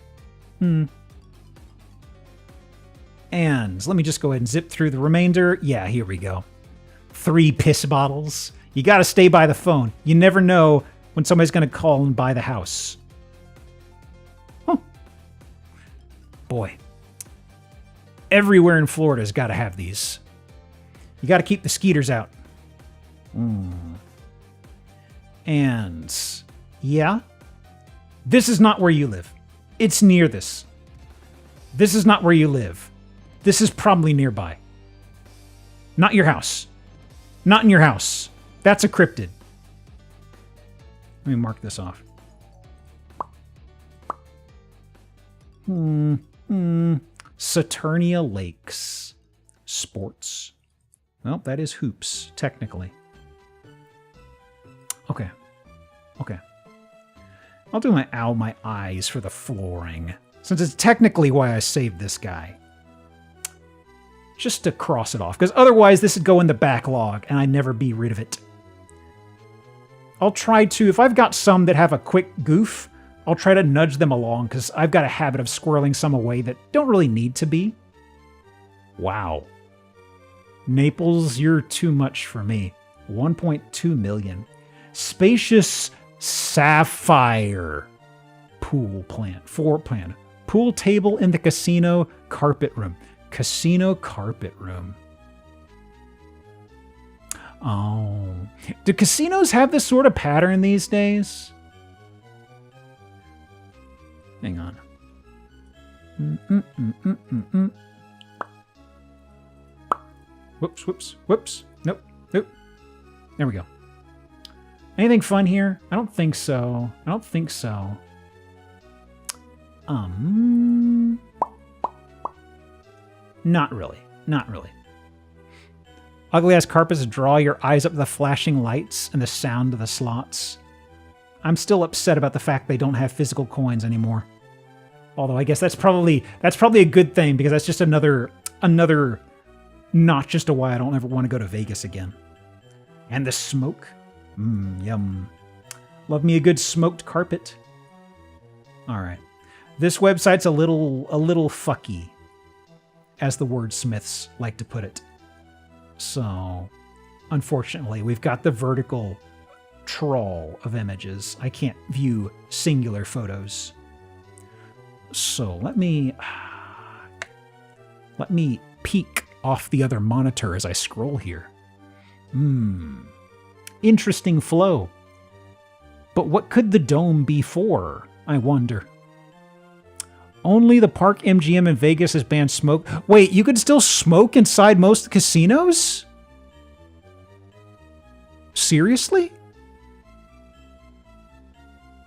S2: And let me just go ahead and zip through the remainder. Yeah, here we go. 3 piss bottles. You got to stay by the phone. You never know when somebody's going to call and buy the house. Huh. Boy. Everywhere in Florida's got to have these. You got to keep the skeeters out. And yeah, this is not where you live. It's near this. This is not where you live. This is probably nearby. Not your house. Not in your house. That's a cryptid. Let me mark this off. Saturnia Lakes. Sports. Well, that is hoops, technically. Okay. Okay. I'll do my eyes for the flooring, since it's technically why I saved this guy. Just to cross it off, because otherwise this would go in the backlog and I'd never be rid of it. I'll try to, if I've got some that have a quick goof, I'll try to nudge them along, because I've got a habit of squirreling some away that don't really need to be. Wow. Naples, you're too much for me. 1.2 million. Spacious sapphire pool plant. Floor plan. Pool table in the casino carpet room. Casino carpet room. Oh. Do casinos have this sort of pattern these days? Hang on. Whoops, whoops, whoops. Nope, nope. There we go. Anything fun here? I don't think so. I don't think so. Not really. Not really. Ugly ass carpets draw your eyes up to the flashing lights and the sound of the slots. I'm still upset about the fact they don't have physical coins anymore. Although I guess that's probably a good thing, because that's just another notch as to why I don't ever want to go to Vegas again. And the smoke. Yum. Love me a good smoked carpet. All right. This website's a little fucky, as the wordsmiths like to put it. So, unfortunately, we've got the vertical trawl of images. I can't view singular photos. So let me peek off the other monitor as I scroll here. Interesting flow. But what could the dome be for, I wonder? Only the Park MGM in Vegas has banned smoke. Wait, you could still smoke inside most casinos? Seriously?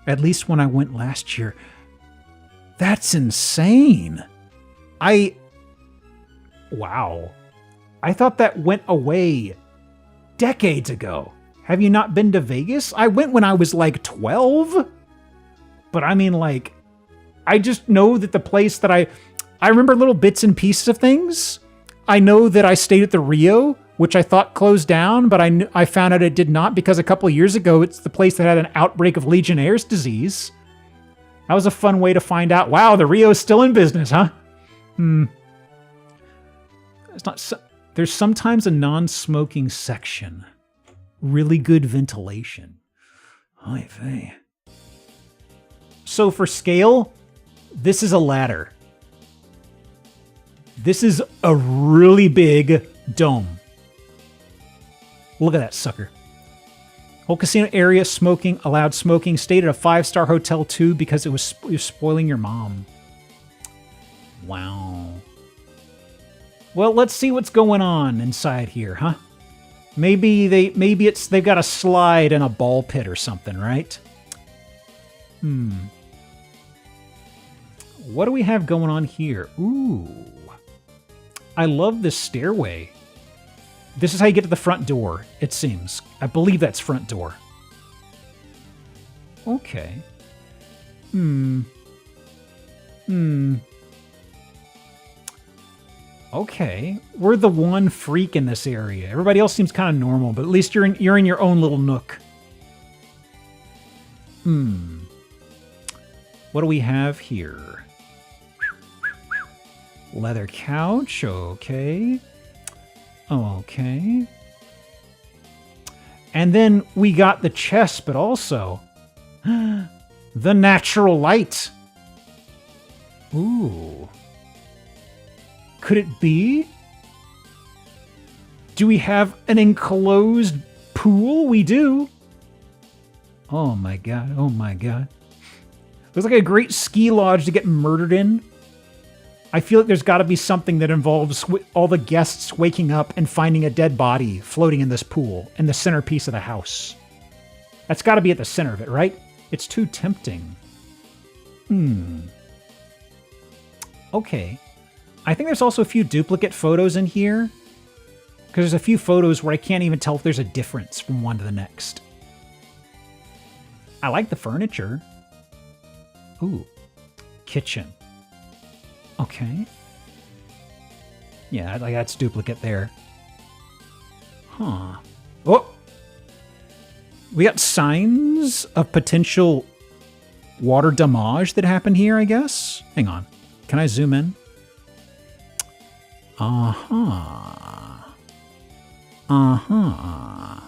S2: At least when I went last year. That's insane. Wow. I thought that went away decades ago. Have you not been to Vegas? I went when I was like 12. But I mean, like, I just know that the place that I remember little bits and pieces of things. I know that I stayed at the Rio, which I thought closed down, but I found out it did not, because a couple of years ago, it's the place that had an outbreak of Legionnaire's disease. That was a fun way to find out, wow, the Rio's still in business, huh? It's not. There's sometimes a non-smoking section. Really good ventilation. Oy vey. So for scale, this is a ladder. This is a really big dome. Look at that sucker. Whole casino area smoking, allowed smoking. Stayed at a 5-star hotel too because it was spoiling your mom. Wow. Well, let's see what's going on inside here, huh? Maybe they've got a slide and a ball pit or something, right? What do we have going on here? Ooh. I love this stairway. This is how you get to the front door, it seems. I believe that's front door. Okay. Okay. We're the one freak in this area. Everybody else seems kind of normal, but at least you're in your own little nook. What do we have here? Leather couch, okay. Okay. And then we got the chest, but also the natural light. Ooh. Could it be? Do we have an enclosed pool? We do. Oh my god, oh my god. Looks like a great ski lodge to get murdered in. I feel like there's got to be something that involves all the guests waking up and finding a dead body floating in this pool in the centerpiece of the house. That's got to be at the center of it, right? It's too tempting. Okay. I think there's also a few duplicate photos in here. Because there's a few photos where I can't even tell if there's a difference from one to the next. I like the furniture. Ooh. Kitchen. Okay. Yeah, like that's duplicate there. Huh. Oh! We got signs of potential water damage that happened here, I guess? Hang on. Can I zoom in? Uh-huh. Uh-huh.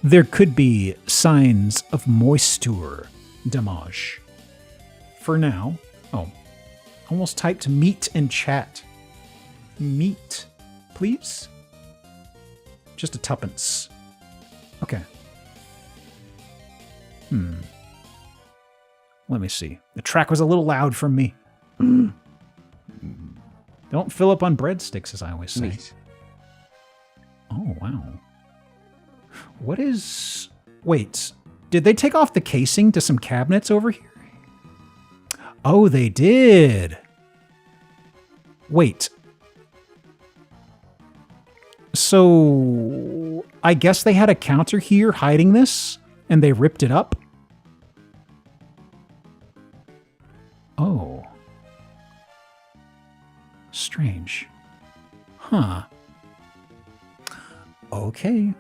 S2: There could be signs of moisture damage. For now. Oh. Almost typed meat in chat. Meat, please? Just a tuppence. Okay. Let me see. The track was a little loud for me. Don't fill up on breadsticks, as I always say.
S4: Meat.
S2: Oh, wow. What is... Wait. Did they take off the casing to some cabinets over here? Oh, they did. Wait. So... I guess they had a counter here hiding this, and they ripped it up? Oh. Strange. Huh. Okay.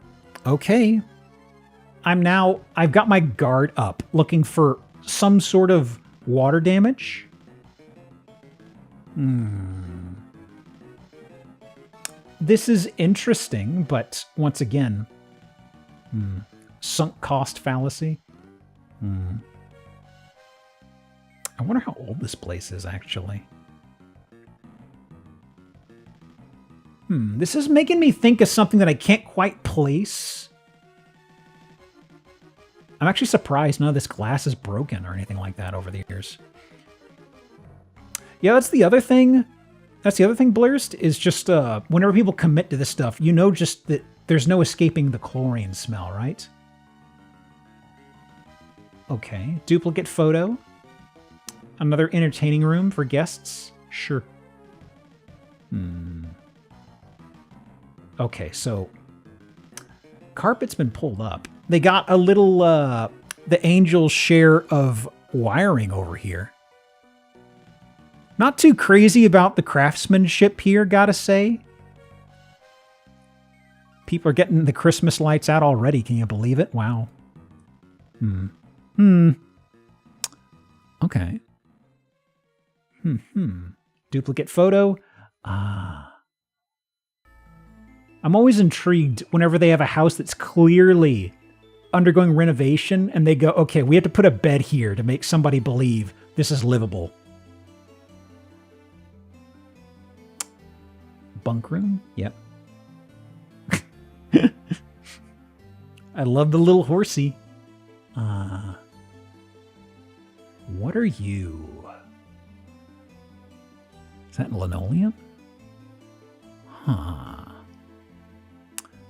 S2: Okay. I've got my guard up, looking for some sort of water damage. This is interesting, but once again, sunk cost fallacy. I wonder how old this place is, actually. This is making me think of something that I can't quite place. I'm actually surprised none of this glass is broken or anything like that over the years. Yeah, that's the other thing. That's the other thing, Blurst, is just whenever people commit to this stuff, you know just that there's no escaping the chlorine smell, right? Okay, duplicate photo. Another entertaining room for guests? Sure. Okay, so carpet's been pulled up. They got a little, the Angel's share of wiring over here. Not too crazy about the craftsmanship here, gotta say. People are getting the Christmas lights out already. Can you believe it? Wow. Okay. Duplicate photo. I'm always intrigued whenever they have a house that's clearly undergoing renovation and they go, okay, we have to put a bed here to make somebody believe this is livable. Bunk room? Yep. I love the little horsey. What are you? Is that linoleum? Huh.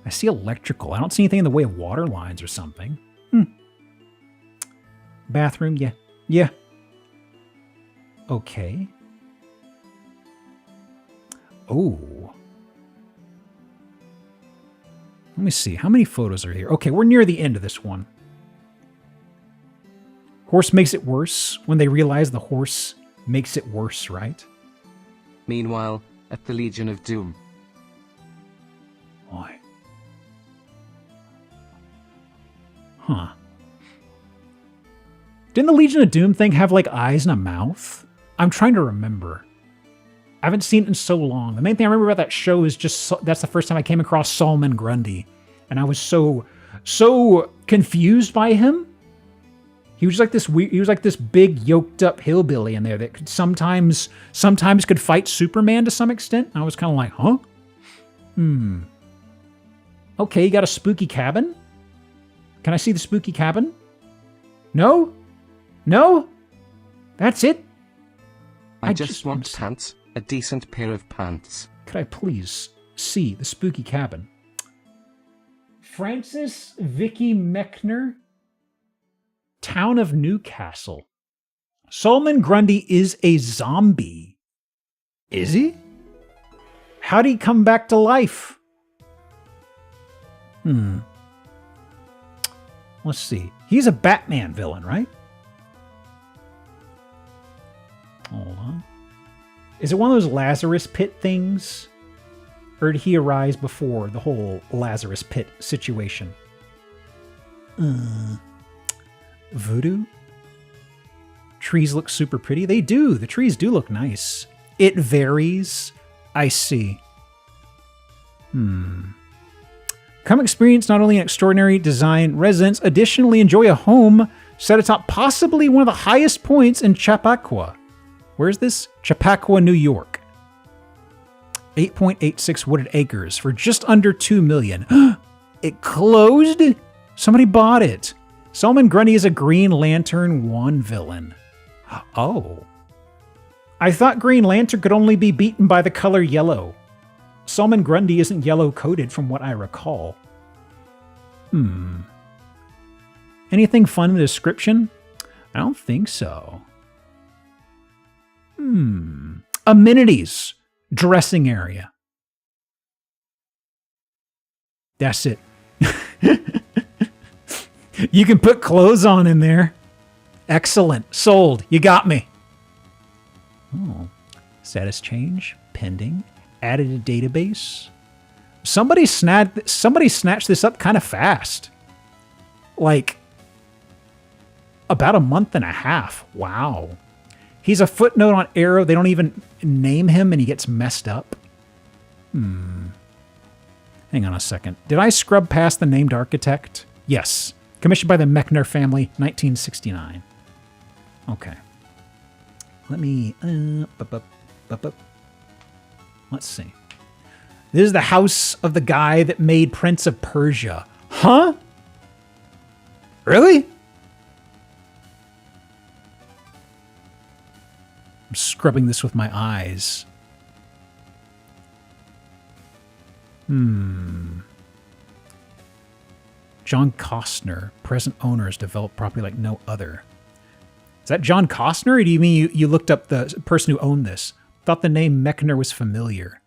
S2: I see electrical. I don't see anything in the way of water lines or something. Bathroom? Yeah. Yeah. Okay. Oh. Let me see. How many photos are here? Okay, we're near the end of this one. Horse makes it worse when they realize the horse makes it worse, right?
S4: Meanwhile, at the Legion of Doom.
S2: Why? Huh. Didn't the Legion of Doom thing have like eyes and a mouth? I'm trying to remember. I haven't seen it in so long. The main thing I remember about that show is just that's the first time I came across Solomon Grundy, and I was so confused by him. He was like this weird, he was like this big yoked up hillbilly in there that could sometimes could fight Superman to some extent. I was kind of like, huh? Okay, you got a spooky cabin? Can I see the spooky cabin? No? No? That's it?
S4: I just want pants. A decent pair of pants.
S2: Could I please see the spooky cabin? Francis Vicky Mechner, Town of Newcastle. Solomon Grundy is a zombie. Is he? How'd he come back to life? Let's see. He's a Batman villain, right? Hold on. Is it one of those Lazarus Pit things? Or did he arise before the whole Lazarus Pit situation? Voodoo? Trees look super pretty. They do. The trees do look nice. It varies. I see. Come experience not only an extraordinary design residence, additionally enjoy a home set atop possibly one of the highest points in Chappaqua. Where's this? Chappaqua, New York. 8.86 wooded acres for just under $2 million. It closed? Somebody bought it. Solomon Grundy is a Green Lantern 1 villain. Oh. I thought Green Lantern could only be beaten by the color yellow. Solomon Grundy isn't yellow-coated from what I recall. Anything fun in the description? I don't think so. Amenities. Dressing area. That's it. You can put clothes on in there. Excellent. Sold. You got me. Oh. Status change. Pending. Added a database. Somebody snatched this up kind of fast. Like, about a month and a half. Wow. He's a footnote on Arrow. They don't even name him, and he gets messed up. Hang on a second. Did I scrub past the named architect? Yes. Commissioned by the Mechner family, 1969. Okay. Let me... Let's see. This is the house of the guy that made Prince of Persia. Huh? Really? I'm scrubbing this with my eyes. John Costner, present owner, has developed property like no other. Is that John Costner, or do you mean you looked up the person who owned this? Thought the name Mechner was familiar.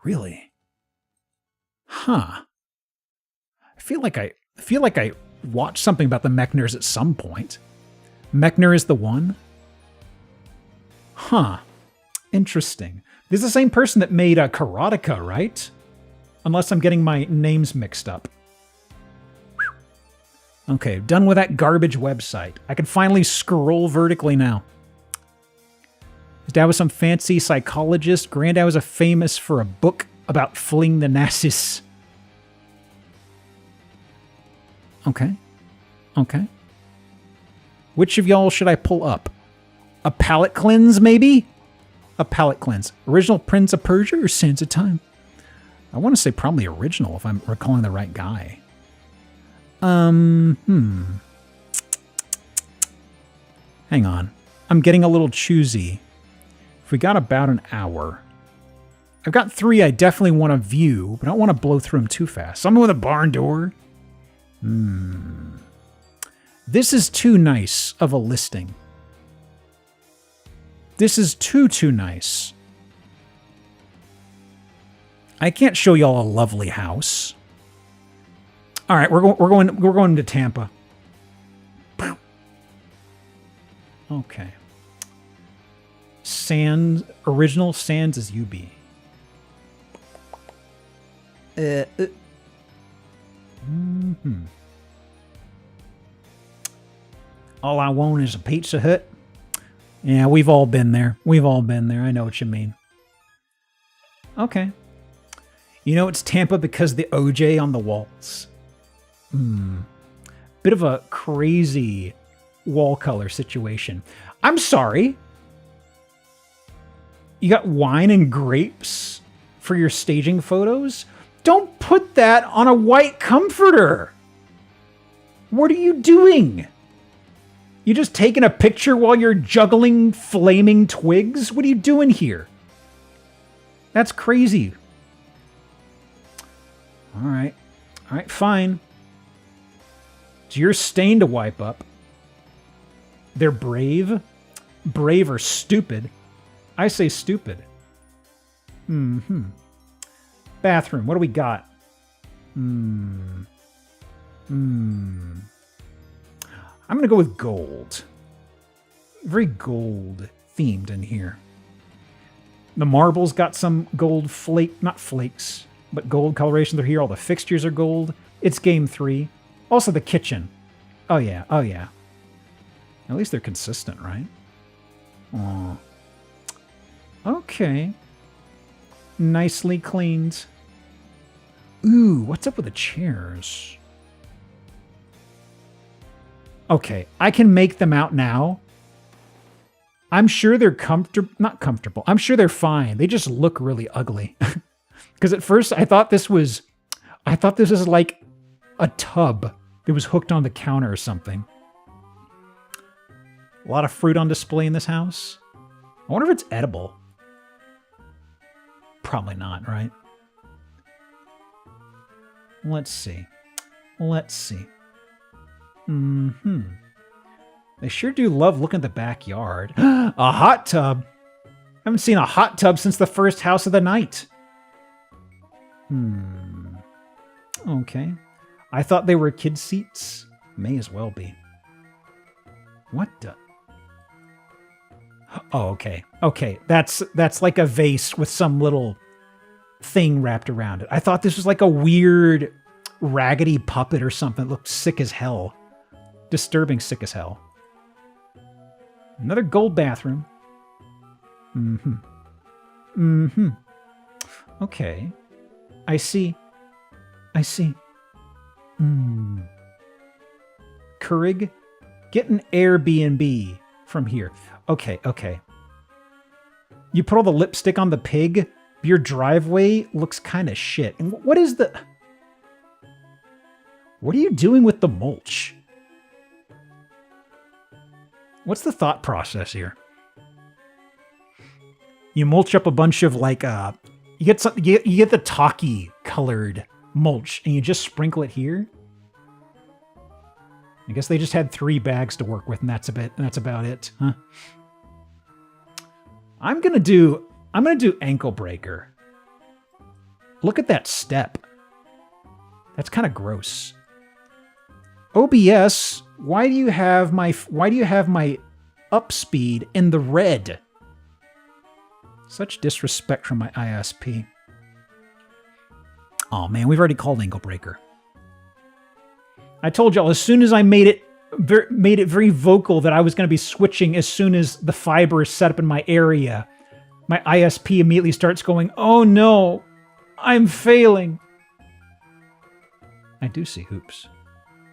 S2: Really? Huh. I feel like I watched something about the Mechners at some point. Mechner is the one? Huh. Interesting. This is the same person that made Karateka, right? Unless I'm getting my names mixed up. Okay, done with that garbage website. I can finally scroll vertically now. His dad was some fancy psychologist. Granddad was famous for a book about fleeing the Nazis. Okay. Okay. Which of y'all should I pull up? A palate cleanse, maybe? A palate cleanse. Original Prince of Persia or Sands of Time? I want to say probably original if I'm recalling the right guy. Hang on. I'm getting a little choosy. If we got about an hour. I've got 3 I definitely want to view, but I don't want to blow through them too fast. Someone with a barn door? This is too nice of a listing. This is too nice. I can't show y'all a lovely house. All right, we're going to Tampa. Okay. Sands, original Sands is UB. All I want is a Pizza Hut. Yeah, we've all been there. We've all been there. I know what you mean. Okay. You know it's Tampa because the OJ on the walls. Bit of a crazy wall color situation. I'm sorry. You got wine and grapes for your staging photos? Don't put that on a white comforter. What are you doing? You just taking a picture while you're juggling flaming twigs? What are you doing here? That's crazy. All right, fine. It's your stain to wipe up. They're brave. Brave or stupid. I say stupid. Bathroom. What do we got? I'm going to go with gold. Very gold themed in here. The marbles got some gold not flakes, but gold colorations are here. All the fixtures are gold. It's game 3. Also the kitchen. Oh yeah. At least they're consistent, right? Oh. Okay. Nicely cleaned. Ooh, what's up with the chairs? Okay, I can make them out now. I'm sure they're not comfortable. I'm sure they're fine. They just look really ugly. Because at first I thought this was like a tub that was hooked on the counter or something. A lot of fruit on display in this house. I wonder if it's edible. Probably not, right? Let's see. They sure do love looking at the backyard. A hot tub. Haven't seen a hot tub since the first house of the night. Okay. I thought they were kid seats. May as well be. What the? Oh, okay. Okay, that's like a vase with some little thing wrapped around it. I thought this was like a weird raggedy puppet or something. It looked sick as hell. Disturbing sick as hell. Another gold bathroom. Okay. I see. Keurig, get an Airbnb from here. Okay. You put all the lipstick on the pig, your driveway looks kind of shit. And what are you doing with the mulch? What's the thought process here? You mulch up a bunch of like you get the talkie colored mulch and you just sprinkle it here. I guess they just had 3 bags to work with, and that's about it, huh? I'm gonna do ankle breaker. Look at that step. That's kind of gross. OBS, why do you have my up speed in the red? Such disrespect from my ISP. Oh man, we've already called ankle breaker. I told y'all as soon as I made it very vocal that I was going to be switching as soon as the fiber is set up in my area, my ISP immediately starts going, "Oh no, I'm failing." I do see hoops.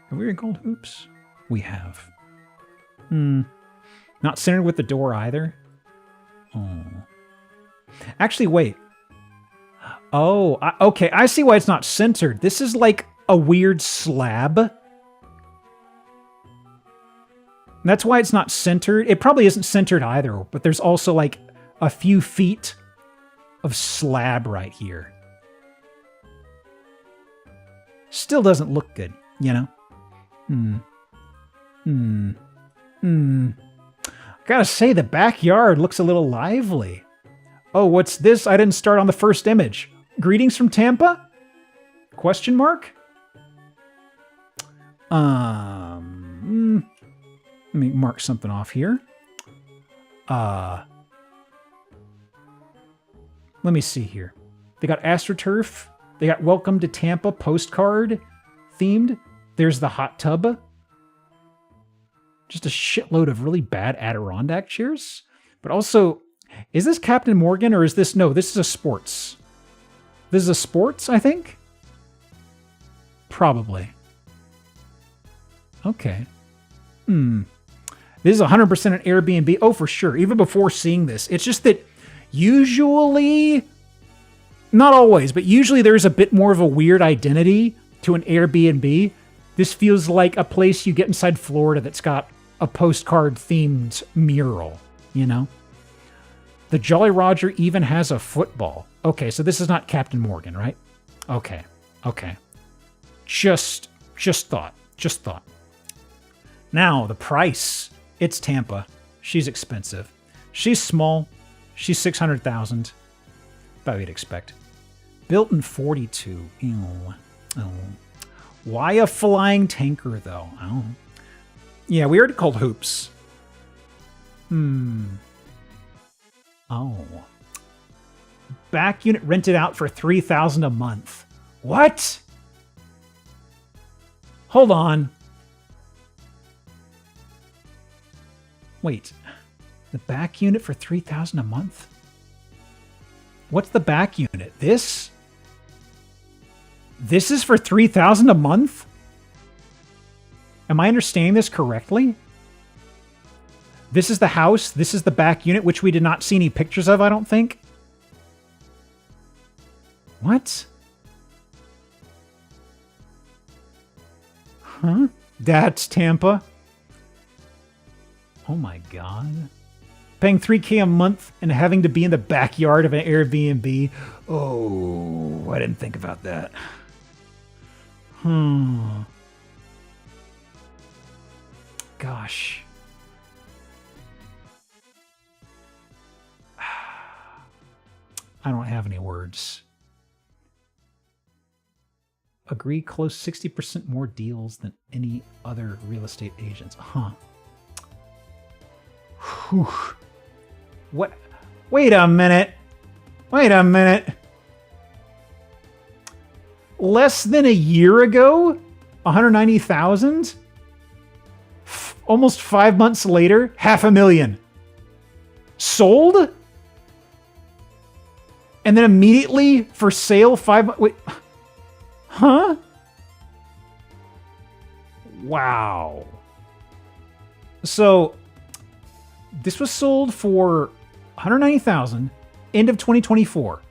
S2: Have we recalled hoops? We have. Not centered with the door either. Oh. Actually, wait. Oh, okay. I see why it's not centered. This is like a weird slab. That's why it's not centered. It probably isn't centered either, but there's also like a few feet of slab right here. Still doesn't look good, you know? Gotta say, the backyard looks a little lively. Oh, what's this? I didn't start on the first image. Greetings from Tampa? Question mark? Let me mark something off here. Let me see here. They got AstroTurf. They got Welcome to Tampa postcard themed. There's the hot tub. Just a shitload of really bad Adirondack chairs. But also, is this Captain Morgan or is this... No, this is a sports. This is a sports, I think? Probably. Okay. This is 100% an Airbnb. Oh, for sure. Even before seeing this. It's just that usually... Not always, but usually there's a bit more of a weird identity to an Airbnb. This feels like a place you get inside Florida that's got a postcard-themed mural, you know? The Jolly Roger even has a football. Okay, so this is not Captain Morgan, right? Okay. Just thought. Now, the price. It's Tampa. She's expensive. She's small. She's $600,000. About what you'd expect. Built in 42. Ew. Oh. Why a flying tanker, though? Oh. Yeah, we already called hoops. Oh. Back unit rented out for $3,000 a month. What? Hold on. Wait. The back unit for $3,000 a month? What's the back unit? This? This is for $3,000 a month? Am I understanding this correctly? This is the house. This is the back unit, which we did not see any pictures of, I don't think. What? Huh? That's Tampa. Oh my god. Paying $3,000 a month and having to be in the backyard of an Airbnb. Oh, I didn't think about that. Gosh. I don't have any words. Agree close 60% more deals than any other real estate agents. Huh. Whew. What? Wait a minute. Less than a year ago? 190,000? Almost 5 months later, $500,000. Sold? And then immediately for sale 5 months. Wait. Huh? Wow. So this was sold for $190,000, end of 2024.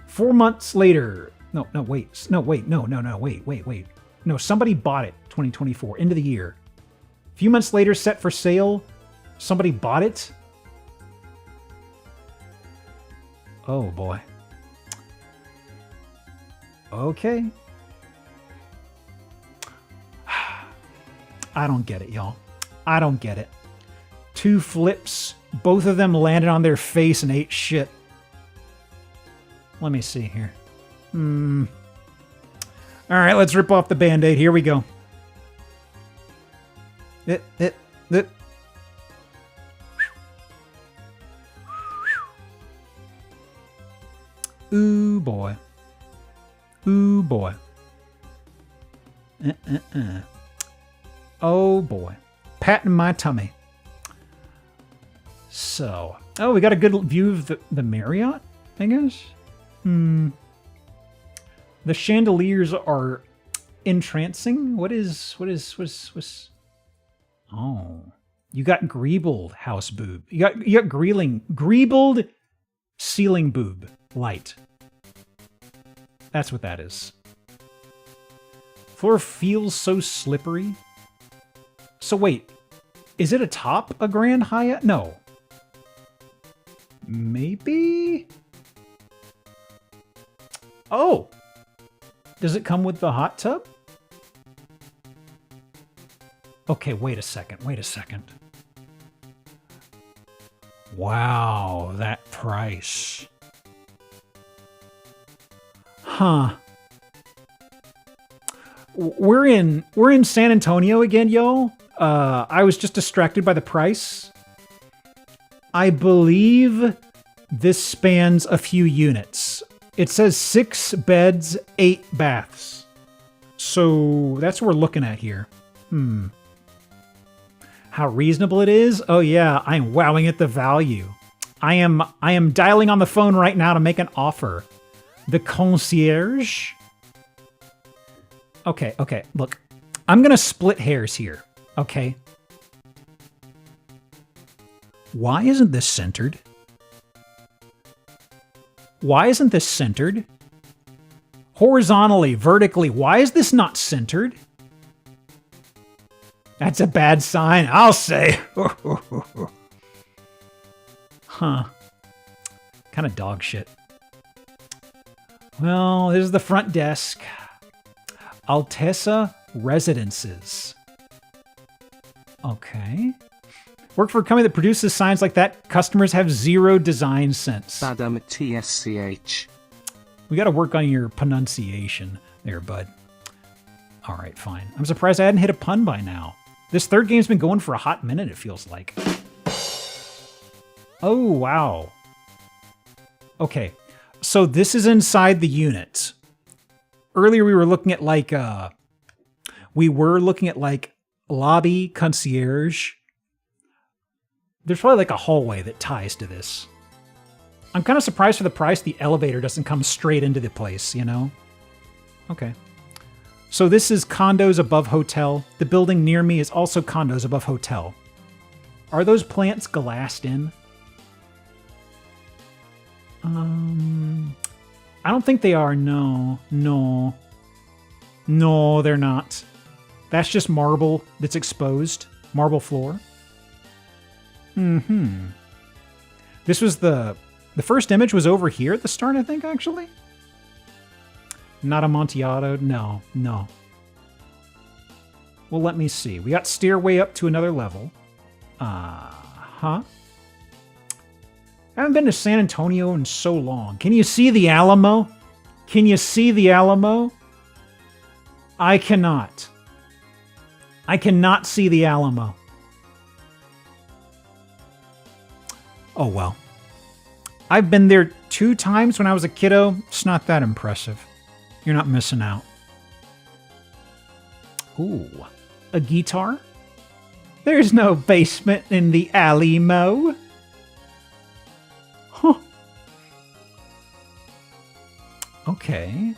S2: 4 months later. Wait. No, somebody bought it 2024, end of the year. A few months later, set for sale. Somebody bought it. Oh boy. Okay. I don't get it, y'all. I don't get it. 2 flips. Both of them landed on their face and ate shit. Let me see here. All right, let's rip off the Band-Aid. Here we go. Ooh, boy. Ooh, boy. Oh, boy. Patting my tummy. So, we got a good view of the Marriott, I guess. The chandeliers are entrancing. What is? Oh, you got greebled house boob. You got greebled ceiling boob light. That's what that is. Floor feels so slippery. So wait, is it atop a Grand Hyatt? No. Maybe? Oh! Does it come with the hot tub? Okay, wait a second. Wow, that price. Huh. We're in San Antonio again, y'all. I was just distracted by the price. I believe this spans a few units. It says 6 beds, 8 baths. So that's what we're looking at here. How reasonable it is? Oh yeah, I'm wowing at the value. I am dialing on the phone right now to make an offer. The concierge. Okay, look. I'm gonna split hairs here, okay? Why isn't this centered? Why isn't this centered? Horizontally, vertically, why is this not centered? That's a bad sign, I'll say. Huh. Kind of dog shit. Well, this is the front desk. Altessa Residences. Okay. Work for a company that produces signs like that. Customers have zero design sense.
S4: Badam TSCH.
S2: We got to work on your pronunciation there, bud. All right, fine. I'm surprised I hadn't hit a pun by now. This third game's been going for a hot minute, it feels like. Oh, wow. Okay, so this is inside the unit. Earlier we were looking at like, lobby, concierge. There's probably like a hallway that ties to this. I'm kind of surprised for the price the elevator doesn't come straight into the place, you know? Okay. So this is condos above hotel. The building near me is also condos above hotel. Are those plants glassed in? I don't think they are. No, they're not. That's just marble that's exposed. Marble floor. This was the first image was over here at the start, I think, actually. Not Amontillado. No. Well, let me see. We got stairway up to another level. I haven't been to San Antonio in so long. Can you see the Alamo? Can you see the Alamo? I cannot. I cannot see the Alamo. Oh, well. I've been there 2 times when I was a kiddo. It's not that impressive. You're not missing out. Ooh, a guitar? There's no basement in the Alamo. Huh. Okay.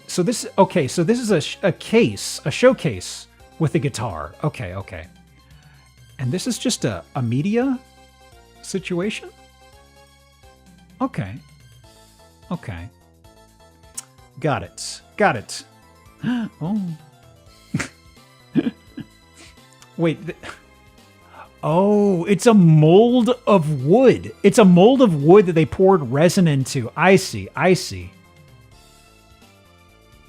S2: So this is a case, a showcase with a guitar. Okay. And this is just a media situation? Okay. Got it. Oh. Wait. Oh, it's a mold of wood. It's a mold of wood that they poured resin into. I see. At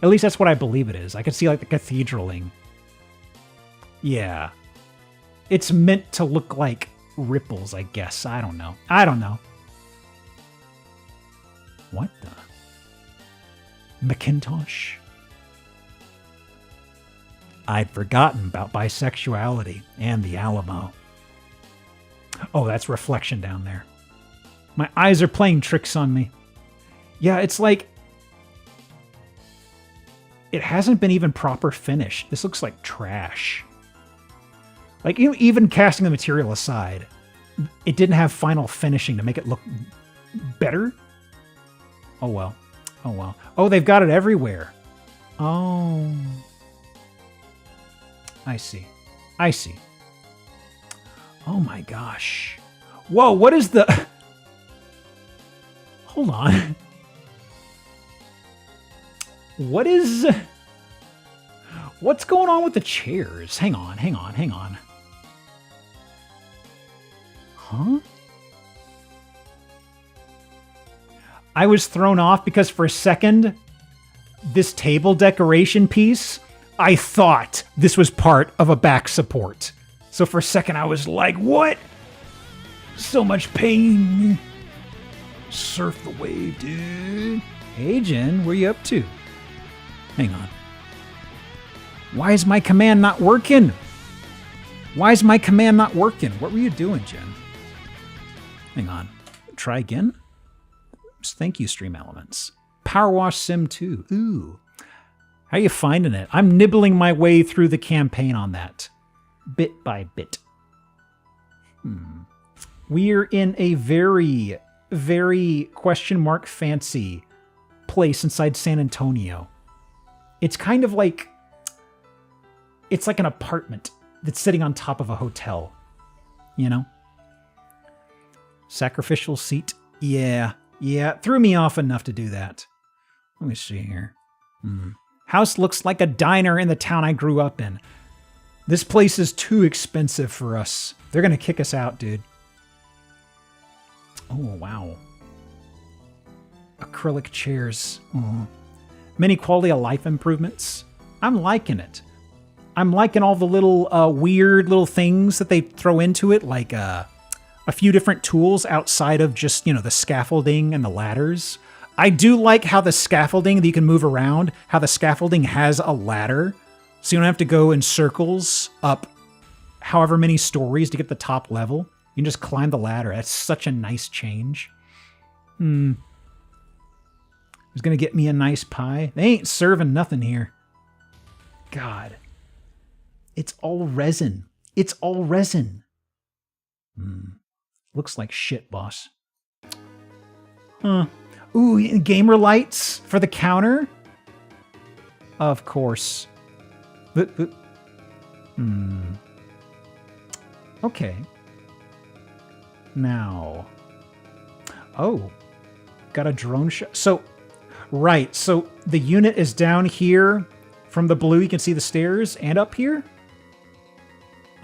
S2: least that's what I believe it is. I could see like the cathedraling. Yeah. It's meant to look like ripples, I guess. I don't know. What the? Macintosh? I'd forgotten about bisexuality and the Alamo. Oh, that's reflection down there. My eyes are playing tricks on me. Yeah, it's like... It hasn't been even proper finished. This looks like trash. Like, even casting the material aside, it didn't have final finishing to make it look better. Oh, well. Oh, they've got it everywhere. Oh. I see. Oh my gosh. Whoa, what is the... Hold on. What's going on with the chairs? Hang on. Huh? I was thrown off because for a second, this table decoration piece, I thought this was part of a back support. So for a second I was like, what? So much pain. Surf the wave, dude. Hey, Jen, where you up to? Hang on. Why is my command not working? Why is my command not working? What were you doing, Jen? Hang on. Try again? Thank you, Stream Elements. Power Wash Sim 2. Ooh. How you finding it? I'm nibbling my way through the campaign on that. Bit by bit. We're in a very, very question mark fancy place inside San Antonio. It's kind of like... It's like an apartment that's sitting on top of a hotel. You know? Sacrificial seat? Yeah. Yeah, it threw me off enough to do that. Let me see here. House looks like a diner in the town I grew up in. This place is too expensive for us. They're gonna kick us out, dude. Oh, wow. Acrylic chairs. Many quality of life improvements. I'm liking it. I'm liking all the little weird little things that they throw into it, like a few different tools outside of just, you know, the scaffolding and the ladders. I do like how the scaffolding that you can move around, how the scaffolding has a ladder, so you don't have to go in circles up however many stories to get the top level. You can just climb the ladder. That's such a nice change. Who's gonna get me a nice pie? They ain't serving nothing here. God. It's all resin. It's all resin. Looks like shit, boss. Huh. Ooh, gamer lights for the counter? Of course. Okay. Now. Oh. Got a drone shot. So, right. So the unit is down here. From the blue, you can see the stairs. And up here?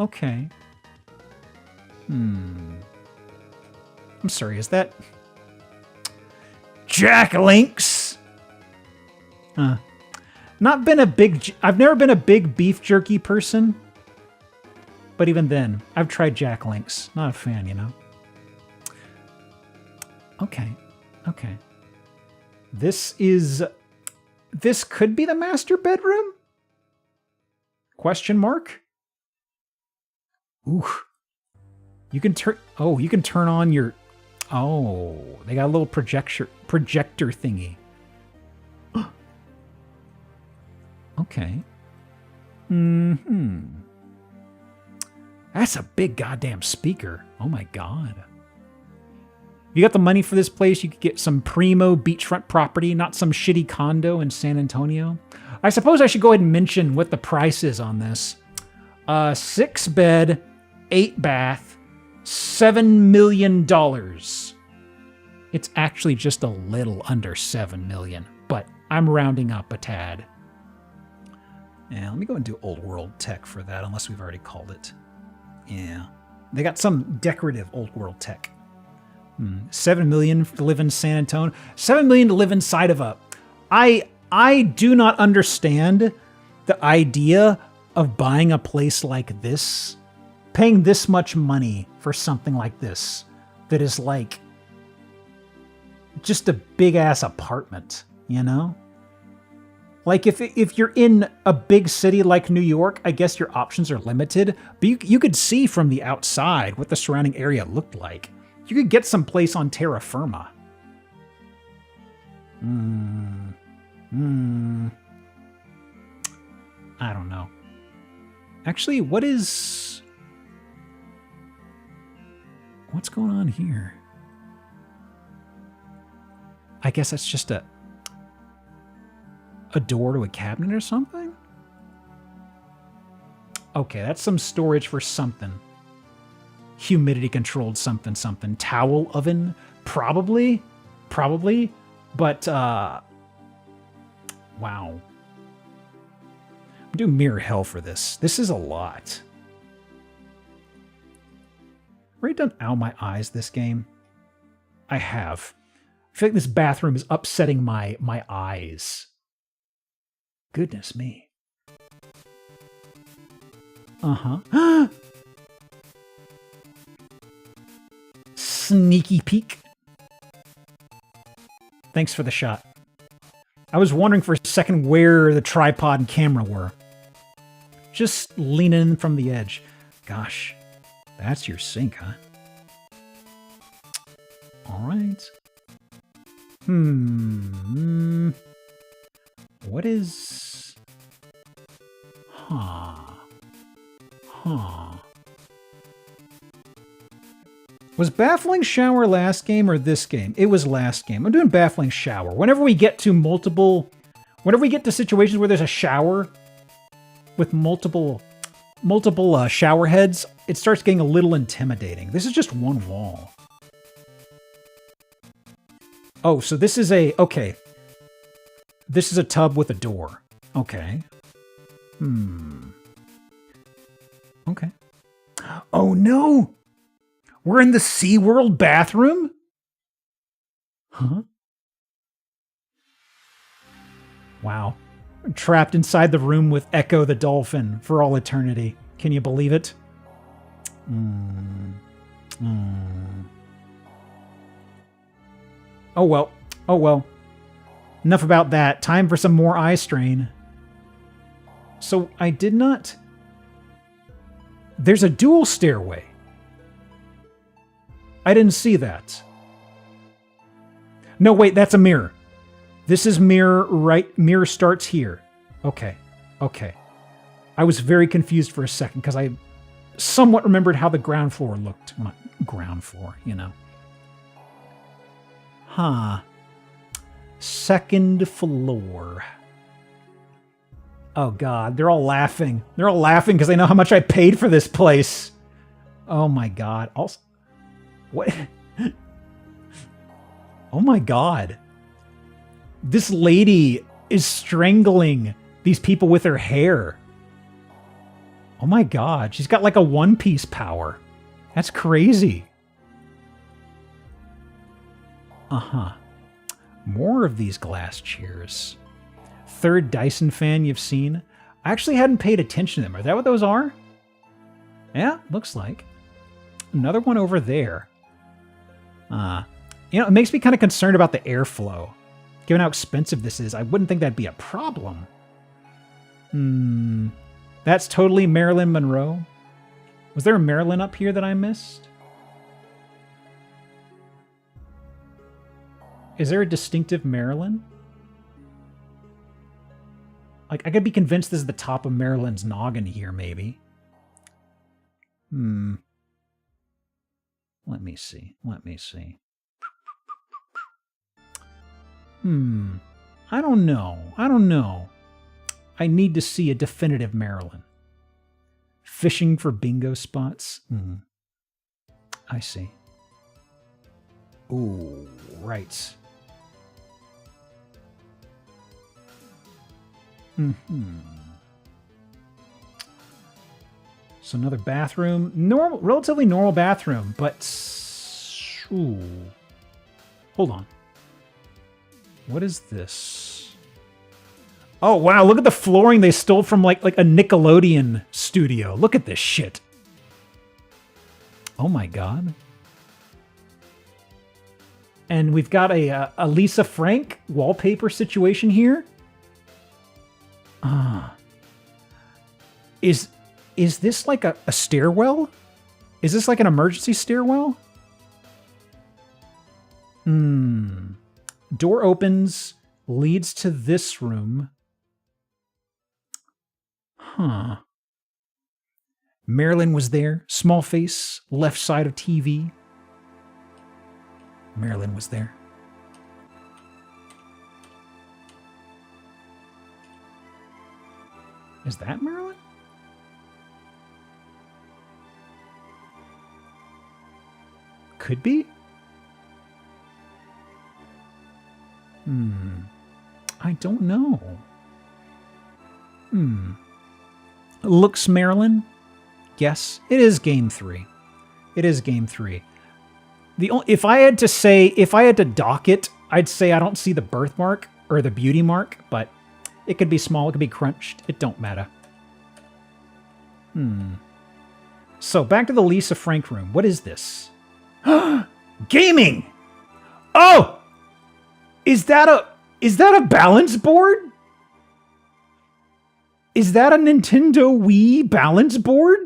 S2: Okay. I'm sorry, is that... Jack Links? Not been a big... I've never been a big beef jerky person. But even then, I've tried Jack Links. Not a fan, you know? Okay. Okay. This is... This could be the master bedroom? Question mark? Ooh. You can turn... Oh, you can turn on your... Oh, they got a little projector thingy. Okay. That's a big goddamn speaker. Oh my god. If you got the money for this place, you could get some primo beachfront property, not some shitty condo in San Antonio. I suppose I should go ahead and mention what the price is on this. 6 bed, 8 bath, $7 million. It's actually just a little under 7 million, but I'm rounding up a tad. Yeah, let me go and do old world tech for that, unless we've already called it. Yeah. They got some decorative old world tech. 7 million to live in San Antonio. 7 million to live inside of a... I do not understand the idea of buying a place like this, paying this much money for something like this, that is like just a big ass apartment, you know? Like if you're in a big city like New York, I guess your options are limited, but you could see from the outside what the surrounding area looked like. You could get some place on terra firma. I don't know. Actually, what's going on here? I guess that's just a door to a cabinet or something? Okay, that's some storage for something. Humidity controlled something. Towel oven? Probably. But, wow. I'm doing mirror hell for this. This is a lot. Already done ow my eyes this game? I have. I feel like this bathroom is upsetting my eyes. Goodness me. Uh-huh. Sneaky peek. Thanks for the shot. I was wondering for a second where the tripod and camera were. Just leaning in from the edge. Gosh, that's your sink, huh? All right. What is... Huh. Was baffling shower last game or this game? It was last game. I'm doing baffling shower. Whenever we get to situations where there's a shower with multiple shower heads, it starts getting a little intimidating. This is just one wall. Oh, so this is okay. This is a tub with a door. Okay. Okay. Oh no! We're in the SeaWorld bathroom? Huh? Wow. I'm trapped inside the room with Echo the dolphin for all eternity. Can you believe it? Oh well. Oh well. Enough about that. Time for some more eye strain. So I did not... There's a dual stairway. I didn't see that. No, wait, that's a mirror. This is mirror, right? Mirror starts here. Okay. Okay. I was very confused for a second because I somewhat remembered how the ground floor looked. Well, not ground floor, you know. Huh. Second floor. Oh, God. They're all laughing. They're all laughing because they know how much I paid for this place. Oh, my God. Also, what? Oh, my God. This lady is strangling these people with her hair. Oh, my God. She's got like a One Piece power. That's crazy. Uh-huh. More of these glass chairs. Third Dyson fan you've seen. I actually hadn't paid attention to them. Are that what those are? Yeah, looks like. Another one over there. You know, it makes me kind of concerned about the airflow. Given how expensive this is, I wouldn't think that'd be a problem. That's totally Marilyn Monroe. Was there a Marilyn up here that I missed? Is there a distinctive Marilyn? Like, I could be convinced this is the top of Marilyn's noggin here, maybe. Let me see. Let me see. I don't know. I don't know. I need to see a definitive Marilyn. Fishing for bingo spots? I see. Ooh, right. So another bathroom. Normal, relatively normal bathroom, but... Ooh. Hold on. What is this? Oh, wow, look at the flooring they stole from like a Nickelodeon studio. Look at this shit. Oh my God. And we've got a Lisa Frank wallpaper situation here. Is this like a stairwell? Is this like an emergency stairwell? Door opens, leads to this room. Huh. Marilyn was there. Small face, left side of TV. Marilyn was there. Is that Marilyn? Could be. I don't know. Looks Marilyn? Yes, it is game 3. It is game 3. If I had to dock it, I'd say I don't see the birthmark or the beauty mark, but it could be small, it could be crunched. It don't matter. So back to the Lisa Frank room. What is this? Gaming! Oh! Is that a balance board? Is that a Nintendo Wii balance board?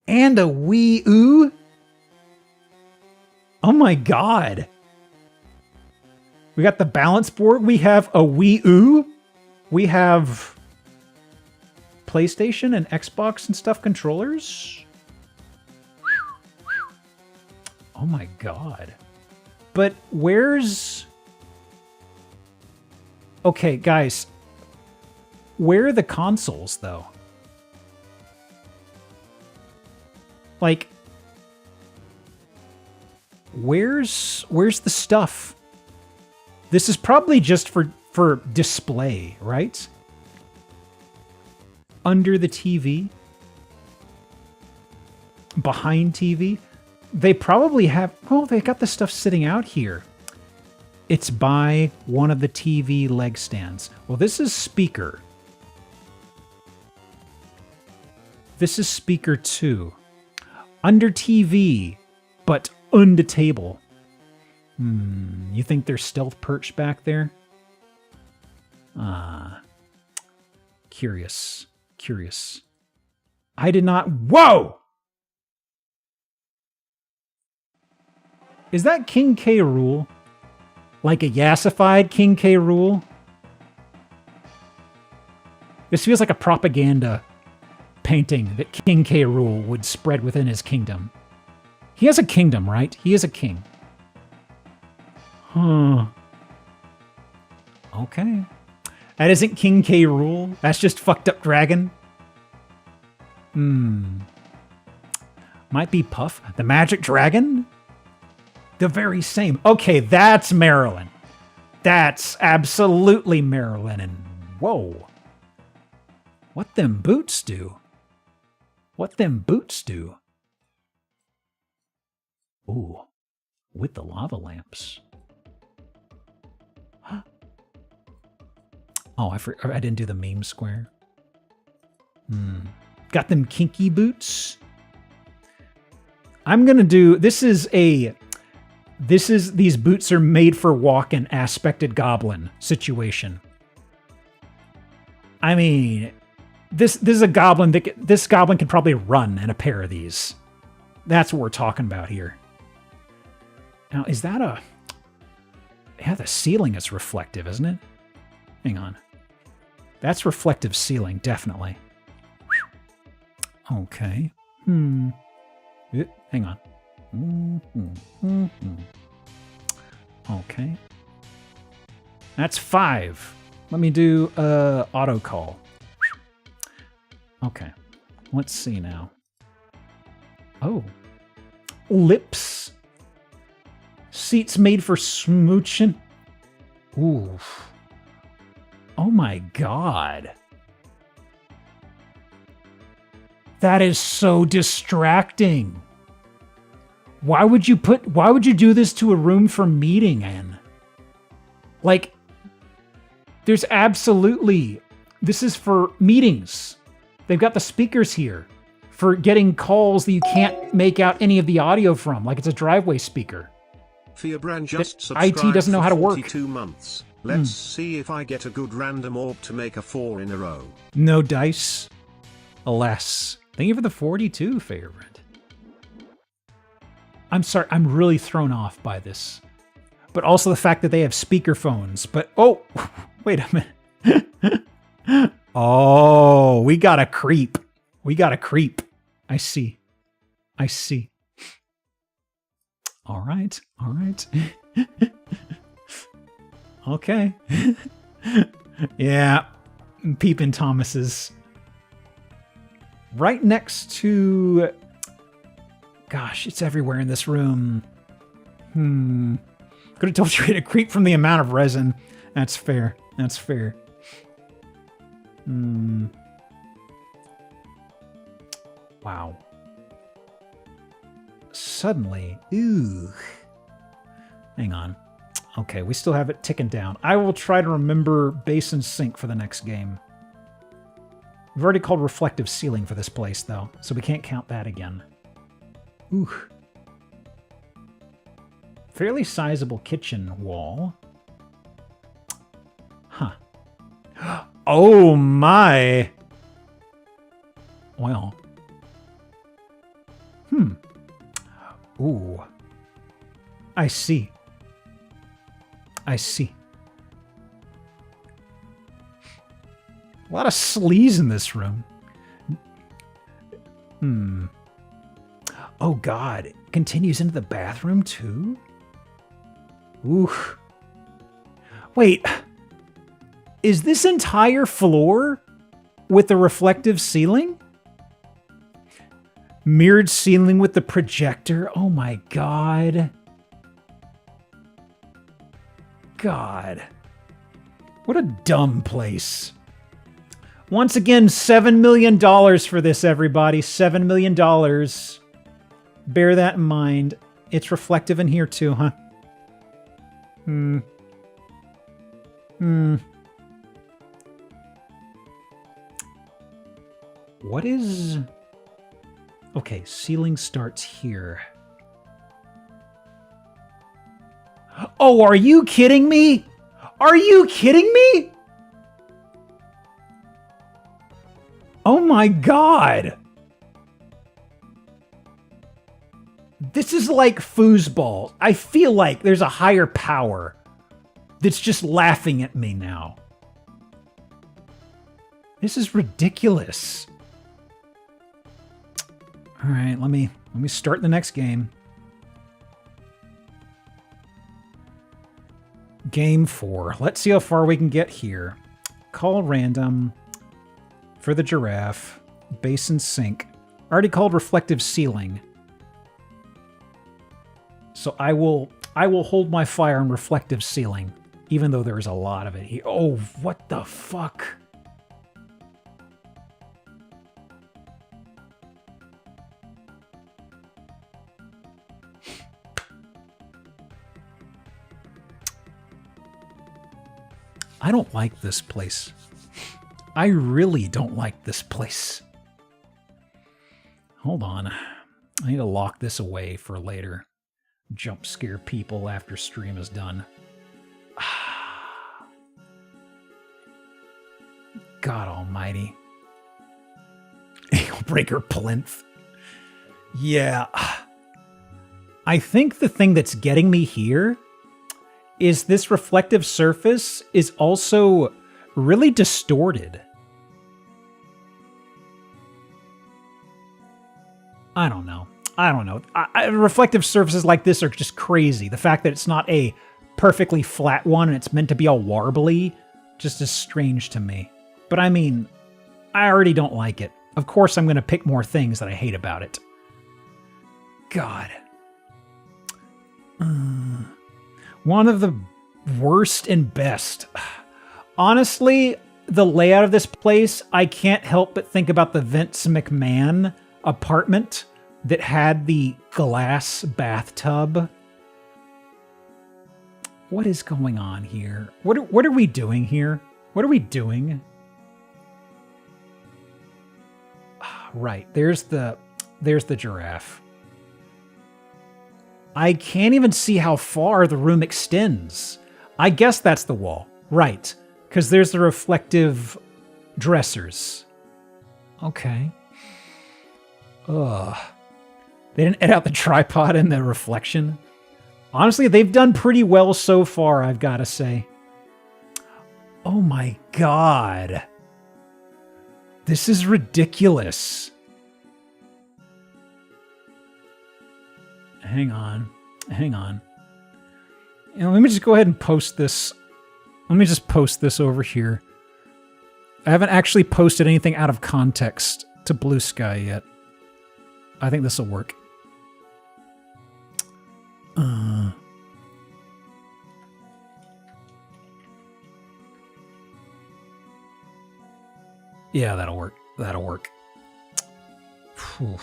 S2: And a Wii U? Oh my god. We got the balance board. We have a Wii U. We have PlayStation and Xbox and stuff controllers. Oh my god. But where's... Okay, guys. Where are the consoles, though? Like... Where's the stuff? This is probably just for display, right? Under the TV? Behind TV? They probably have... Oh, they got the stuff sitting out here. It's by one of the TV leg stands. Well, this is speaker. This is speaker 2. Under TV, but under table. You think there's stealth perch back there? Curious. Curious. I did not... Whoa! Is that King K. Rool? Like a yassified King K. Rool? This feels like a propaganda painting that King K. Rool would spread within his kingdom. He has a kingdom, right? He is a king. Huh. Okay. That isn't King K. Rool. That's just fucked up dragon. Might be Puff. The magic dragon? The very same. Okay, that's Marilyn. That's absolutely Marilyn. And whoa. What them boots do? What them boots do? Ooh. With the lava lamps. Oh, I didn't do the meme square. Got them kinky boots. I'm gonna do... These boots are made for walking aspected goblin situation. I mean, this is a goblin this goblin can probably run in a pair of these. That's what we're talking about here. Now, is that a... Yeah, the ceiling is reflective, isn't it? Hang on. That's reflective ceiling, definitely. Okay. Hang on. Okay. That's 5. Let me do auto call. Okay. Let's see now. Oh. Lips. Seats made for smooching. Ooh. Oh my god. That is so distracting. Why would you do this to a room for meeting in? Like, there's absolutely, this is for meetings. They've got the speakers here for getting calls that you can't make out any of the audio from, like it's a driveway speaker.
S3: Fearbrand just
S2: IT doesn't know how to work.
S3: 42 months. Let's see if I get a good random orb to make a 4 in a row.
S2: No dice. Alas. Thank you for the 42, favorite. I'm sorry, I'm really thrown off by this. But also the fact that they have speakerphones. But, oh, wait a minute. Oh, we got a creep. We got a creep. I see. I see. All right. All right. Okay. Yeah. Peepin' Thomas's. Right next to... Gosh, it's everywhere in this room. Could have told you to creep from the amount of resin. That's fair. That's fair. Wow. Suddenly, ooh. Hang on. Okay, we still have it ticking down. I will try to remember basin sink for the next game. We've already called reflective ceiling for this place, though, so we can't count that again. Ooh. fairly sizable kitchen wall. Huh. Oh my! Well. Ooh. I see. I see. A lot of sleaze in this room. Oh God, it continues into the bathroom too? Ooh. Wait. Is this entire floor with a reflective ceiling? Mirrored ceiling with the projector. Oh my God. God. What a dumb place. Once again, $7 million for this, everybody. $7 million. Bear that in mind. It's reflective in here too, huh? What is... Okay, ceiling starts here. Oh, are you kidding me? Are you kidding me? Oh my God. This is like foosball. I feel like there's a higher power that's just laughing at me now. This is ridiculous. All right, let me start the next game. Game 4. Let's see how far we can get here. Call random for the giraffe. Basin sink. Already called reflective ceiling. So I will hold my fire on reflective ceiling, even though there's a lot of it here. Oh, what the fuck? I don't like this place. I really don't like this place. Hold on. I need to lock this away for later. Jump scare people after stream is done. God almighty. Breaker plinth. Yeah. I think the thing that's getting me here is this reflective surface is also really distorted. I don't know. Reflective surfaces like this are just crazy. The fact that it's not a perfectly flat one and it's meant to be all warbly just is strange to me. But I mean, I already don't like it. Of course I'm going to pick more things that I hate about it. God. One of the worst and best. Honestly, the layout of this place, I can't help but think about the Vince McMahon apartment that had the glass bathtub. What is going on here? What are we doing here? What are we doing? Right, there's the giraffe. I can't even see how far the room extends. I guess that's the wall. Right, because there's the reflective dressers. Okay. Ugh. They didn't edit out the tripod and the reflection. Honestly, they've done pretty well so far, I've got to say. Oh my God. This is ridiculous. Hang on. You know, let me just go ahead and post this. Let me just post this over here. I haven't actually posted anything out of context to Blue Sky yet. I think this will work. Yeah, that'll work. That'll work. Whew.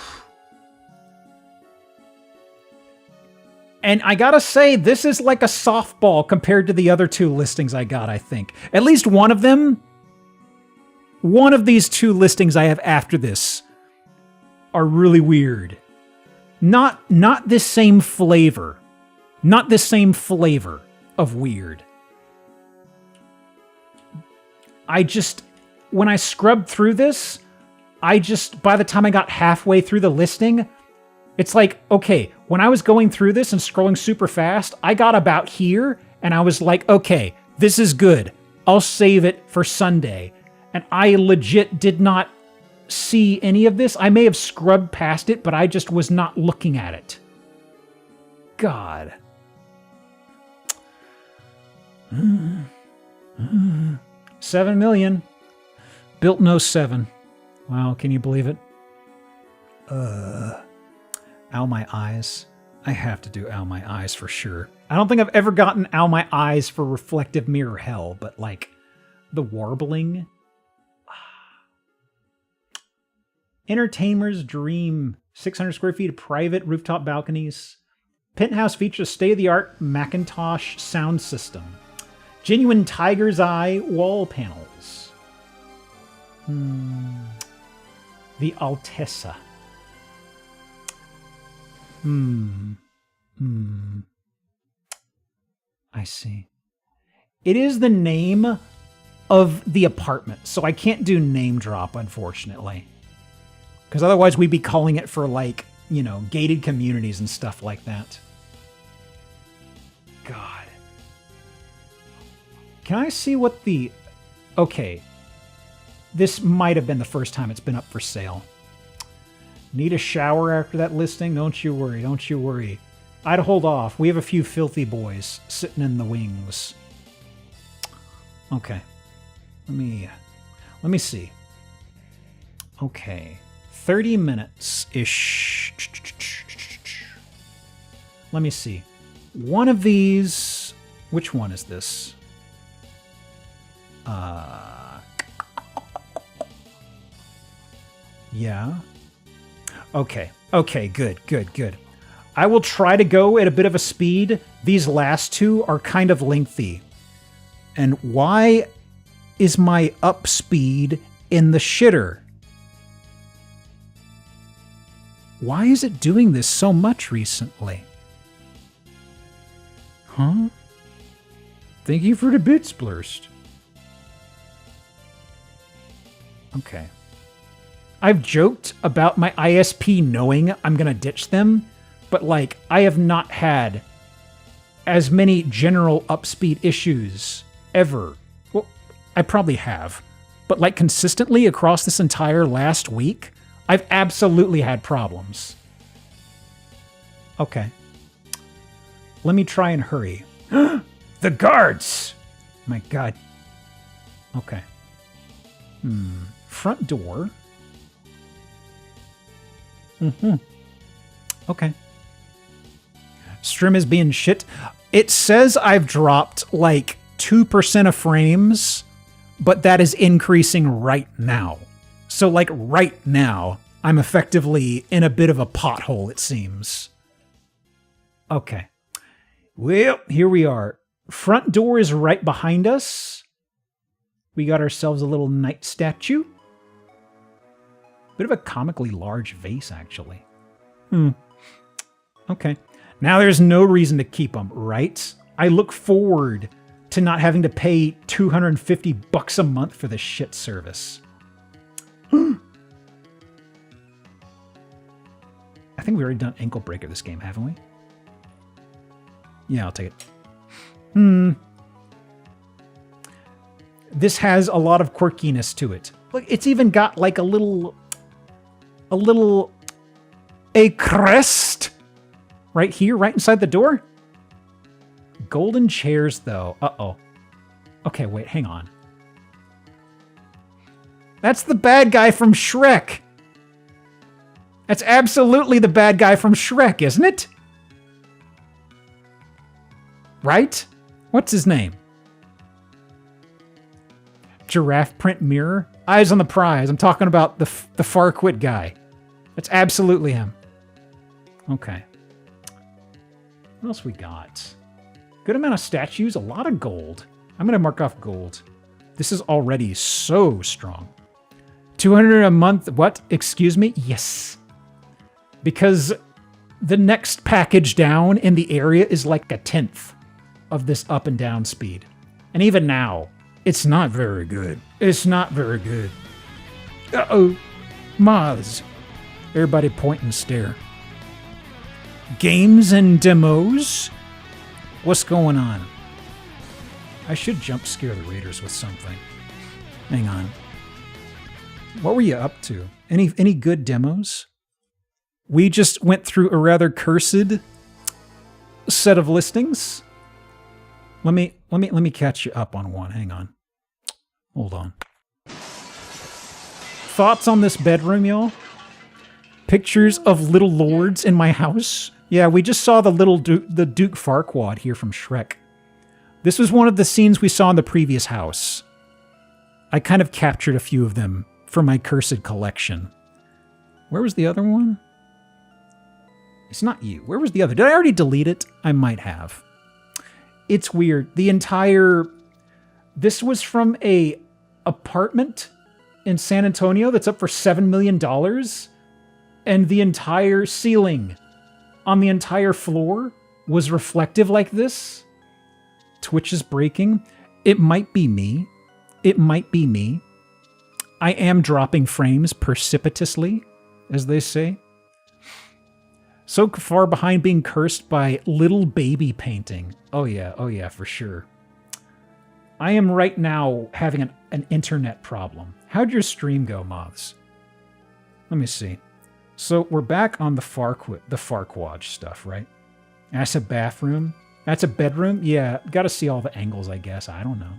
S2: And I gotta say, this is like a softball compared to the other two listings I got, I think. At least one of them, one of these two listings I have after this are really weird. Not this same flavor. Not the same flavor of weird. When I scrubbed through this, by the time I got halfway through the listing, it's like, okay, when I was going through this and scrolling super fast, I got about here and I was like, okay, this is good. I'll save it for Sunday. And I legit did not see any of this. I may have scrubbed past it, but I just was not looking at it. God. 7 million. Built in 07. Wow, can you believe it? Ow my eyes. I have to do ow my eyes for sure. I don't think I've ever gotten ow my eyes for reflective mirror hell, but like the warbling. Entertainer's dream. 600 square feet of private rooftop balconies. Penthouse features state-of-the-art Macintosh sound system. Genuine tiger's eye wall panels. The Altessa. I see. It is the name of the apartment, so I can't do name drop, unfortunately. Because otherwise we'd be calling it for, like, you know, gated communities and stuff like that. God. Can I see what the... Okay. This might have been the first time it's been up for sale. Need a shower after that listing? Don't you worry, don't you worry. I'd hold off. We have a few filthy boys sitting in the wings. Okay. Let me see. Okay. 30 minutes-ish. Let me see. One of these... Which one is this? Yeah. Okay. Okay, good. I will try to go at a bit of a speed. These last two are kind of lengthy. And why is my up speed in the shitter? Why is it doing this so much recently? Huh? Thank you for the bits, Blurst. Okay. I've joked about my ISP knowing I'm gonna ditch them, but like, I have not had as many general upspeed issues ever. Well, I probably have, but like consistently across this entire last week, I've absolutely had problems. Okay. Let me try and hurry. The guards! My God. Okay. Front door. Okay. Stream is being shit. It says I've dropped like 2% of frames, but that is increasing right now. So like right now, I'm effectively in a bit of a pothole, it seems. Okay. Well, here we are. Front door is right behind us. We got ourselves a little knight statue. Bit of a comically large vase, actually. Okay. Now there's no reason to keep them, right? I look forward to not having to pay $250 a month for this shit service. I think we already done ankle breaker this game, haven't we? Yeah, I'll take it. This has a lot of quirkiness to it. Look, it's even got like a crest right here, right inside the door. Golden chairs, though. Uh-oh. Okay, wait, hang on. That's the bad guy from Shrek. That's absolutely the bad guy from Shrek, isn't it? Right? What's his name? Giraffe print mirror? Eyes on the prize. I'm talking about the Farquid guy. That's absolutely him. Okay. What else we got? Good amount of statues, a lot of gold. I'm going to mark off gold. This is already so strong. 200 a month. What? Excuse me? Yes. Because The next package down in the area is like a tenth of this up and down speed. And even now, it's not very good. It's not very good. Uh-oh. Moths. Everybody point and stare. Games and demos? What's going on? I should jump scare the Raiders with something. Hang on. What were you up to? Any good demos? We just went through a rather cursed set of listings. Let me catch you up on one. Hang on. Hold on. Thoughts on this bedroom, y'all? Pictures of little lords in my house? Yeah, we just saw the Duke Farquaad here from Shrek. This was one of the scenes we saw in the previous house. I kind of captured a few of them for my cursed collection. Where was the other one? It's not you. Where was the other? Did I already delete it? I might have. It's weird. This was from a apartment in San Antonio that's up for $7 million. And the entire ceiling on the entire floor was reflective like this. Twitch is breaking. It might be me. It might be me. I am dropping frames precipitously, as they say. So far behind being cursed by little baby painting. Oh yeah, for sure. I am right now having an internet problem. How'd your stream go, Moths? Let me see. So we're back on the Farquaad stuff, right? That's a bathroom. That's a bedroom? Yeah, gotta see all the angles, I guess. I don't know.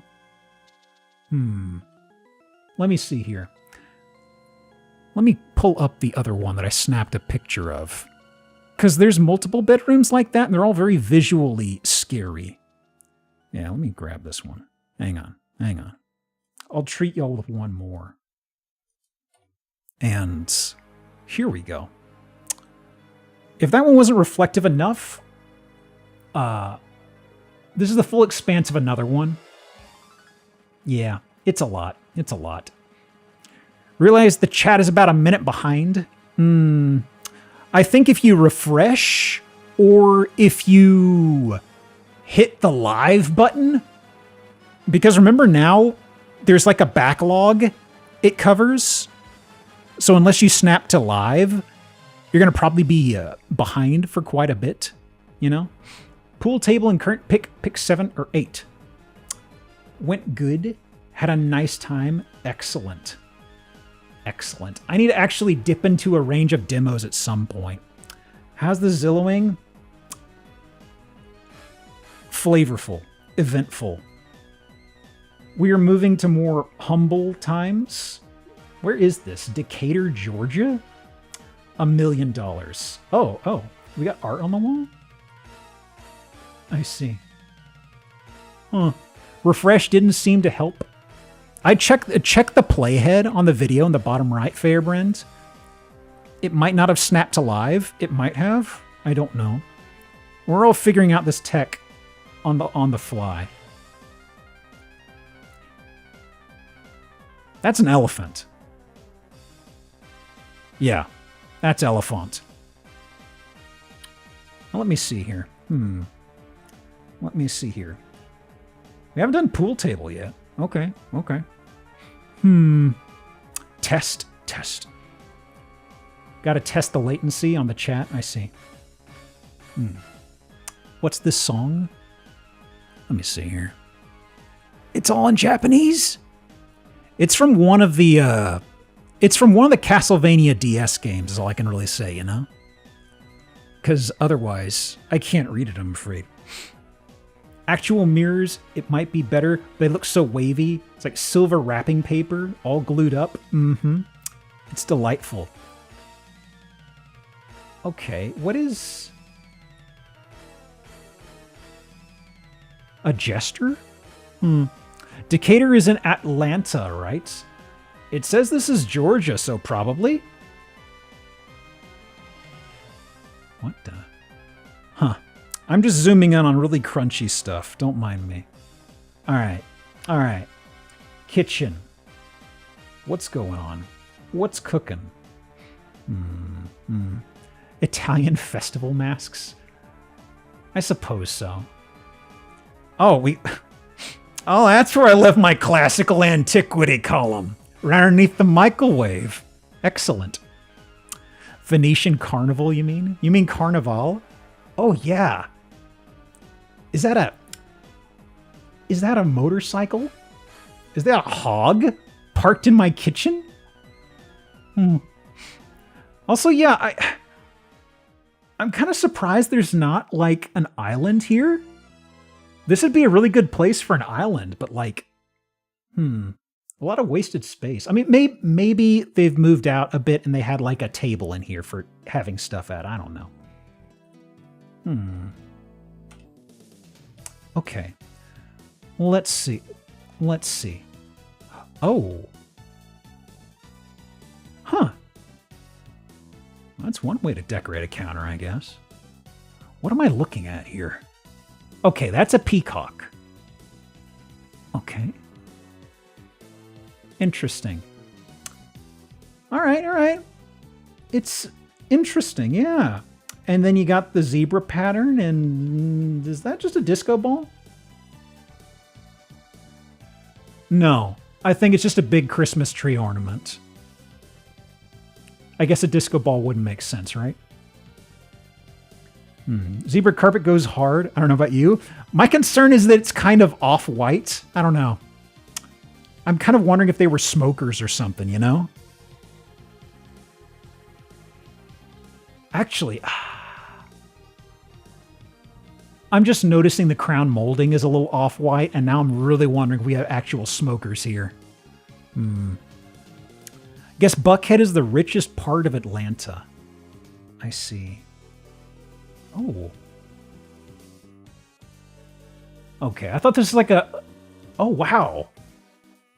S2: Let me see here. Let me pull up the other one that I snapped a picture of. Because there's multiple bedrooms like that, and they're all very visually scary. Yeah, let me grab this one. Hang on. I'll treat y'all with one more. And here we go. If that one wasn't reflective enough, this is the full expanse of another one. Yeah, it's a lot. It's a lot. Realize the chat is about a minute behind. I think if you refresh or if you hit the live button, because remember now there's like a backlog it covers. So unless you snap to live, you're going to probably be behind for quite a bit, you know? Pool table and current pick 7 or 8. Went good. Had a nice time. Excellent. Excellent. I need to actually dip into a range of demos at some point. How's the Zillowing? Flavorful. Eventful. We are moving to more humble times. Where is this? Decatur, Georgia? $1 million. Oh. We got art on the wall? I see. Huh. Refresh didn't seem to help. I checked the playhead on the video in the bottom right, Fairbrand. It might not have snapped to live. It might have. I don't know. We're all figuring out this tech on the fly. That's an elephant. Yeah, that's elephant. Now, let me see here. Let me see here. We haven't done pool table yet. Okay. Test. Got to test the latency on the chat. I see. What's this song? Let me see here. It's all in Japanese? It's from one of the Castlevania DS games, is all I can really say, you know? Because otherwise, I can't read it, I'm afraid. Actual mirrors, it might be better. They look so wavy. It's like silver wrapping paper, all glued up. It's delightful. Okay, what is... a jester? Decatur is in Atlanta, right? It says this is Georgia, so probably. What the... Huh. I'm just zooming in on really crunchy stuff. Don't mind me. All right. Kitchen. What's going on? What's cooking? Italian festival masks? I suppose so. Oh, Oh, that's where I left my classical antiquity column. Right underneath the microwave. Excellent. Venetian Carnival, you mean? You mean Carnival? Oh, yeah. Is that a motorcycle? Is that a hog parked in my kitchen? Also, yeah, I'm kind of surprised there's not, like, an island here. This would be a really good place for an island, but, like, a lot of wasted space. I mean, maybe they've moved out a bit and they had, like, a table in here for having stuff at. I don't know. Okay. Let's see. Oh. Huh. That's one way to decorate a counter, I guess. What am I looking at here? Okay, that's a peacock. Okay. Interesting. All right. It's interesting, yeah. And then you got the zebra pattern, and is that just a disco ball? No, I think it's just a big Christmas tree ornament. I guess a disco ball wouldn't make sense, right? Zebra carpet goes hard. I don't know about you. My concern is that it's kind of off-white. I don't know. I'm kind of wondering if they were smokers or something, you know? Actually, I'm just noticing the crown molding is a little off-white, and now I'm really wondering if we have actual smokers here. Guess Buckhead is the richest part of Atlanta. I see. Oh. Okay, I thought this was like a... Oh, wow.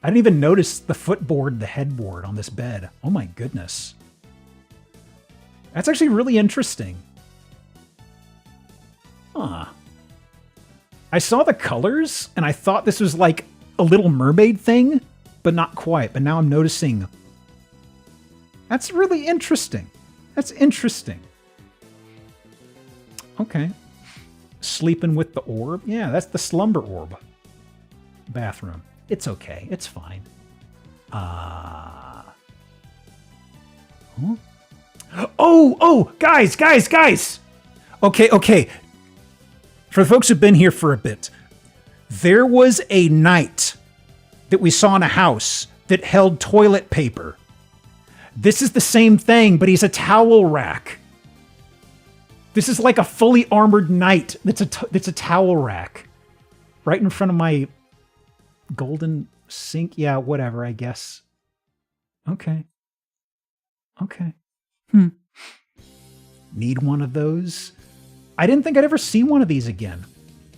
S2: I didn't even notice the footboard, the headboard on this bed. Oh my goodness. That's actually really interesting. Huh. I saw the colors, and I thought this was like a Little Mermaid thing, but not quite. But now I'm noticing... That's really interesting. That's interesting. Okay. Sleeping with the orb? Yeah, that's the slumber orb. Bathroom. It's okay. It's fine. Huh? Oh, guys! Okay. For the folks who've been here for a bit, there was a knight that we saw in a house that held toilet paper. This is the same thing, but he's a towel rack. This is like a fully armored knight that's a towel rack. Right in front of my golden sink. Yeah, whatever, I guess. Okay. Need one of those? I didn't think I'd ever see one of these again.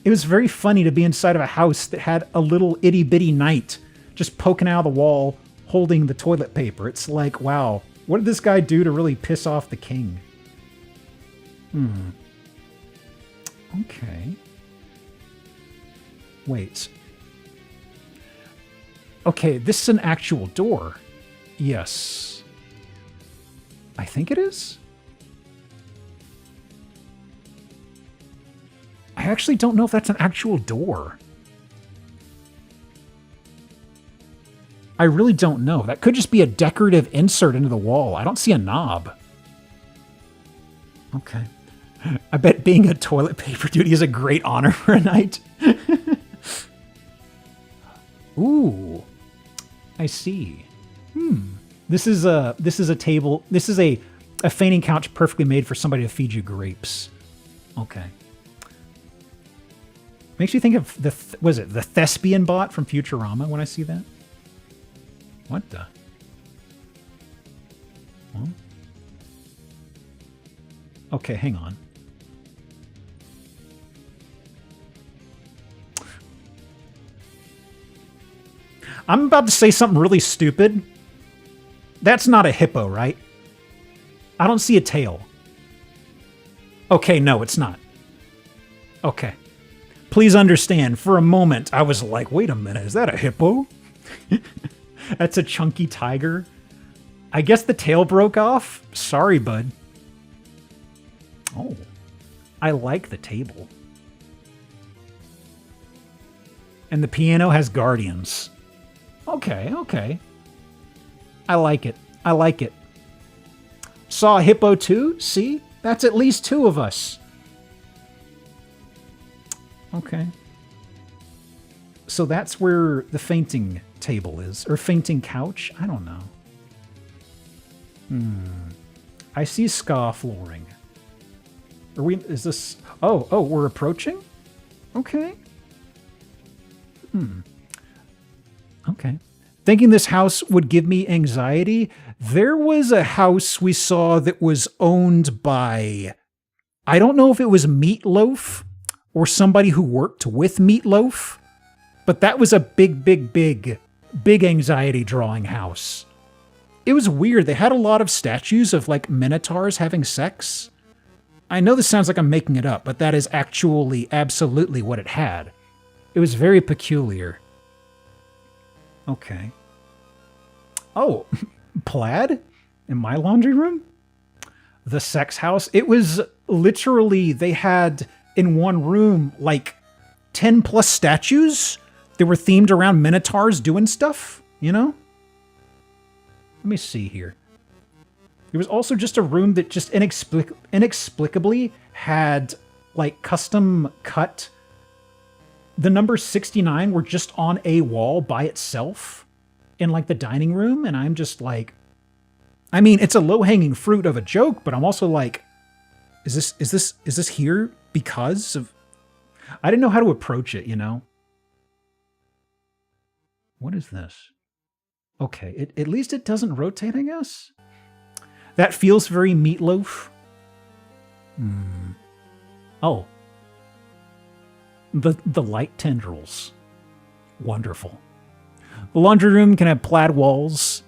S2: It was very funny to be inside of a house that had a little itty-bitty knight just poking out of the wall, holding the toilet paper. It's like, wow, what did this guy do to really piss off the king? Okay. Wait. Okay, this is an actual door. Yes. I think it is? I actually don't know if that's an actual door. I really don't know. That could just be a decorative insert into the wall. I don't see a knob. Okay. I bet being a toilet paper duty is a great honor for a knight. Ooh. I see. This is a table. This is a fainting couch perfectly made for somebody to feed you grapes. Okay. Makes you think of the thespian bot from Futurama when I see that. What the? Well, okay, hang on. I'm about to say something really stupid. That's not a hippo, right? I don't see a tail. Okay, no, it's not. Okay. Please understand, for a moment, I was like, wait a minute, is that a hippo? That's a chunky tiger. I guess the tail broke off. Sorry, bud. Oh, I like the table. And the piano has guardians. Okay, okay. I like it. I like it. Saw a hippo too? See? That's at least 2 of us. Okay. So that's where the fainting table is. Or fainting couch? I don't know. I see ska flooring. Are we... Is this... Oh, we're approaching? Okay. Okay. Thinking this house would give me anxiety. There was a house we saw that was owned by... I don't know if it was Meatloaf or somebody who worked with Meatloaf, but that was a big anxiety drawing house. It was weird. They had a lot of statues of like minotaurs having sex. I know this sounds like I'm making it up, but that is actually absolutely what it had. It was very peculiar. Okay. Oh, plaid in my laundry room? The sex house? It was literally, they had in one room like 10 plus statues that were themed around minotaurs doing stuff, you know? Let me see here. There was also just a room that just inexplicably had like custom cut. The number 69 were just on a wall by itself in like the dining room. And I'm just like, I mean, it's a low-hanging fruit of a joke, but I'm also like, is this here because of, I didn't know how to approach it, you know? What is this? Okay, at least it doesn't rotate, I guess. That feels very Meatloaf. Oh. The light tendrils. Wonderful. The laundry room can have plaid walls.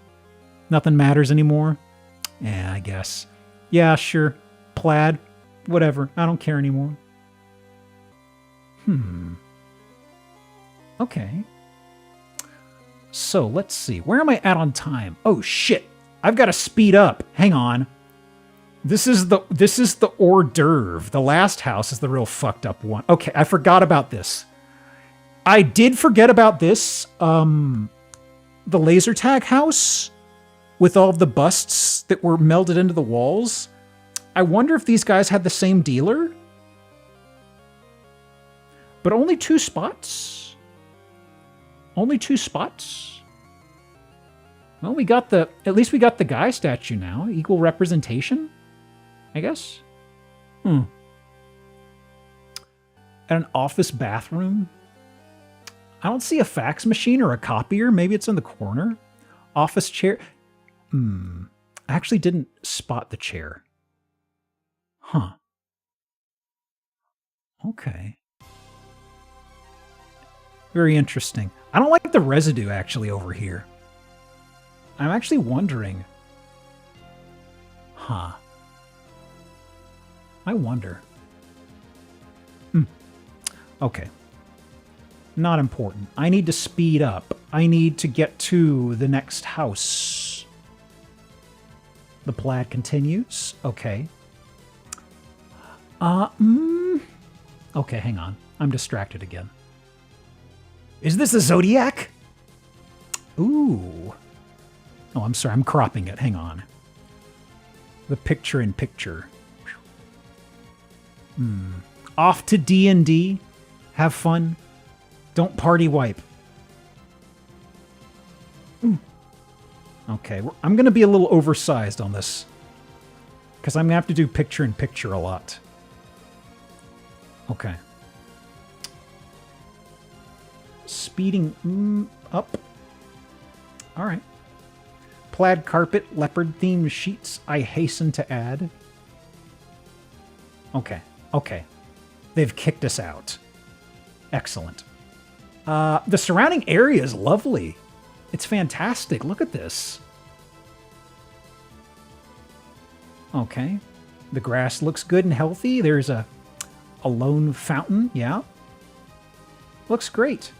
S2: Nothing matters anymore. Yeah, I guess. Yeah, sure. Plaid. Whatever. I don't care anymore. Okay. So, let's see. Where am I at on time? Oh, shit. I've got to speed up. Hang on. This is the hors d'oeuvre. The last house is the real fucked up one. Okay, I forgot about this. I did forget about this. The laser tag house with all of the busts that were melded into the walls. I wonder if these guys had the same dealer. But only 2 spots? Only 2 spots? Well, at least we got the guy statue now. Equal representation, I guess. At an office bathroom. I don't see a fax machine or a copier. Maybe it's in the corner. Office chair. I actually didn't spot the chair. Huh. Okay. Very interesting. I don't like the residue actually over here. I'm actually wondering. Huh. I wonder. Okay. Not important. I need to speed up. I need to get to the next house. The plaid continues. Okay. Okay, hang on. I'm distracted again. Is this a Zodiac? Ooh. Oh, I'm sorry. I'm cropping it. Hang on. The picture-in-picture. Off to D&D. Have fun. Don't party wipe. Okay, I'm going to be a little oversized on this. Because I'm going to have to do picture-in-picture a lot. Okay. Speeding up. All right. Plaid carpet, leopard-themed sheets, I hasten to add. Okay, okay. They've kicked us out. Excellent. The surrounding area is lovely. It's fantastic. Look at this. Okay. The grass looks good and healthy. There's a lone fountain. Yeah. Looks great.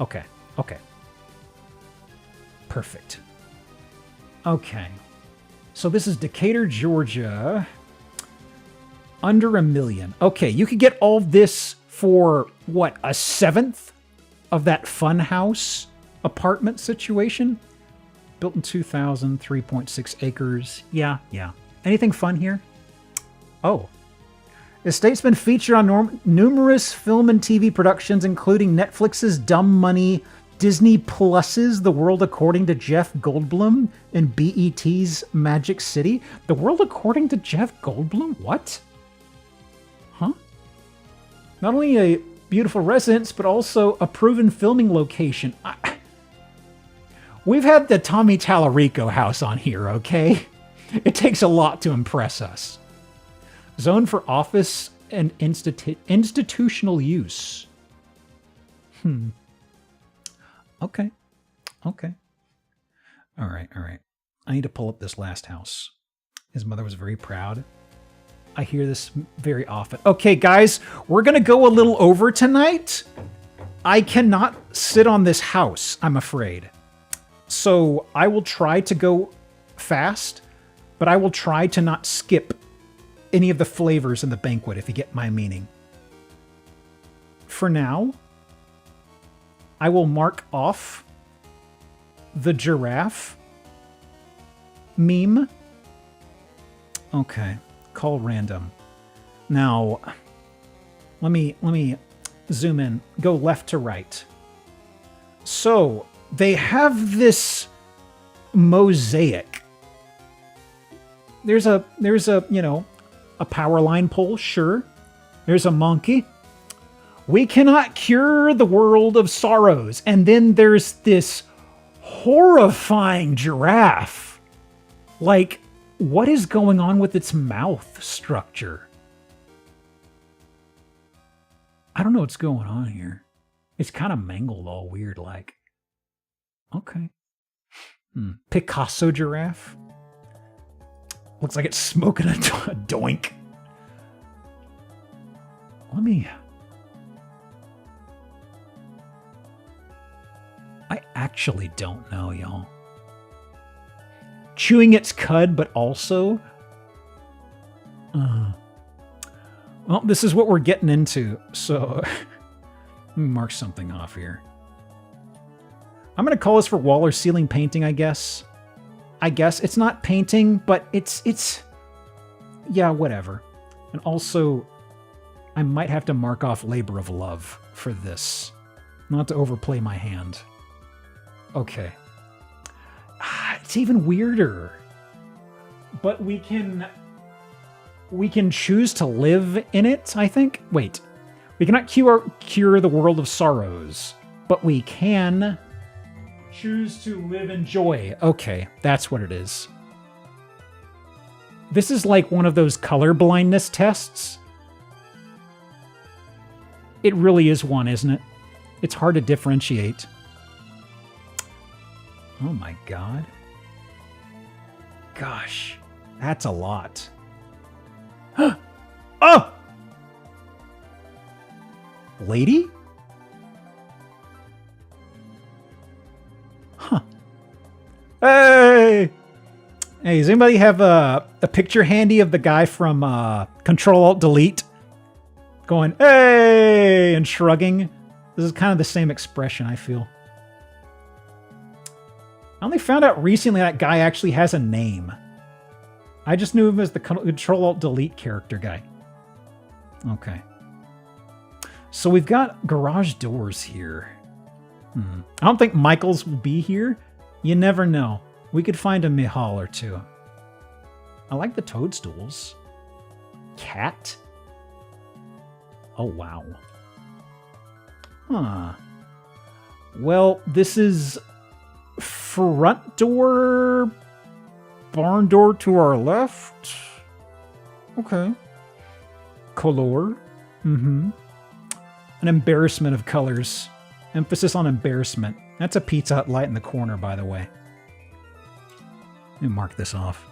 S2: Okay. Okay. Perfect. Okay. So this is Decatur, Georgia. Under $1 million. Okay, you could get all this for, what, a seventh of that funhouse apartment situation? Built in 2000, 3.6 acres. Yeah. Anything fun here? Oh. The estate's been featured on numerous film and TV productions, including Netflix's Dumb Money, Disney Plus's The World According to Jeff Goldblum, and BET's Magic City. The World According to Jeff Goldblum? What? Huh? Not only a beautiful residence, but also a proven filming location. We've had the Tommy Tallarico house on here, okay? It takes a lot to impress us. Zone for office and institutional use. Okay. All right. I need to pull up this last house. His mother was very proud. I hear this very often. Okay, guys, we're going to go a little over tonight. I cannot sit on this house, I'm afraid. So I will try to go fast, but I will try to not skip any of the flavors in the banquet, if you get my meaning. For now, I will mark off the giraffe meme. Okay, call random. Now, let me zoom in, go left to right. So, they have this mosaic. There's a, you know, a power line pole, sure. There's a monkey. We cannot cure the world of sorrows. And then there's this horrifying giraffe. Like, what is going on with its mouth structure? I don't know what's going on here. It's kind of mangled all weird like. Okay. Picasso giraffe. Looks like it's smoking a doink. I actually don't know, y'all. Chewing its cud, but also... well, this is what we're getting into, so... let me mark something off here. I'm going to call this for wall or ceiling painting, I guess. It's not painting, but it's... yeah, whatever. And also, I might have to mark off labor of love for this. Not to overplay my hand. Okay. It's even weirder. But we can choose to live in it, I think. Wait. We cannot cure the world of sorrows, but we can choose to live in joy. Okay, that's what it is. This is like one of those color blindness tests. It really is one, isn't it? It's hard to differentiate. Oh my god. Gosh, that's a lot. Oh! Lady? Huh. Hey! Hey, does anybody have a picture handy of the guy from Control-Alt-Delete? Going, hey! And shrugging. This is kind of the same expression, I feel. I only found out recently that guy actually has a name. I just knew him as the Control-Alt-Delete character guy. Okay. So we've got garage doors here. I don't think Michael's will be here. You never know. We could find a Mihal or two. I like the toadstools. Cat? Oh, wow. Huh. Well, this is front door, barn door to our left. Okay. Color. An embarrassment of colors. Emphasis on embarrassment. That's a Pizza Hut light in the corner, by the way. Let me mark this off.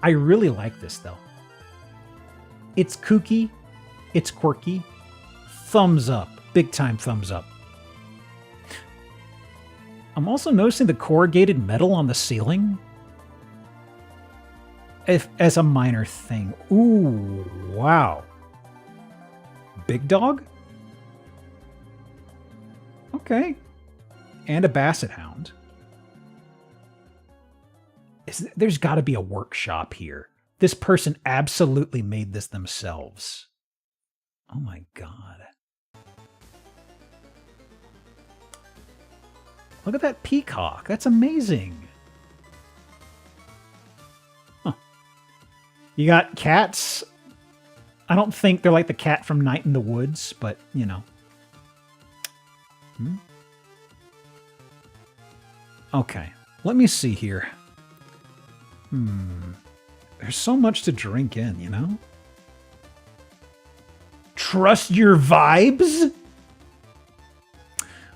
S2: I really like this, though. It's kooky. It's quirky. Thumbs up. Big time thumbs up. I'm also noticing the corrugated metal on the ceiling. if as a minor thing. Ooh, wow. Big dog? Okay. And a basset hound. There's got to be a workshop here. This person absolutely made this themselves. Oh my God. Look at that peacock. That's amazing. Huh. You got cats. I don't think they're like the cat from Night in the Woods, but, you know. Okay. Let me see here. There's so much to drink in, you know? Trust your vibes?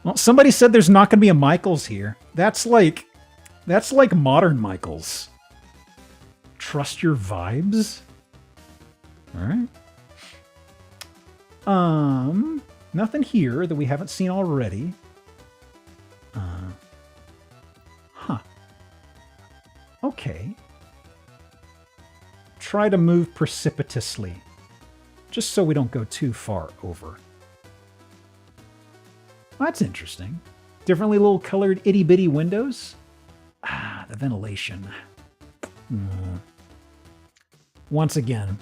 S2: Well, somebody said there's not going to be a Michaels here. That's like modern Michaels. Trust your vibes? All right. Nothing here that we haven't seen already. Okay. Try to move precipitously, just so we don't go too far over. That's interesting. Differently little colored itty-bitty windows. Ah, the ventilation. Once again,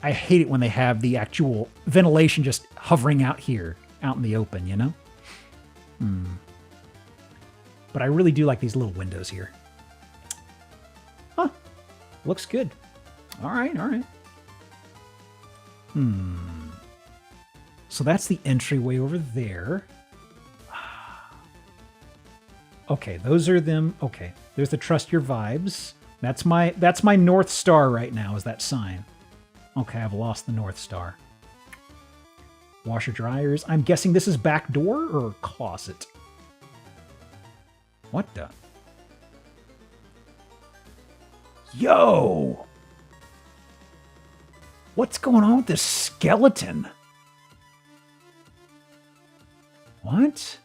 S2: I hate it when they have the actual ventilation just hovering out here, out in the open, you know? But I really do like these little windows here. Huh. Looks good. All right, all right. So that's the entryway over there. Okay, those are them. Okay, there's the trust your vibes. That's my North Star right now, is that sign. Okay, I've lost the North Star. Washer dryers. I'm guessing this is back door or closet. What the? Yo! What's going on with this skeleton? What?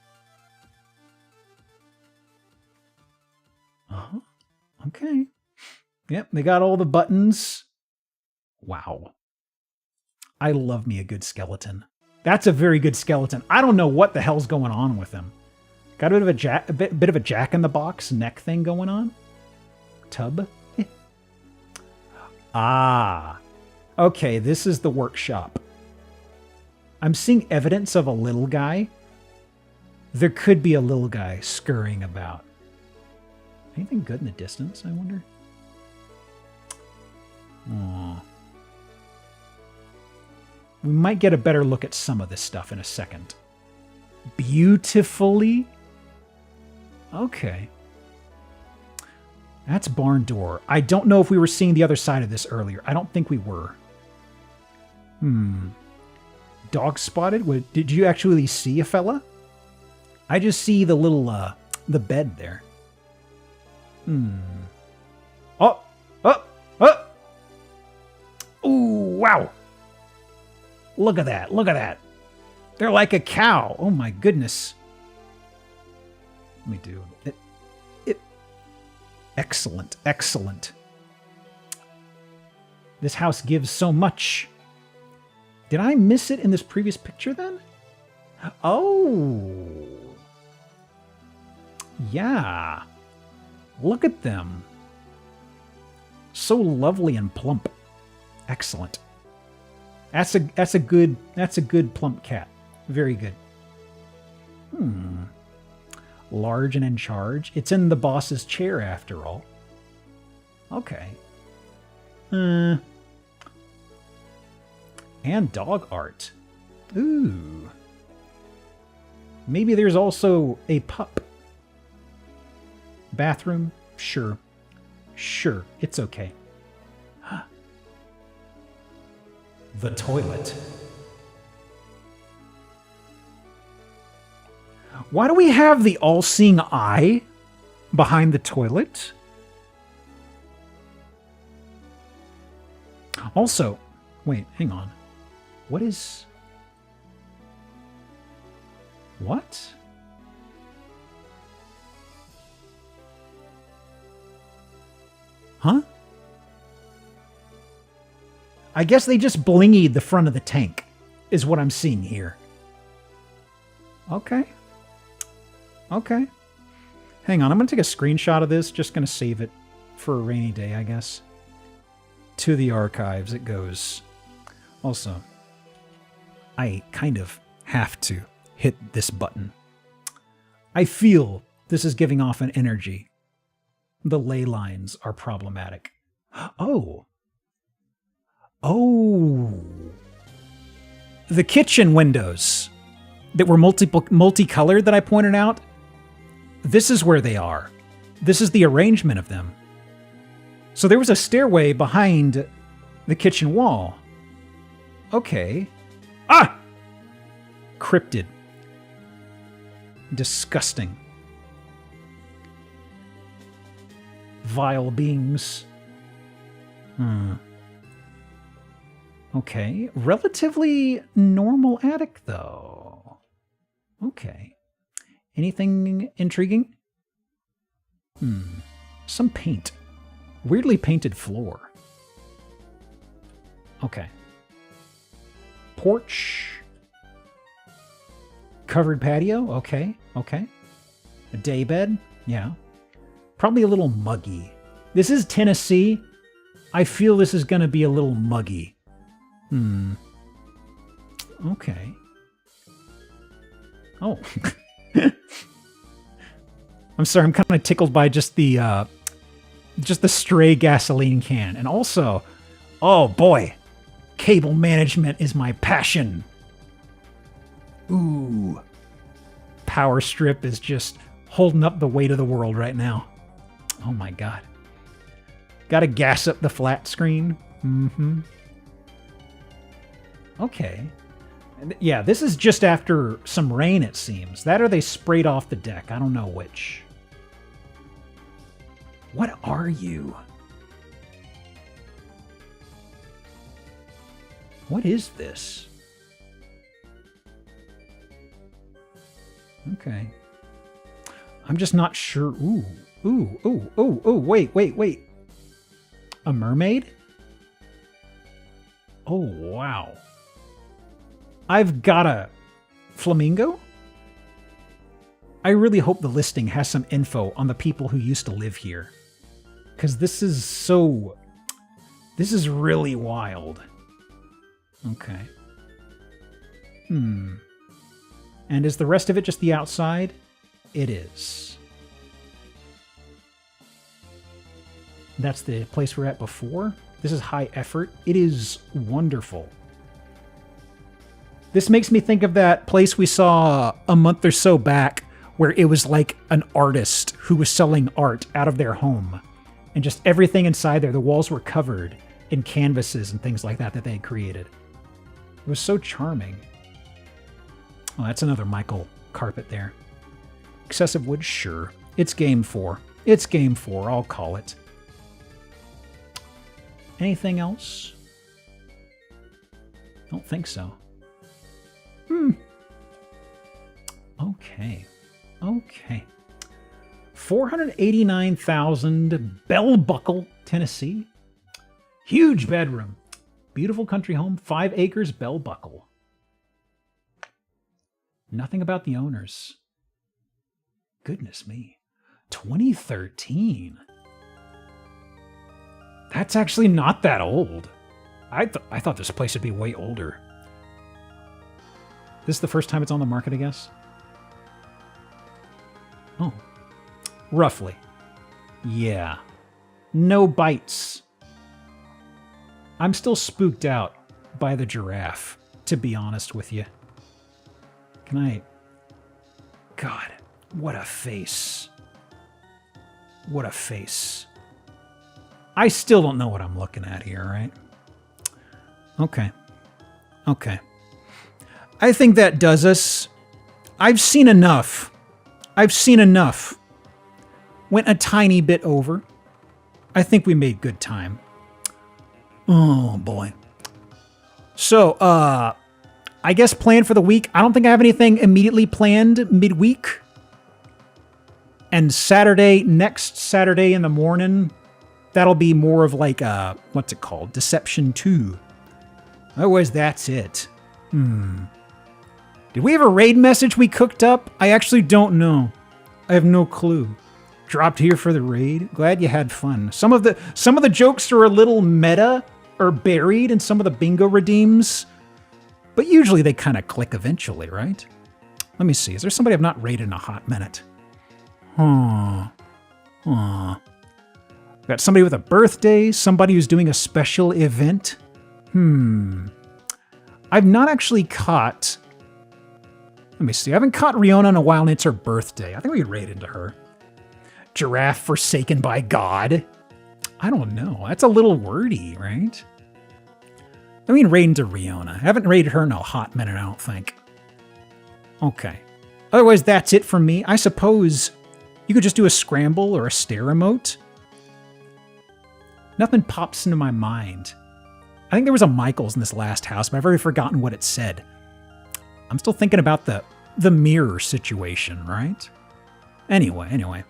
S2: Uh-huh. Okay. Yep, they got all the buttons. Wow. I love me a good skeleton. That's a very good skeleton. I don't know what the hell's going on with him. Got a bit of a jack-in-the-box neck thing going on. Tub. Ah. Okay, this is the workshop. I'm seeing evidence of a little guy. There could be a little guy scurrying about. Anything good in the distance, I wonder? Aww. We might get a better look at some of this stuff in a second. Beautifully? Okay. That's barn door. I don't know if we were seeing the other side of this earlier. I don't think we were. Dog spotted? Did you actually see a fella? I just see the little, the bed there. Oh! Oh! Oh! Ooh, wow! Look at that. Look at that. They're like a cow. Oh my goodness. Let me do it. Excellent. Excellent. This house gives so much. Did I miss it in this previous picture then? Oh. Yeah. Look at them. So lovely and plump. Excellent. That's a good plump cat. Very good. Large and in charge. It's in the boss's chair after all. Okay. And dog art. Ooh. Maybe there's also a pup. Bathroom? Sure. Sure, it's okay. The toilet. Why do we have the all-seeing eye behind the toilet? Also, wait, hang on. What is... What? Huh? I guess they just blingied the front of the tank, is what I'm seeing here. Okay. Okay. Hang on, I'm going to take a screenshot of this. Just going to save it for a rainy day, I guess. To the archives it goes. Also, I kind of have to hit this button. I feel this is giving off an energy. The ley lines are problematic. Oh. Oh. The kitchen windows that were multicolored that I pointed out, this is where they are. This is the arrangement of them. So there was a stairway behind the kitchen wall. Okay. Ah! Cryptid. Disgusting. Vile beings. Okay. Relatively normal attic, though. Okay. Anything intriguing? Some paint. Weirdly painted floor. Okay. Porch. Covered patio. Okay. Okay. A day bed. Yeah. Probably a little muggy. This is Tennessee. I feel this is going to be a little muggy. Okay. Oh. I'm sorry, I'm kind of tickled by just the stray gasoline can. And also, oh boy, cable management is my passion. Ooh. Power strip is just holding up the weight of the world right now. Oh my god. Gotta gas up the flat screen. Okay. Yeah, this is just after some rain, it seems. That or they sprayed off the deck. I don't know which. What are you? What is this? Okay. I'm just not sure. Ooh, wait. A mermaid? Oh, wow. I've got a flamingo? I really hope the listing has some info on the people who used to live here. Because this is really wild. Okay. And is the rest of it just the outside? It is. That's the place we're at before. This is high effort. It is wonderful. This makes me think of that place we saw a month or so back where it was like an artist who was selling art out of their home. And just everything inside there, the walls were covered in canvases and things like that they had created. It was so charming. Oh, that's another Michael carpet there. Excessive wood? Sure. It's game 4. It's game 4, I'll call it. Anything else? Don't think so. Okay. 489,000 Bell Buckle, Tennessee. Huge bedroom. Beautiful country home, 5 acres, Bell Buckle. Nothing about the owners. Goodness me. 2013. That's actually not that old. I thought this place would be way older. This is the first time it's on the market, I guess? Oh. Roughly. Yeah. No bites. I'm still spooked out by the giraffe, to be honest with you. Can I... God, what a face. What a face. I still don't know what I'm looking at here, right? Okay. I think that does us. I've seen enough. Went a tiny bit over. I think we made good time. Oh, boy. So, I guess plan for the week. I don't think I have anything immediately planned midweek. And next Saturday in the morning, that'll be more of like a, what's it called? Deception 2 Otherwise, that's it. Did we have a raid message we cooked up? I actually don't know. I have no clue. Dropped here for the raid. Glad you had fun. Some of the jokes are a little meta or buried in some of the bingo redeems, but usually they kind of click eventually, right? Let me see. Is there somebody I've not raided in a hot minute? Got somebody with a birthday, somebody who's doing a special event. I've not actually caught... Let me see. I haven't caught Riona in a while, and it's her birthday. I think we could raid into her. Giraffe forsaken by God. I don't know. That's a little wordy, right? I mean, raid into Riona. I haven't raided her in a hot minute, I don't think. Okay. Otherwise, that's it from me. I suppose you could just do a scramble or a stare emote. Nothing pops into my mind. I think there was a Michaels in this last house, but I've already forgotten what it said. I'm still thinking about the mirror situation, right? Anyway.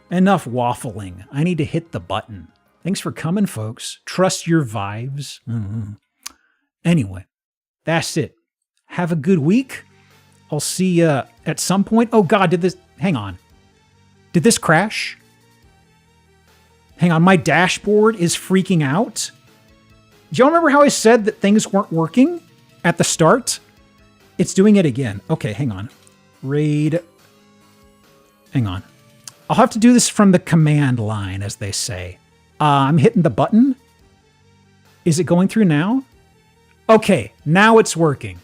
S2: Enough waffling. I need to hit the button. Thanks for coming, folks. Trust your vibes. Anyway, that's it. Have a good week. I'll see you at some point. Oh God, hang on. Did this crash? Hang on, my dashboard is freaking out. Do y'all remember how I said that things weren't working at the start? It's doing it again. Okay, hang on. Raid. Hang on. I'll have to do this from the command line, as they say. I'm hitting the button. Is it going through now? Okay, now it's working.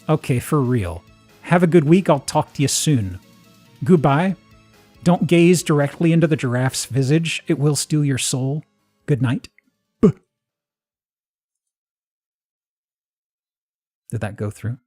S2: Okay, for real. Have a good week. I'll talk to you soon. Goodbye. Don't gaze directly into the giraffe's visage. It will steal your soul. Good night. Did that go through?